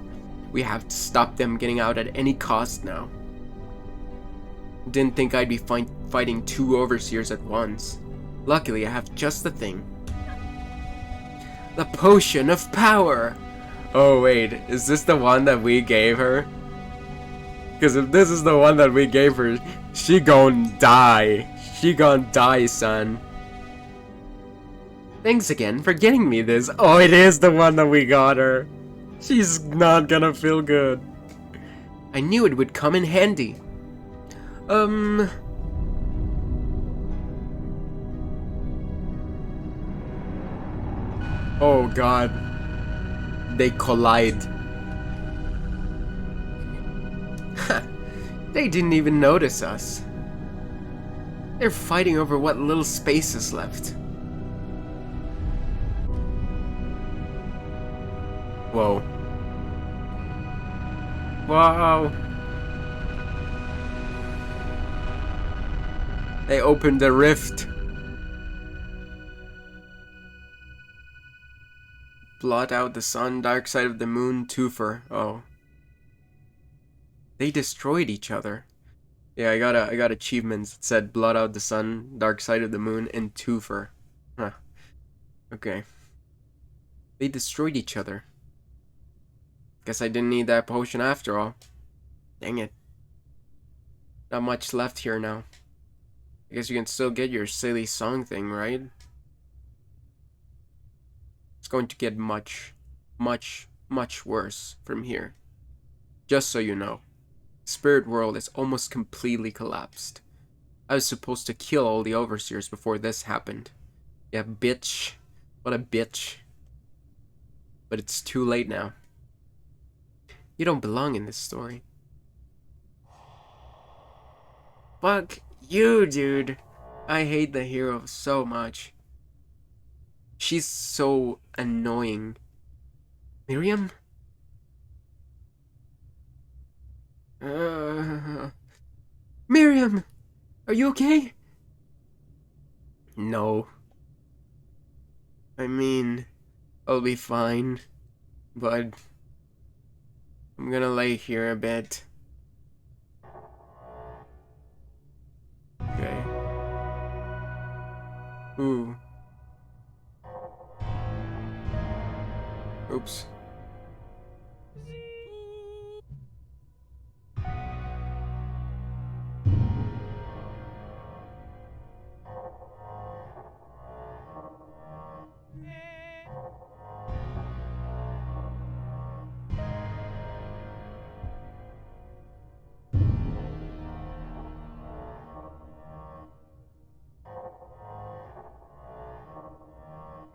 We have to stop them getting out at any cost now. Didn't think I'd be fighting 2 Overseers at once. Luckily, I have just the thing. The Potion of Power! Oh wait, is this the one that we gave her? Because if this is the one that we gave her, she gon' die. She gon' die, son. Thanks again for getting me this. Oh, it is the one that we got her. She's not gonna feel good. I knew it would come in handy. Oh god. They collide. They didn't even notice us. They're fighting over what little space is left. Whoa. Wow. They opened the rift. Blot out the sun, dark side of the moon, twofer. Oh. They destroyed each other. Yeah, I got achievements that said blot out the sun, dark side of the moon, and twofer. Huh. Okay. They destroyed each other. Guess I didn't need that potion after all. Dang it. Not much left here now. I guess you can still get your silly song thing, right? It's going to get much, much, much worse from here. Just so you know. Spirit world is almost completely collapsed. I was supposed to kill all the overseers before this happened. Yeah, bitch. What a bitch. But it's too late now. You don't belong in this story. Fuck you, dude. I hate the hero so much. She's so annoying. Miriam? Miriam! Are you okay? No. I mean, I'll be fine. But I'm gonna lay here a bit. Okay. Ooh. Oops.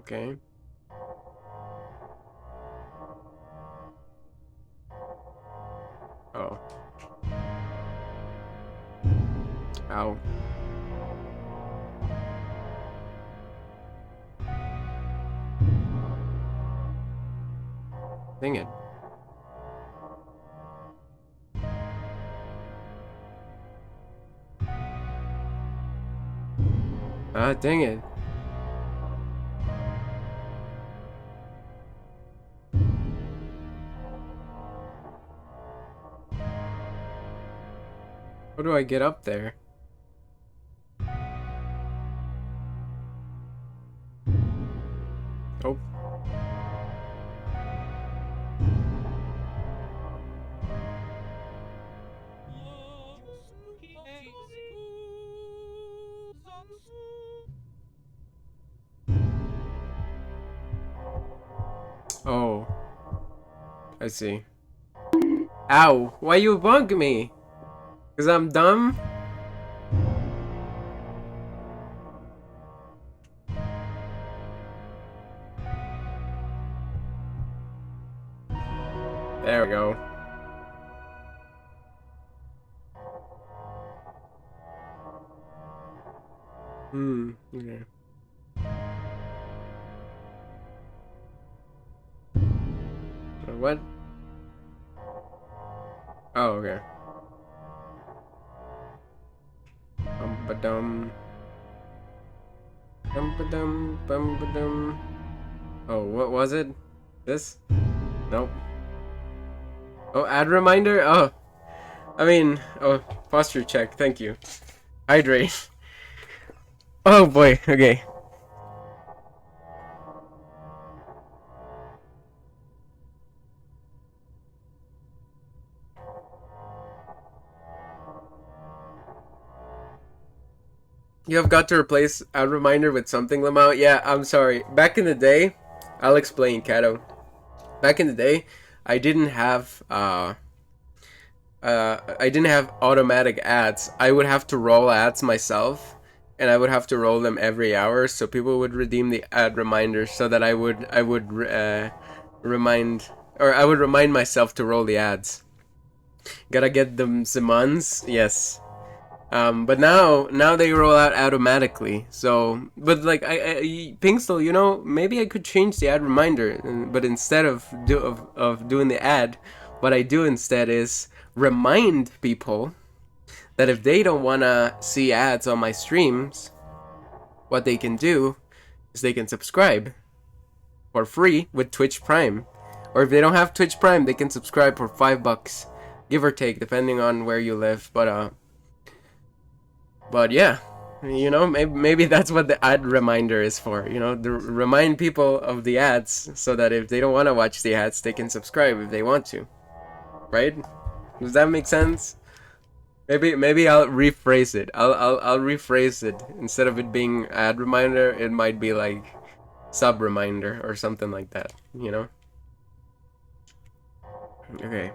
Okay. Oh. Ow. Dang it. Ah, dang it. How do I get up there? Oh. Oh. I see. Ow. Why you bug me? Cause I'm dumb? There we go. Okay. What? Oh, okay. Ba-dum. Bum-ba-dum, bum-ba-dum. Oh, what was it? This? Nope. Oh, ad reminder? Oh. I mean, oh, posture check. Thank you. Hydrate. Oh boy, okay. You have got to replace ad reminder with something, Lamau. Yeah, I'm sorry. Back in the day, I'll explain, Kato. Back in the day, I didn't have automatic ads. I would have to roll ads myself, and I would have to roll them every hour. So people would redeem the ad reminders so that I would remind, or I would remind myself to roll the ads. Gotta get them Simons, yes. But now they roll out automatically. So, but like Pinkstall, you know, maybe I could change the ad reminder. But instead of doing the ad, what I do instead is remind people that if they don't wanna see ads on my streams, what they can do is they can subscribe for free with Twitch Prime, or if they don't have Twitch Prime, they can subscribe for $5, give or take, depending on where you live. But yeah, you know, maybe that's what the ad reminder is for, you know, to remind people of the ads so that if they don't want to watch the ads, they can subscribe if they want to. Right? Does that make sense? Maybe I'll rephrase it. I'll rephrase it. Instead of it being ad reminder, it might be like sub reminder or something like that, you know? Okay.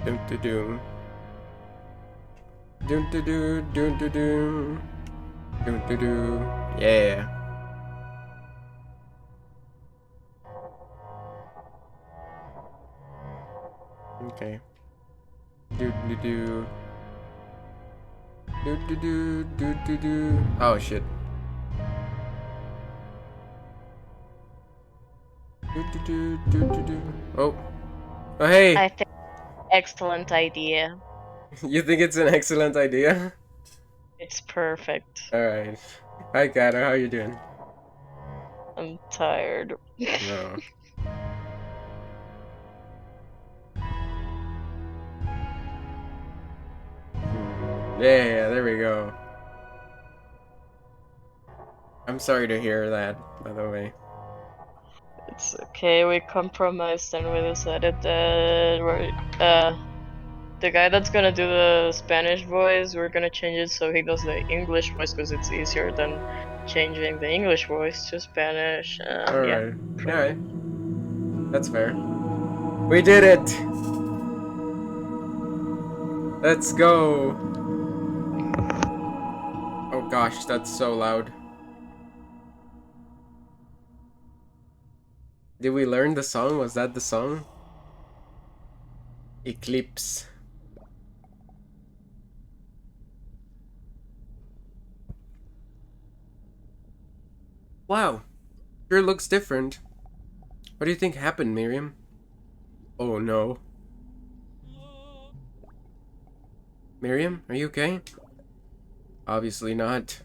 Doom to doom. Doom to do, doom to do. Doom to do. Yeah. Okay. Do do do. Do do do do do do. Oh shit. Do do do do do do. Oh. Oh hey. I think excellent idea. You think it's an excellent idea? It's perfect. All right. Hi, Kato. How you doing? I'm tired. No. Yeah, there we go. I'm sorry to hear that, by the way. It's okay, we compromised and we decided that the guy that's gonna do the Spanish voice, we're gonna change it so he does the English voice because it's easier than changing the English voice to Spanish. Yeah. Alright. Alright. That's fair. We did it! Let's go! Oh gosh, that's so loud. Did we learn the song? Was that the song? Eclipse. Wow. Sure looks different. What do you think happened, Miriam? Oh no. Miriam, are you okay? Obviously not.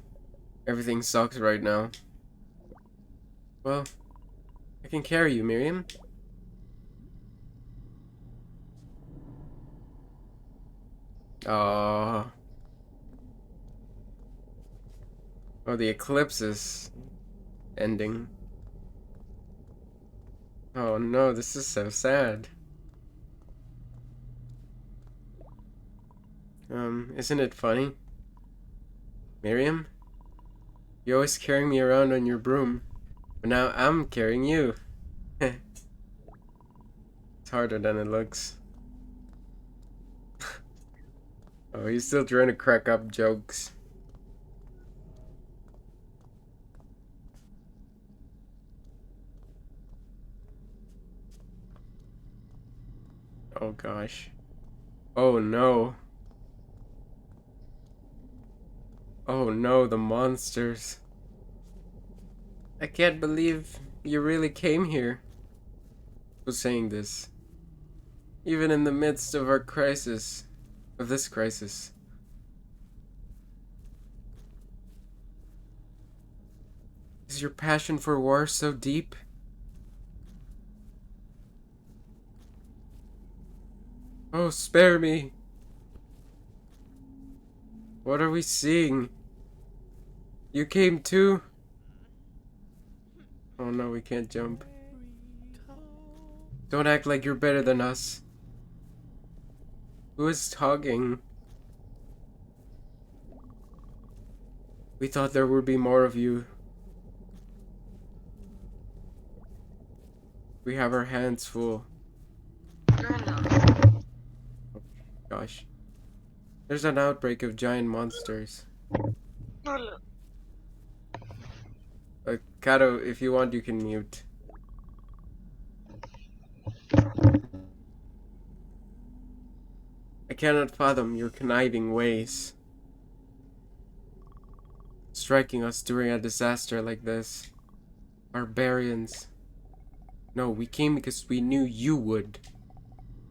Everything sucks right now. Well, I can carry you, Miriam. Oh. Oh, the eclipse is ending. Oh no, this is so sad. Isn't it funny? Miriam? You're always carrying me around on your broom. But now I'm carrying you. It's harder than it looks. Oh, he's still trying to crack up jokes. Oh gosh. Oh no. Oh no, the monsters. I can't believe you really came here. Who's saying this? Even in the midst of our crisis. Of this crisis. Is your passion for war so deep? Oh, spare me. What are we seeing? You came too? Oh no, we can't jump. Don't act like you're better than us. Who is talking? We thought there would be more of you. We have our hands full. Oh, gosh. There's an outbreak of giant monsters. Kato, if you want, you can mute. I cannot fathom your conniving ways. Striking us during a disaster like this. Barbarians. No, we came because we knew you would.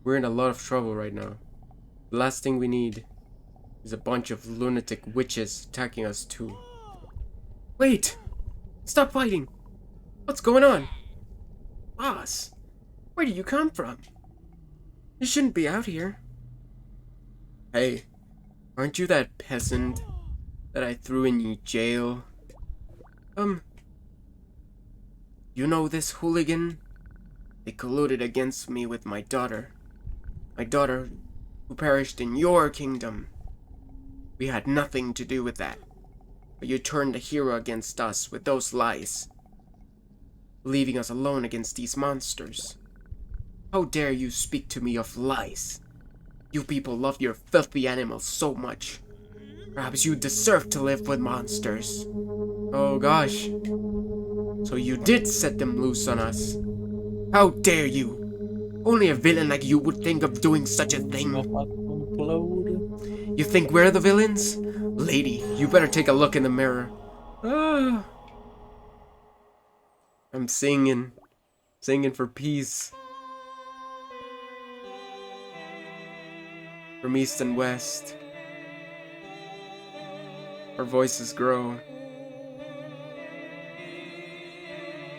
We're in a lot of trouble right now. The last thing we need is a bunch of lunatic witches attacking us too. Wait! Stop fighting! What's going on? Boss, where do you come from? You shouldn't be out here. Hey, aren't you that peasant that I threw in jail? You know this hooligan? They colluded against me with my daughter. My daughter who perished in your kingdom. We had nothing to do with that. But you turned the hero against us with those lies, leaving us alone against these monsters. How dare you speak to me of lies? You people love your filthy animals so much. Perhaps you deserve to live with monsters. Oh gosh. So you did set them loose on us. How dare you? Only a villain like you would think of doing such a thing. Implode. You think we're the villains? Lady, you better take a look in the mirror. Ah. I'm singing for peace. From east and west, our voices grow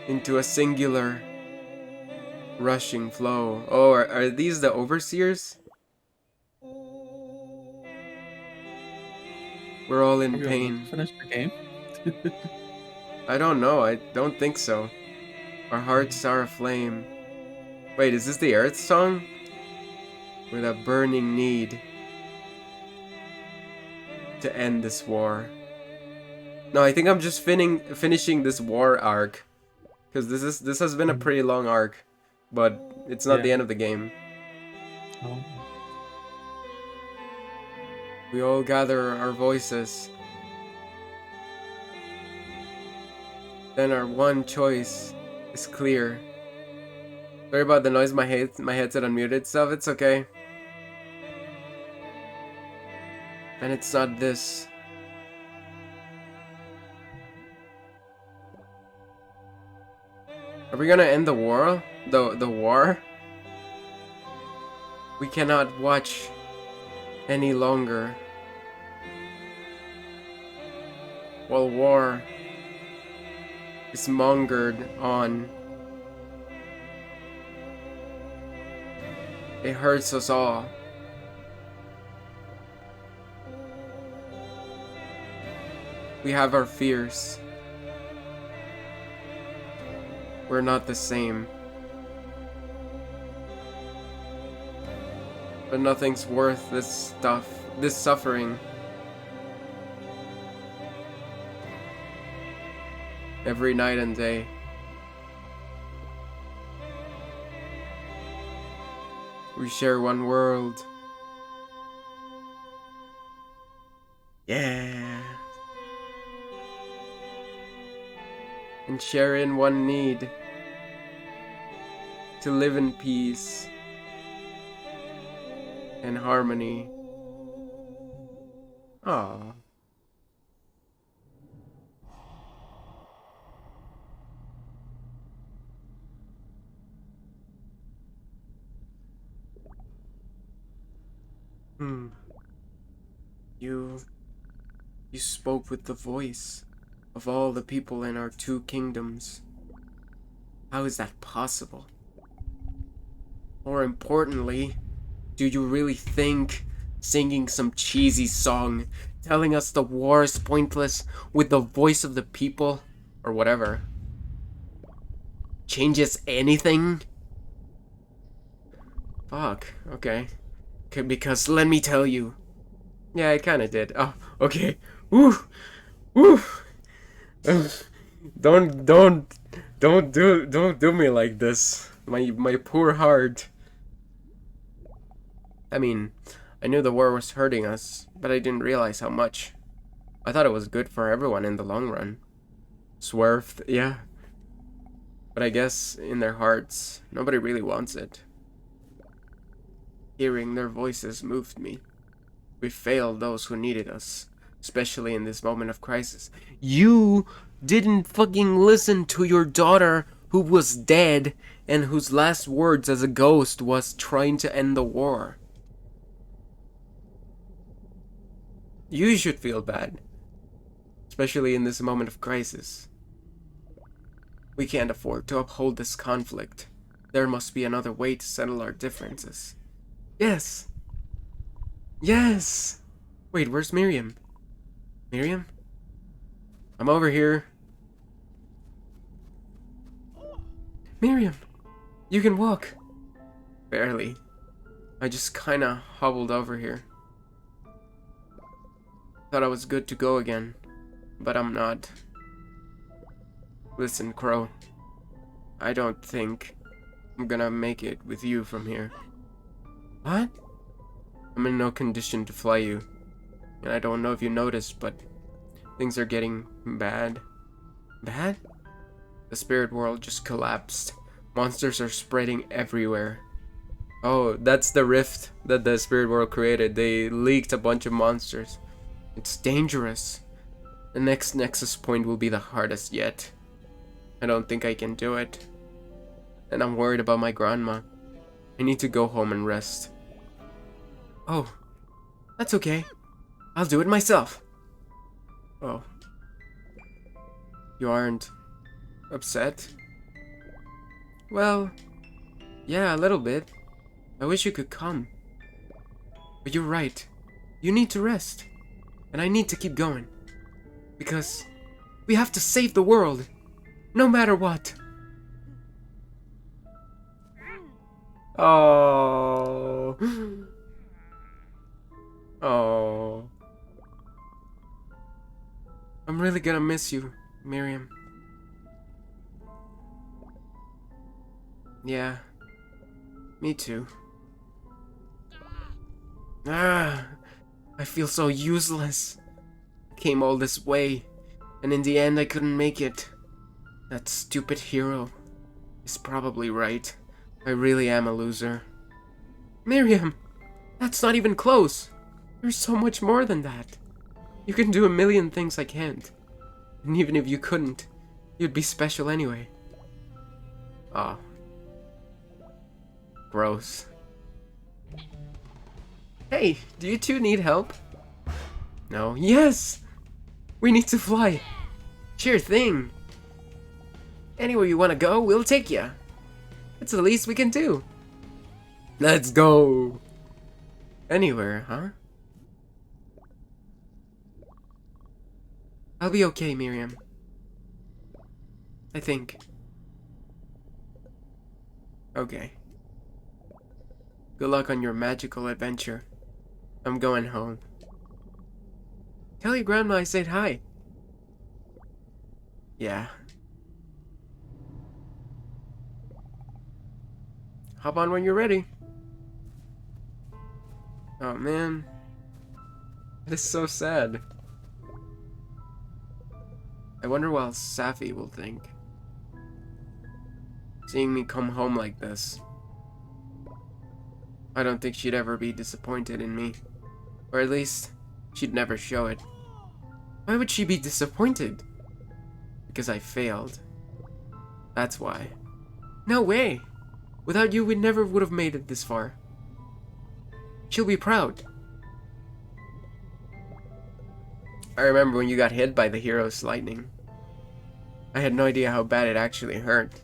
into a singular, rushing flow. Oh, are these the overseers? We're all in Are we almost pain. finished the game? I don't know, I don't think so. Our hearts are aflame. Wait, is this the Earth song? With a burning need to end this war. No, I think I'm just finishing this war arc. Because this has been a pretty long arc. But it's not the Yeah. end of the game. Oh. We all gather our voices. Then our one choice is clear. Sorry about the noise, my headset unmuted stuff, it's okay. And it's not this. Are we gonna end the war? The war? We cannot watch any longer. While war is mongered on. It hurts us all. We have our fears. We're not the same. But nothing's worth this suffering. Every night and day. We share one world. Yeah. And share in one need. To live in peace. And harmony. Aww. You spoke with the voice of all the people in our two kingdoms. How is that possible? More importantly, do you really think singing some cheesy song, telling us the war is pointless with the voice of the people, or whatever, changes anything? Fuck, okay. Because let me tell you. Yeah, it kinda did. Oh, okay. Woo! Woo! Don't do me like this. My poor heart. I mean, I knew the war was hurting us, but I didn't realize how much. I thought it was good for everyone in the long run. Swerved, yeah. But I guess in their hearts, nobody really wants it. Hearing their voices moved me. We failed those who needed us, especially in this moment of crisis. You didn't fucking listen to your daughter who was dead and whose last words as a ghost was trying to end the war. You should feel bad, especially in this moment of crisis. We can't afford to uphold this conflict. There must be another way to settle our differences. Yes! Yes! Wait, where's Miriam? Miriam? I'm over here. Miriam! You can walk! Barely. I just kinda hobbled over here. Thought I was good to go again, but I'm not. Listen, Crow. I don't think I'm gonna make it with you from here. What? I'm in no condition to fly you. And I don't know if you noticed, but things are getting bad. Bad? The spirit world just collapsed. Monsters are spreading everywhere. Oh, that's the rift that the spirit world created. They leaked a bunch of monsters. It's dangerous. The next nexus point will be the hardest yet. I don't think I can do it. And I'm worried about my grandma. I need to go home and rest. Oh, that's okay. I'll do it myself. Oh. You aren't upset? Well, yeah, a little bit. I wish you could come. But you're right. You need to rest. And I need to keep going. Because we have to save the world. No matter what. Oh. Oh. I'm really gonna miss you, Miriam. Yeah. Me too. Ah. I feel so useless. Came all this way, and in the end I couldn't make it. That stupid hero is probably right. I really am a loser. Miriam! That's not even close! You're so much more than that. You can do a million things I can't. And even if you couldn't, you'd be special anyway. Oh. Gross. Hey, do you two need help? No. Yes! We need to fly. Sure thing. Anywhere you want to go, we'll take ya. It's the least we can do. Let's go. Anywhere, huh? I'll be okay, Miriam. I think. Okay. Good luck on your magical adventure. I'm going home. Tell your grandma I said hi. Yeah. Hop on when you're ready. Oh man. This is so sad. I wonder what Safi will think. Seeing me come home like this. I don't think she'd ever be disappointed in me. Or at least, she'd never show it. Why would she be disappointed? Because I failed. That's why. No way! Without you, we never would have made it this far. She'll be proud. I remember when you got hit by the hero's lightning. I had no idea how bad it actually hurt.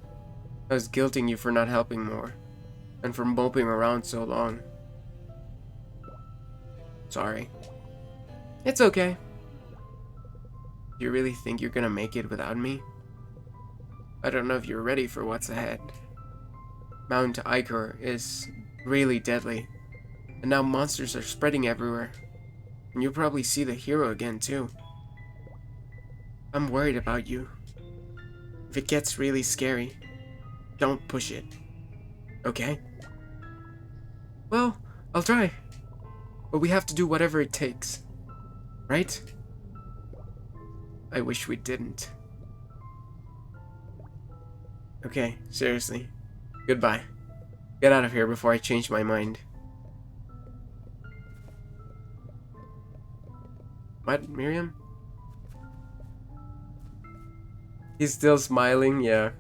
I was guilting you for not helping more, and for moping around so long. Sorry. It's okay. You really think you're gonna make it without me? I don't know if you're ready for what's ahead. Mount Ichor is really deadly, and now monsters are spreading everywhere. And you'll probably see the hero again too. I'm worried about you. If it gets really scary, don't push it. Okay? Well, I'll try. But we have to do whatever it takes. Right? I wish we didn't. Okay, seriously. Goodbye. Get out of here before I change my mind. What, Miriam? He's still smiling, yeah.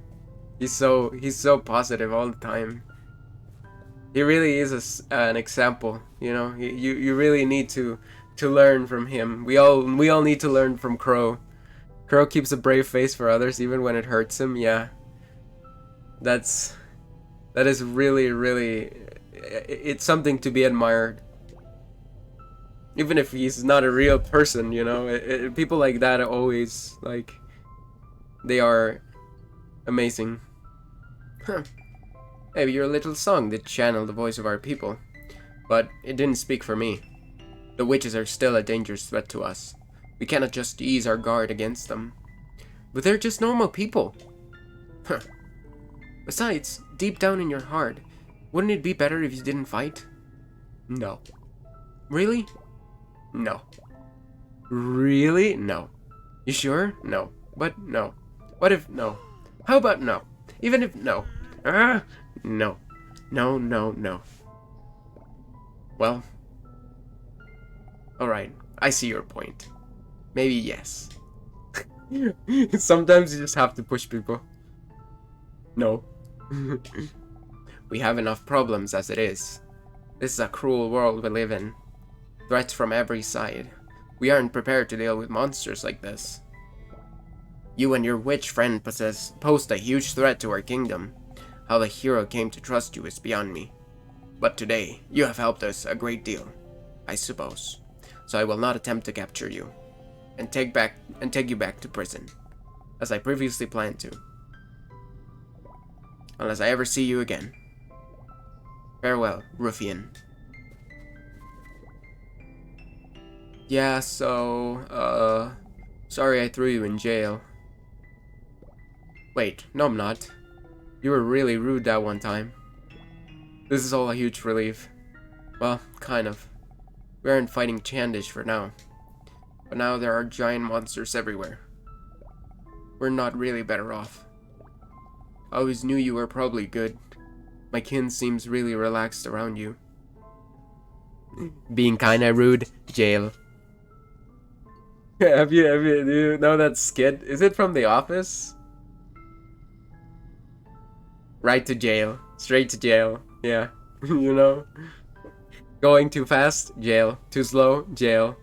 He's so positive all the time. He really is an example, you know. You really need to learn from him. We all need to learn from Crow. Crow keeps a brave face for others even when it hurts him. Yeah. That is really it's something to be admired. Even if he's not a real person, you know, people like that are always, like, they are amazing. Huh. Maybe your little song did channel the voice of our people, but it didn't speak for me. The witches are still a dangerous threat to us. We cannot just ease our guard against them. But they're just normal people. Huh. Besides, deep down in your heart, wouldn't it be better if you didn't fight? No. Really? No. Really? No. You sure? No. But no. What if no? How about no? Even if no. No. No, no, no. Well, alright, I see your point. Maybe yes. Sometimes you just have to push people. No. We have enough problems as it is. This is a cruel world we live in. Threats from every side. We aren't prepared to deal with monsters like this. You and your witch friend posed a huge threat to our kingdom. How the hero came to trust you is beyond me. But today, you have helped us a great deal, I suppose. So I will not attempt to capture you and take you back to prison, as I previously planned to. Unless I ever see you again. Farewell, ruffian. Yeah, so, sorry I threw you in jail. Wait, no I'm not. You were really rude that one time. This is all a huge relief. Well, kind of. We aren't fighting CHAANDESH for now. But now there are giant monsters everywhere. We're not really better off. I always knew you were probably good. My kin seems really relaxed around you. Being kinda rude, jail. do you know that skit? Is it from The Office? Right to jail. Straight to jail. Yeah. You know? Going too fast? Jail. Too slow? Jail.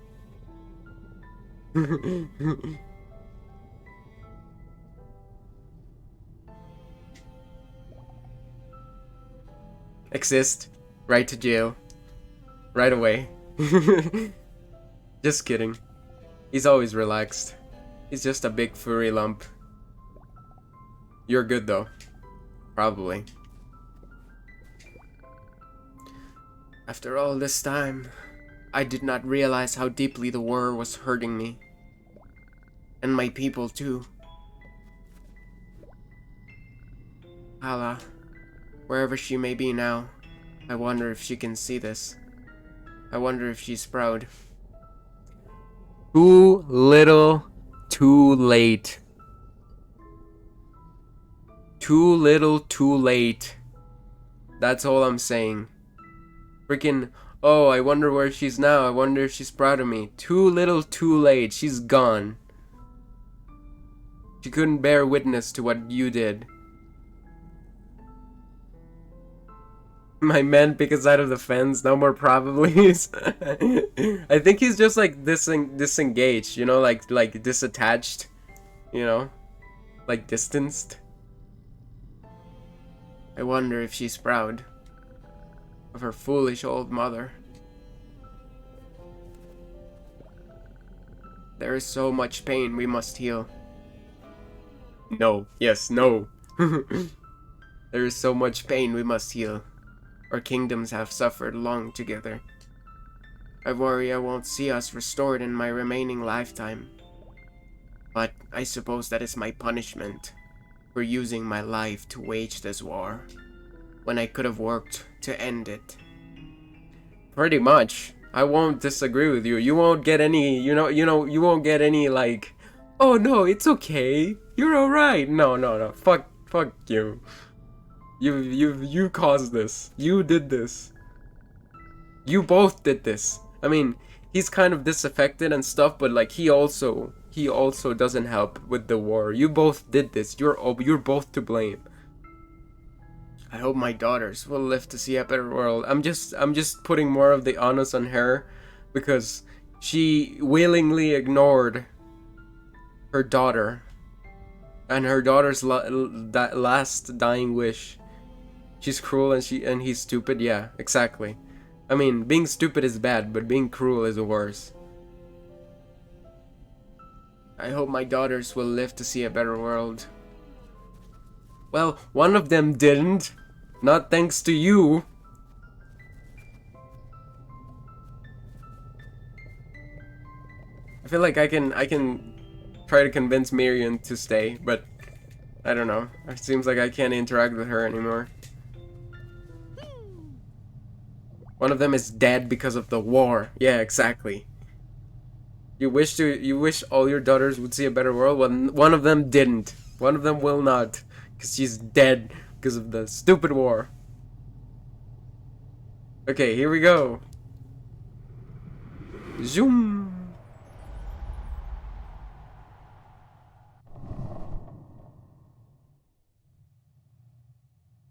Exist. Right to jail. Right away. Just kidding. He's always relaxed. He's just a big furry lump. You're good though. Probably. After all this time, I did not realize how deeply the war was hurting me. And my people too. Hala, wherever she may be now, I wonder if she can see this. I wonder if she's proud. Too little, too late. Too little, too late. That's all I'm saying. Freaking, oh, I wonder where she's now. I wonder if she's proud of me. Too little, too late. She's gone. She couldn't bear witness to what you did. My man pick a side of the fence. No more probablys. I think he's just like disengaged. You know, like disattached. You know, like distanced. I wonder if she's proud of her foolish old mother. There is so much pain we must heal. No. Yes, no. There is so much pain we must heal. Our kingdoms have suffered long together. I worry I won't see us restored in my remaining lifetime. But I suppose that is my punishment for using my life to wage this war, when I could have worked to end it. Pretty much. I won't disagree with you. You won't get any, you won't get any like, oh no, it's okay. You're alright. No. Fuck you. You caused this. You did this. You both did this. I mean, he's kind of disaffected and stuff, but like he also doesn't help with the war. You both did this. You're both to blame. I hope my daughters will live to see a better world. I'm just putting more of the onus on her because she willingly ignored her daughter and her daughter's last dying wish. She's cruel and he's stupid. Yeah, exactly. I mean, being stupid is bad, but being cruel is worse. I hope my daughters will live to see a better world. Well, one of them didn't. Not thanks to you. I feel like I can try to convince Miriam to stay, but I don't know. It seems like I can't interact with her anymore. One of them is dead because of the war. Yeah, exactly. You wish all your daughters would see a better world? One of them didn't. One of them will not, because she's dead because of the stupid war. Okay, here we go. Zoom.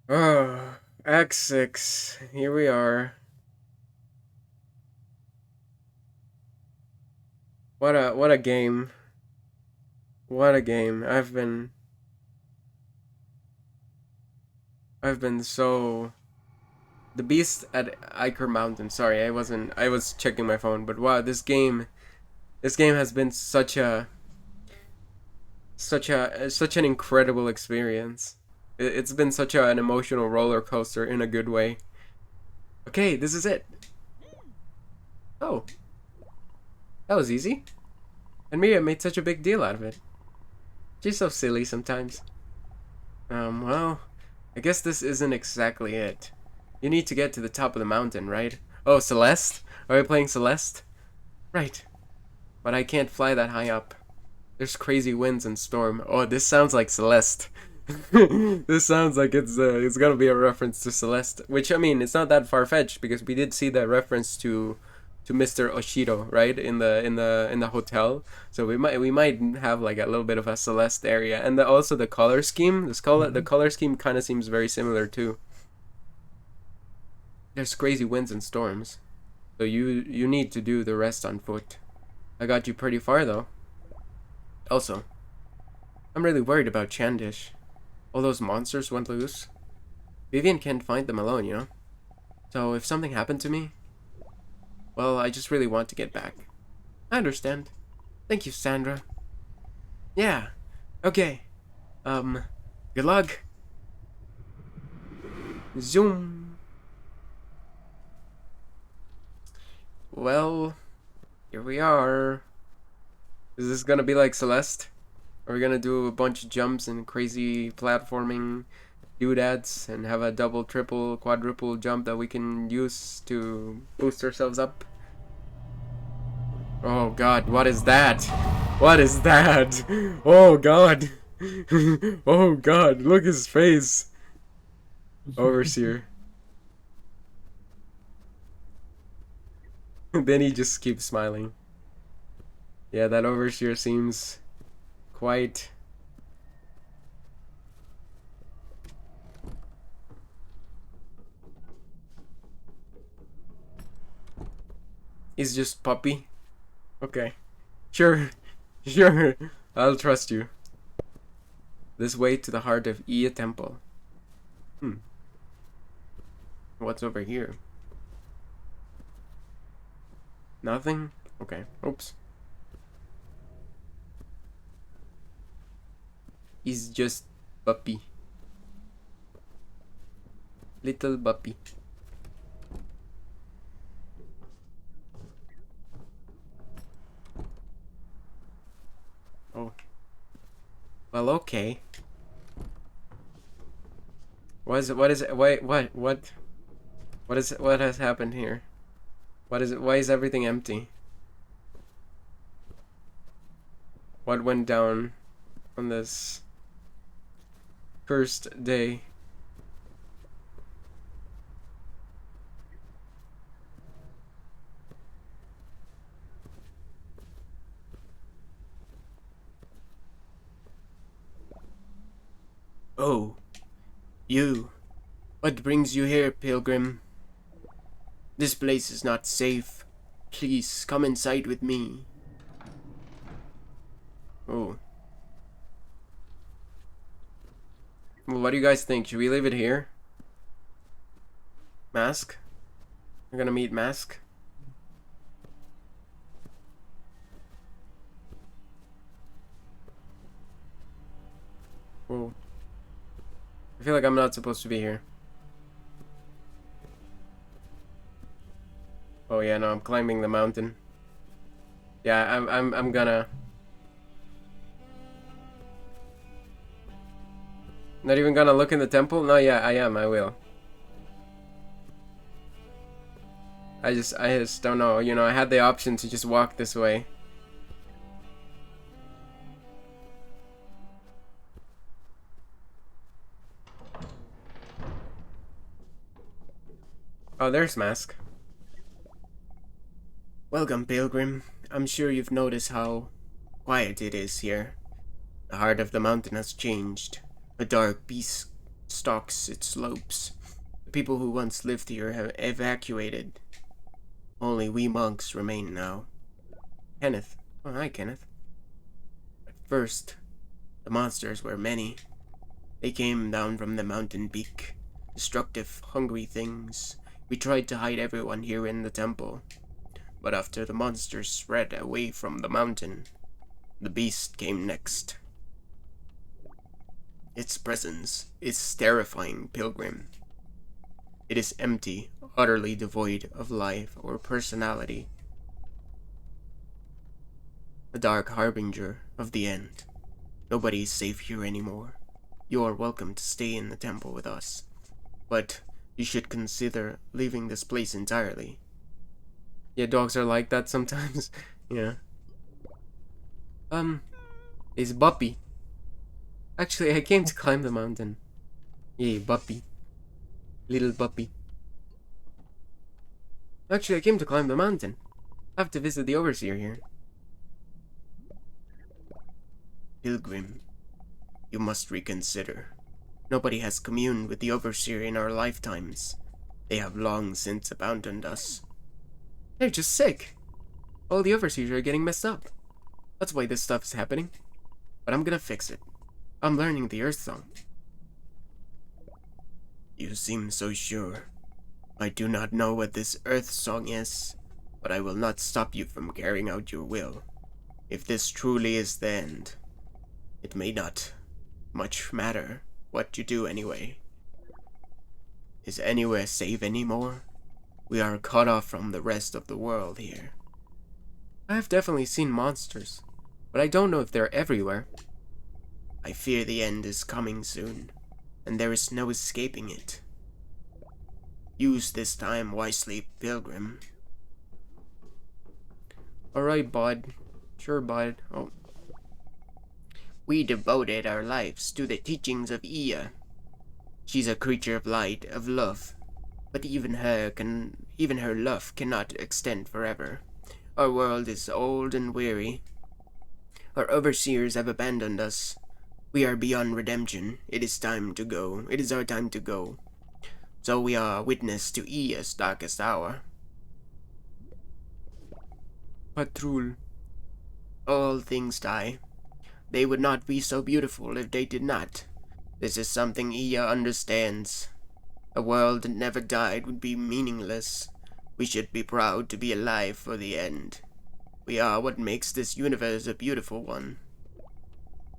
Oh, Act 6. Here we are. What a game. What a game. I've been so the beast at Iker Mountain. Sorry, I was checking my phone, but wow, this game has been such an incredible experience. It's been such an emotional roller coaster in a good way. Okay, this is it. Oh, that was easy. And Mia made such a big deal out of it. She's so silly sometimes. Well, I guess this isn't exactly it. You need to get to the top of the mountain, right? Oh, Celeste? Are we playing Celeste? Right. But I can't fly that high up. There's crazy winds and storm. Oh, this sounds like Celeste. This sounds like it's gonna be a reference to Celeste. Which, I mean, it's not that far-fetched because we did see that reference to Mr. Oshido, right, in the hotel. So we might have like a little bit of a Celeste area, and also the color scheme. The color scheme kind of seems very similar too. There's crazy winds and storms, so you need to do the rest on foot. I got you pretty far though. Also, I'm really worried about CHAANDESH. All those monsters went loose. Vivian can't find them alone, you know. So if something happened to me, well, I just really want to get back. I understand. Thank you, Sandra. Yeah. Okay. Good luck. Zoom. Well, here we are. Is this gonna be like Celeste? Are we gonna do a bunch of jumps and crazy platforming doodads and have a double, triple, quadruple jump that we can use to boost ourselves up? Oh god, what is that? What is that? Oh god. Oh god, look his face. Overseer. Then he just keeps smiling. Yeah, that Overseer seems quite... He's just puppy. Okay. Sure. Sure. I'll trust you. This way to the heart of Iya Temple. What's over here? Nothing? Okay. Oops. He's just puppy. Little puppy. Oh. Well, okay. What is it? Wait, what has happened here? What is it? Why is everything empty? What went down on this cursed day? Oh, you. What brings you here, pilgrim? This place is not safe. Please come inside with me. Oh. Well, what do you guys think? Should we leave it here? Mask? We're gonna meet Mask? Whoa. I feel like I'm not supposed to be here. Oh yeah, no, I'm climbing the mountain. Yeah, I'm gonna... Not even gonna look in the temple? No, yeah, I am, I will. I just don't know, you know, I had the option to just walk this way. Oh, there's Mask. Welcome, Pilgrim. I'm sure you've noticed how quiet it is here. The heart of the mountain has changed. A dark beast stalks its slopes. The people who once lived here have evacuated. Only we monks remain now. Kenneth. Oh, hi, Kenneth. At first, the monsters were many. They came down from the mountain peak. Destructive, hungry things. We tried to hide everyone here in the temple. But after the monsters spread away from the mountain, the beast came next. Its presence is terrifying, Pilgrim. It is empty, utterly devoid of life or personality. A dark harbinger of the end. Nobody is safe here anymore. You are welcome to stay in the temple with us, but you should consider leaving this place entirely. Yeah, dogs are like that sometimes. Yeah. It's Buppy. Actually, I came to climb the mountain. Yay, Buppy. Little Buppy. Actually, I came to climb the mountain. I have to visit the overseer here. Pilgrim, you must reconsider. Nobody has communed with the overseer in our lifetimes. They have long since abandoned us. They're just sick. All the overseers are getting messed up. That's why this stuff is happening. But I'm gonna fix it. I'm learning the Earth Song. You seem so sure. I do not know what this Earth Song is, but I will not stop you from carrying out your will. If this truly is the end, it may not much matter what you do anyway. Is anywhere safe anymore? We are cut off from the rest of the world here. I have definitely seen monsters, but I don't know if they're everywhere. I fear the end is coming soon, and there is no escaping it. Use this time wisely, Pilgrim. Alright, bud. Sure, bud. Oh. We devoted our lives to the teachings of Iya. She's a creature of light, of love, but even her love cannot extend forever. Our world is old and weary. Our overseers have abandoned us. We are beyond redemption. It is time to go. It is our time to go. So we are witness to Iya's darkest hour. Patrul. All things die. They would not be so beautiful if they did not. This is something Iya understands. A world that never died would be meaningless. We should be proud to be alive for the end. We are what makes this universe a beautiful one.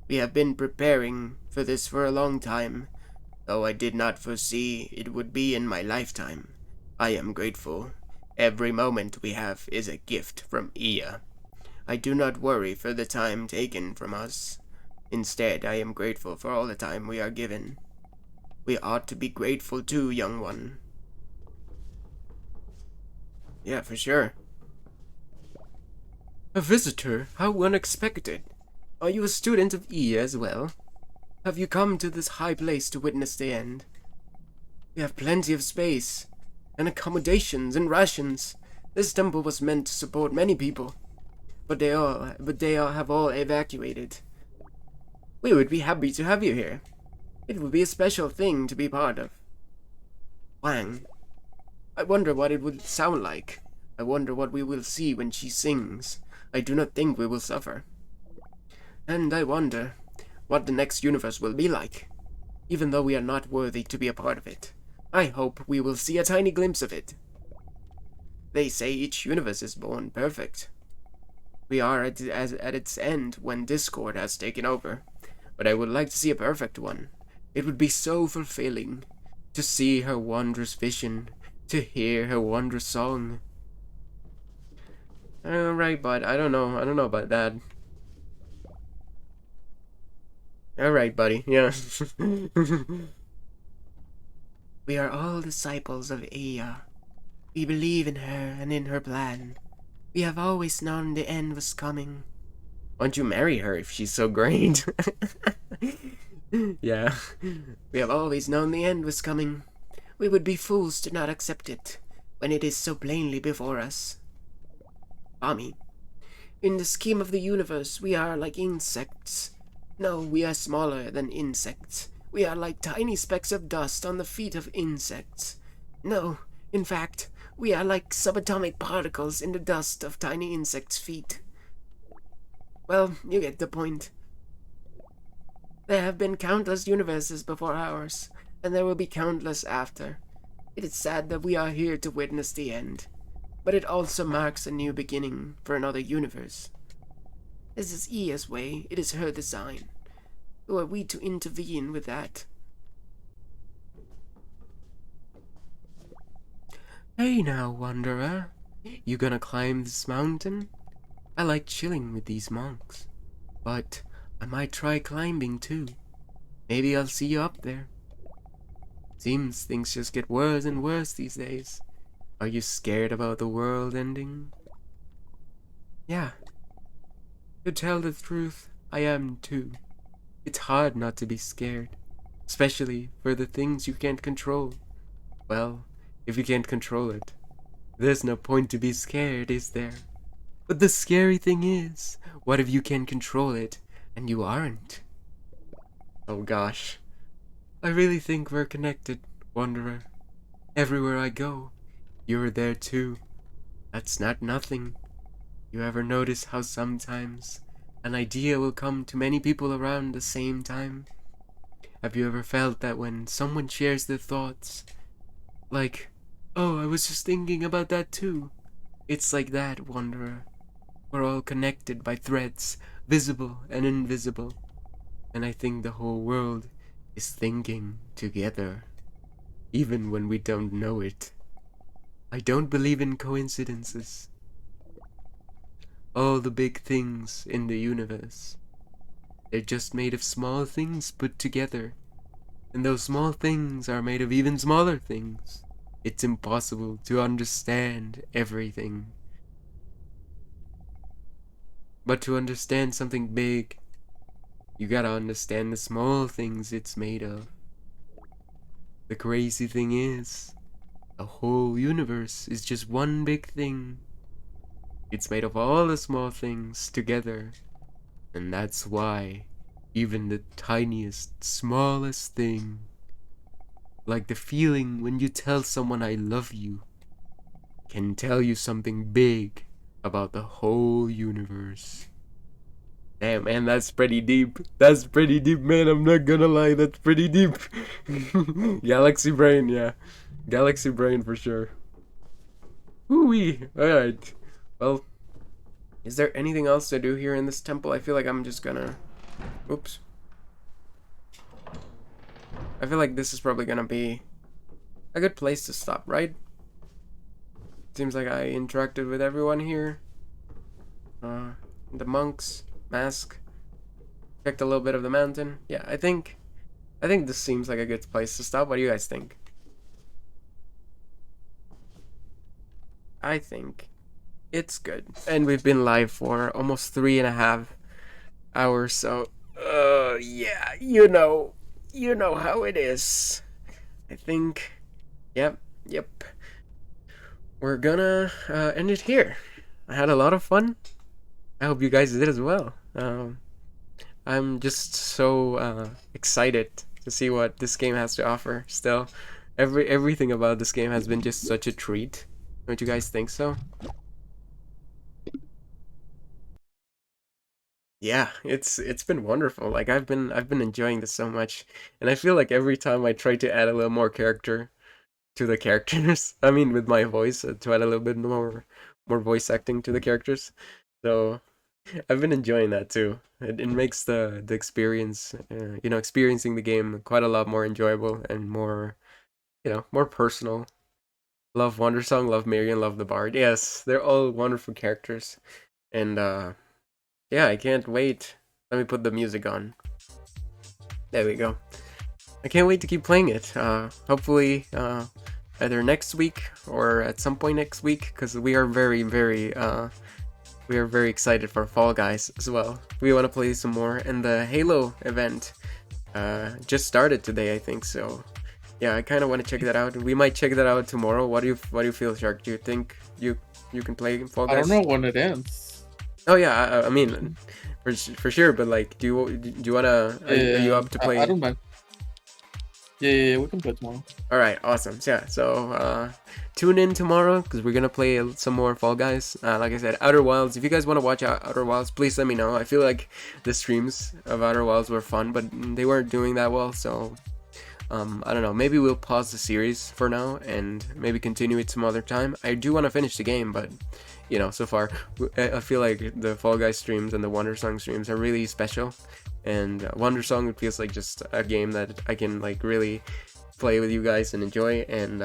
We have been preparing for this for a long time, though I did not foresee it would be in my lifetime. I am grateful. Every moment we have is a gift from Iya. I do not worry for the time taken from us. Instead, I am grateful for all the time we are given. We ought to be grateful too, young one. Yeah, for sure. A visitor? How unexpected. Are you a student of Iya as well? Have you come to this high place to witness the end? We have plenty of space, and accommodations and rations. This temple was meant to support many people, but they have all evacuated. We would be happy to have you here. It would be a special thing to be part of. Wang. I wonder what it would sound like. I wonder what we will see when she sings. I do not think we will suffer. And I wonder what the next universe will be like. Even though we are not worthy to be a part of it, I hope we will see a tiny glimpse of it. They say each universe is born perfect. We are at its end when discord has taken over, but I would like to see a perfect one. It would be so fulfilling to see her wondrous vision, to hear her wondrous song. Alright, bud, I don't know about that. Alright, buddy, yeah. We are all disciples of Iya. We believe in her and in her plan. We have always known the end was coming. Why don't you marry her if she's so great? Yeah. We have always known the end was coming. We would be fools to not accept it, when it is so plainly before us. Mommy, in the scheme of the universe, we are like insects. No, we are smaller than insects. We are like tiny specks of dust on the feet of insects. No, in fact, we are like subatomic particles in the dust of tiny insects' feet. Well, you get the point. There have been countless universes before ours, and there will be countless after. It is sad that we are here to witness the end, but it also marks a new beginning for another universe. This is Ia's way, it is her design. Who are we to intervene with that? Hey now, Wanderer. You gonna climb this mountain? I like chilling with these monks, but I might try climbing too. Maybe I'll see you up there. Seems things just get worse and worse these days. Are you scared about the world ending? Yeah. To tell the truth, I am too. It's hard not to be scared, especially for the things you can't control. Well, if you can't control it, there's no point to be scared, is there? But the scary thing is, what if you can control it and you aren't? Oh gosh. I really think we're connected, Wanderer. Everywhere I go, you're there too. That's not nothing. You ever notice how sometimes an idea will come to many people around the same time? Have you ever felt that when someone shares their thoughts? Like, oh, I was just thinking about that too. It's like that, Wanderer. We're all connected by threads, visible and invisible. And I think the whole world is thinking together, even when we don't know it. I don't believe in coincidences. All the big things in the universe, they're just made of small things put together. And those small things are made of even smaller things. It's impossible to understand everything. But to understand something big, you gotta understand the small things it's made of. The crazy thing is, the whole universe is just one big thing. It's made of all the small things together. And that's why even the tiniest, smallest thing, like the feeling when you tell someone I love you, can tell you something big about the whole universe. Damn, man, that's pretty deep. That's pretty deep, man. I'm not gonna lie, that's pretty deep. Galaxy brain, yeah. Galaxy brain for sure. Woo-wee. Alright. Well, is there anything else to do here in this temple? I feel like I'm just gonna... Oops. I feel like this is probably gonna be a good place to stop, right? Seems like I interacted with everyone here. The monks, mask. Checked a little bit of the mountain. Yeah, I think this seems like a good place to stop. What do you guys think? I think it's good. And we've been live for almost 3.5 hours, so yeah, you know how it is. I think yep. We're gonna end it here. I had a lot of fun. I hope you guys did as well. I'm just so excited to see what this game has to offer. Still, everything about this game has been just such a treat. Don't you guys think so? Yeah, it's been wonderful. Like I've been enjoying this so much, and I feel like every time I try to add a little more character to the characters, I mean with my voice, to add a little bit more voice acting to the characters. So I've been enjoying that too. It makes the experience, experiencing the game quite a lot more enjoyable and more, more personal. Love Wandersong, love Marion, love the Bard. Yes, they're all wonderful characters, and yeah, I can't wait. Let me put the music on. There we go. I can't wait to keep playing it. Hopefully, either next week or at some point next week, because we are very excited for Fall Guys as well. We want to play some more, and the Halo event just started today, I think. So, yeah, I kind of want to check that out. We might check that out tomorrow. What do you feel, Shark? Do you think you can play Fall I Guys? don't know when it ends. Oh yeah, I mean, for sure. But like, do you wanna? Are you up to play? I don't mind. Yeah, we can play tomorrow. All right, awesome. So tune in tomorrow because we're gonna play some more Fall Guys. Like I said, Outer Wilds. If you guys want to watch Outer Wilds, please let me know. I feel like the streams of Outer Wilds were fun, but they weren't doing that well. So I don't know. Maybe we'll pause the series for now and maybe continue it some other time. I do want to finish the game, but you know, so far I feel like the Fall Guys streams and the Wandersong streams are really special. And Wandersong, it feels like just a game that I can like really play with you guys and enjoy. And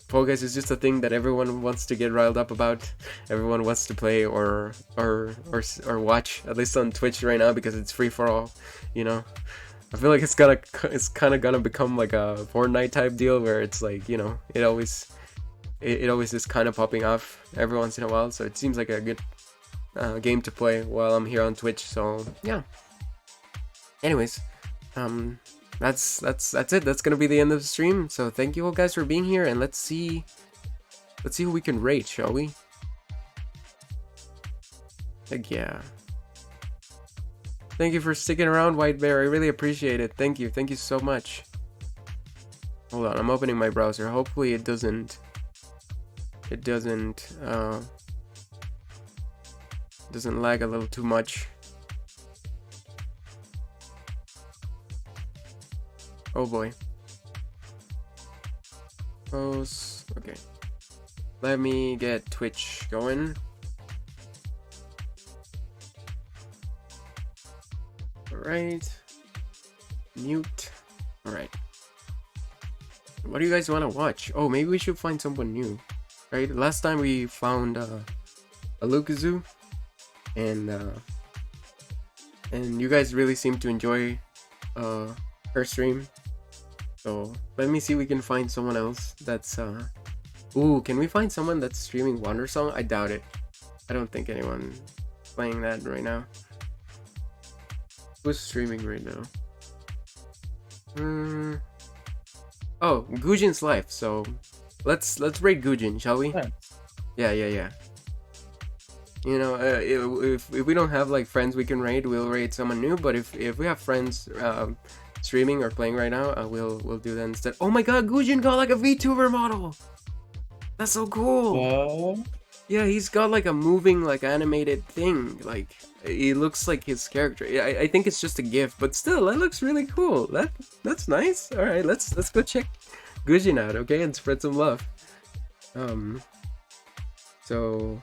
Fall Guys is just a thing that everyone wants to get riled up about. Everyone wants to play or watch, at least on Twitch right now, because it's free for all. You know, I feel like it's kind of gonna become like a Fortnite type deal where it's like, you know, it always is kind of popping off every once in a while. So it seems like a good game to play while I'm here on Twitch. So yeah. Anyways, that's it. That's gonna be the end of the stream. So thank you all guys for being here, and let's see who we can rate, shall we? Heck yeah. Thank you for sticking around, White Bear. I really appreciate it. Thank you so much. Hold on, I'm opening my browser. Hopefully it doesn't lag a little too much. Oh boy. Pause. Okay. Let me get Twitch going. Alright. Mute. Alright. What do you guys want to watch? Oh, maybe we should find someone new. Right? Last time we found a Lukazu. And you guys really seem to enjoy her stream. So let me see if we can find someone else that's ooh, can we find someone that's streaming Wandersong? I doubt it. I don't think anyone playing that right now. Who's streaming right now? Oh, Gujin's live. So let's rate Gujin, shall we? Yeah. You know, if we don't have like friends we can raid, we'll raid someone new. But if we have friends streaming or playing right now, we'll do that instead. Oh my god, Gujin got like a VTuber model. That's so cool. Yeah, he's got like a moving, like animated thing. Like it looks like his character. I think it's just a GIF, but still, that looks really cool. That's nice. All right, let's go check Gujin out, okay, and spread some love. So.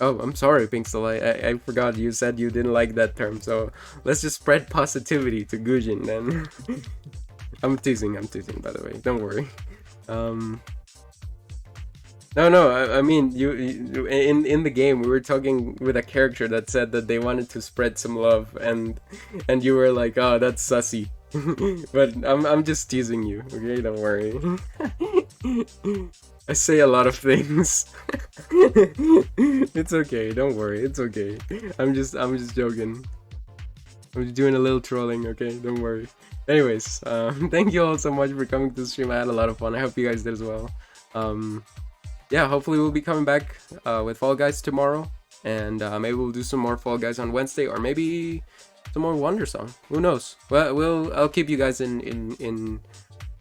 Oh, I'm sorry, Pinksel. I forgot you said you didn't like that term. So let's just spread positivity to Gujin then. I'm teasing, by the way. Don't worry. No. I mean, you in the game we were talking with a character that said that they wanted to spread some love, and you were like, oh, that's sussy. But I'm just teasing you. Okay, don't worry. I say a lot of things. It's okay, don't worry, it's okay. I'm just joking. I'm just doing a little trolling, okay? Don't worry. Anyways, thank you all so much for coming to the stream. I had a lot of fun. I hope you guys did as well. Yeah, hopefully we'll be coming back with Fall Guys tomorrow, and maybe we'll do some more Fall Guys on Wednesday, or maybe some more Wandersong. Who knows? Well, I'll keep you guys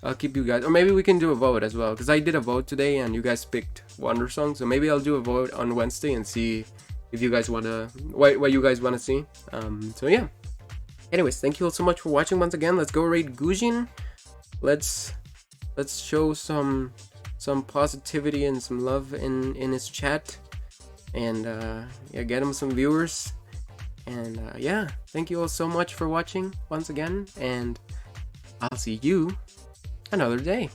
I'll keep you guys, or maybe we can do a vote as well, because I did a vote today and you guys picked Wandersong, so maybe I'll do a vote on Wednesday and see if you guys wanna what you guys wanna see. So yeah. Anyways, thank you all so much for watching once again. Let's go raid Gujin. Let's show some positivity and some love in his chat, and yeah, get him some viewers. And yeah, thank you all so much for watching once again, and I'll see you another day.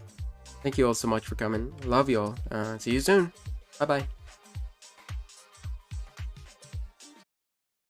Thank you all so much for coming. Love you all. See you soon. Bye bye.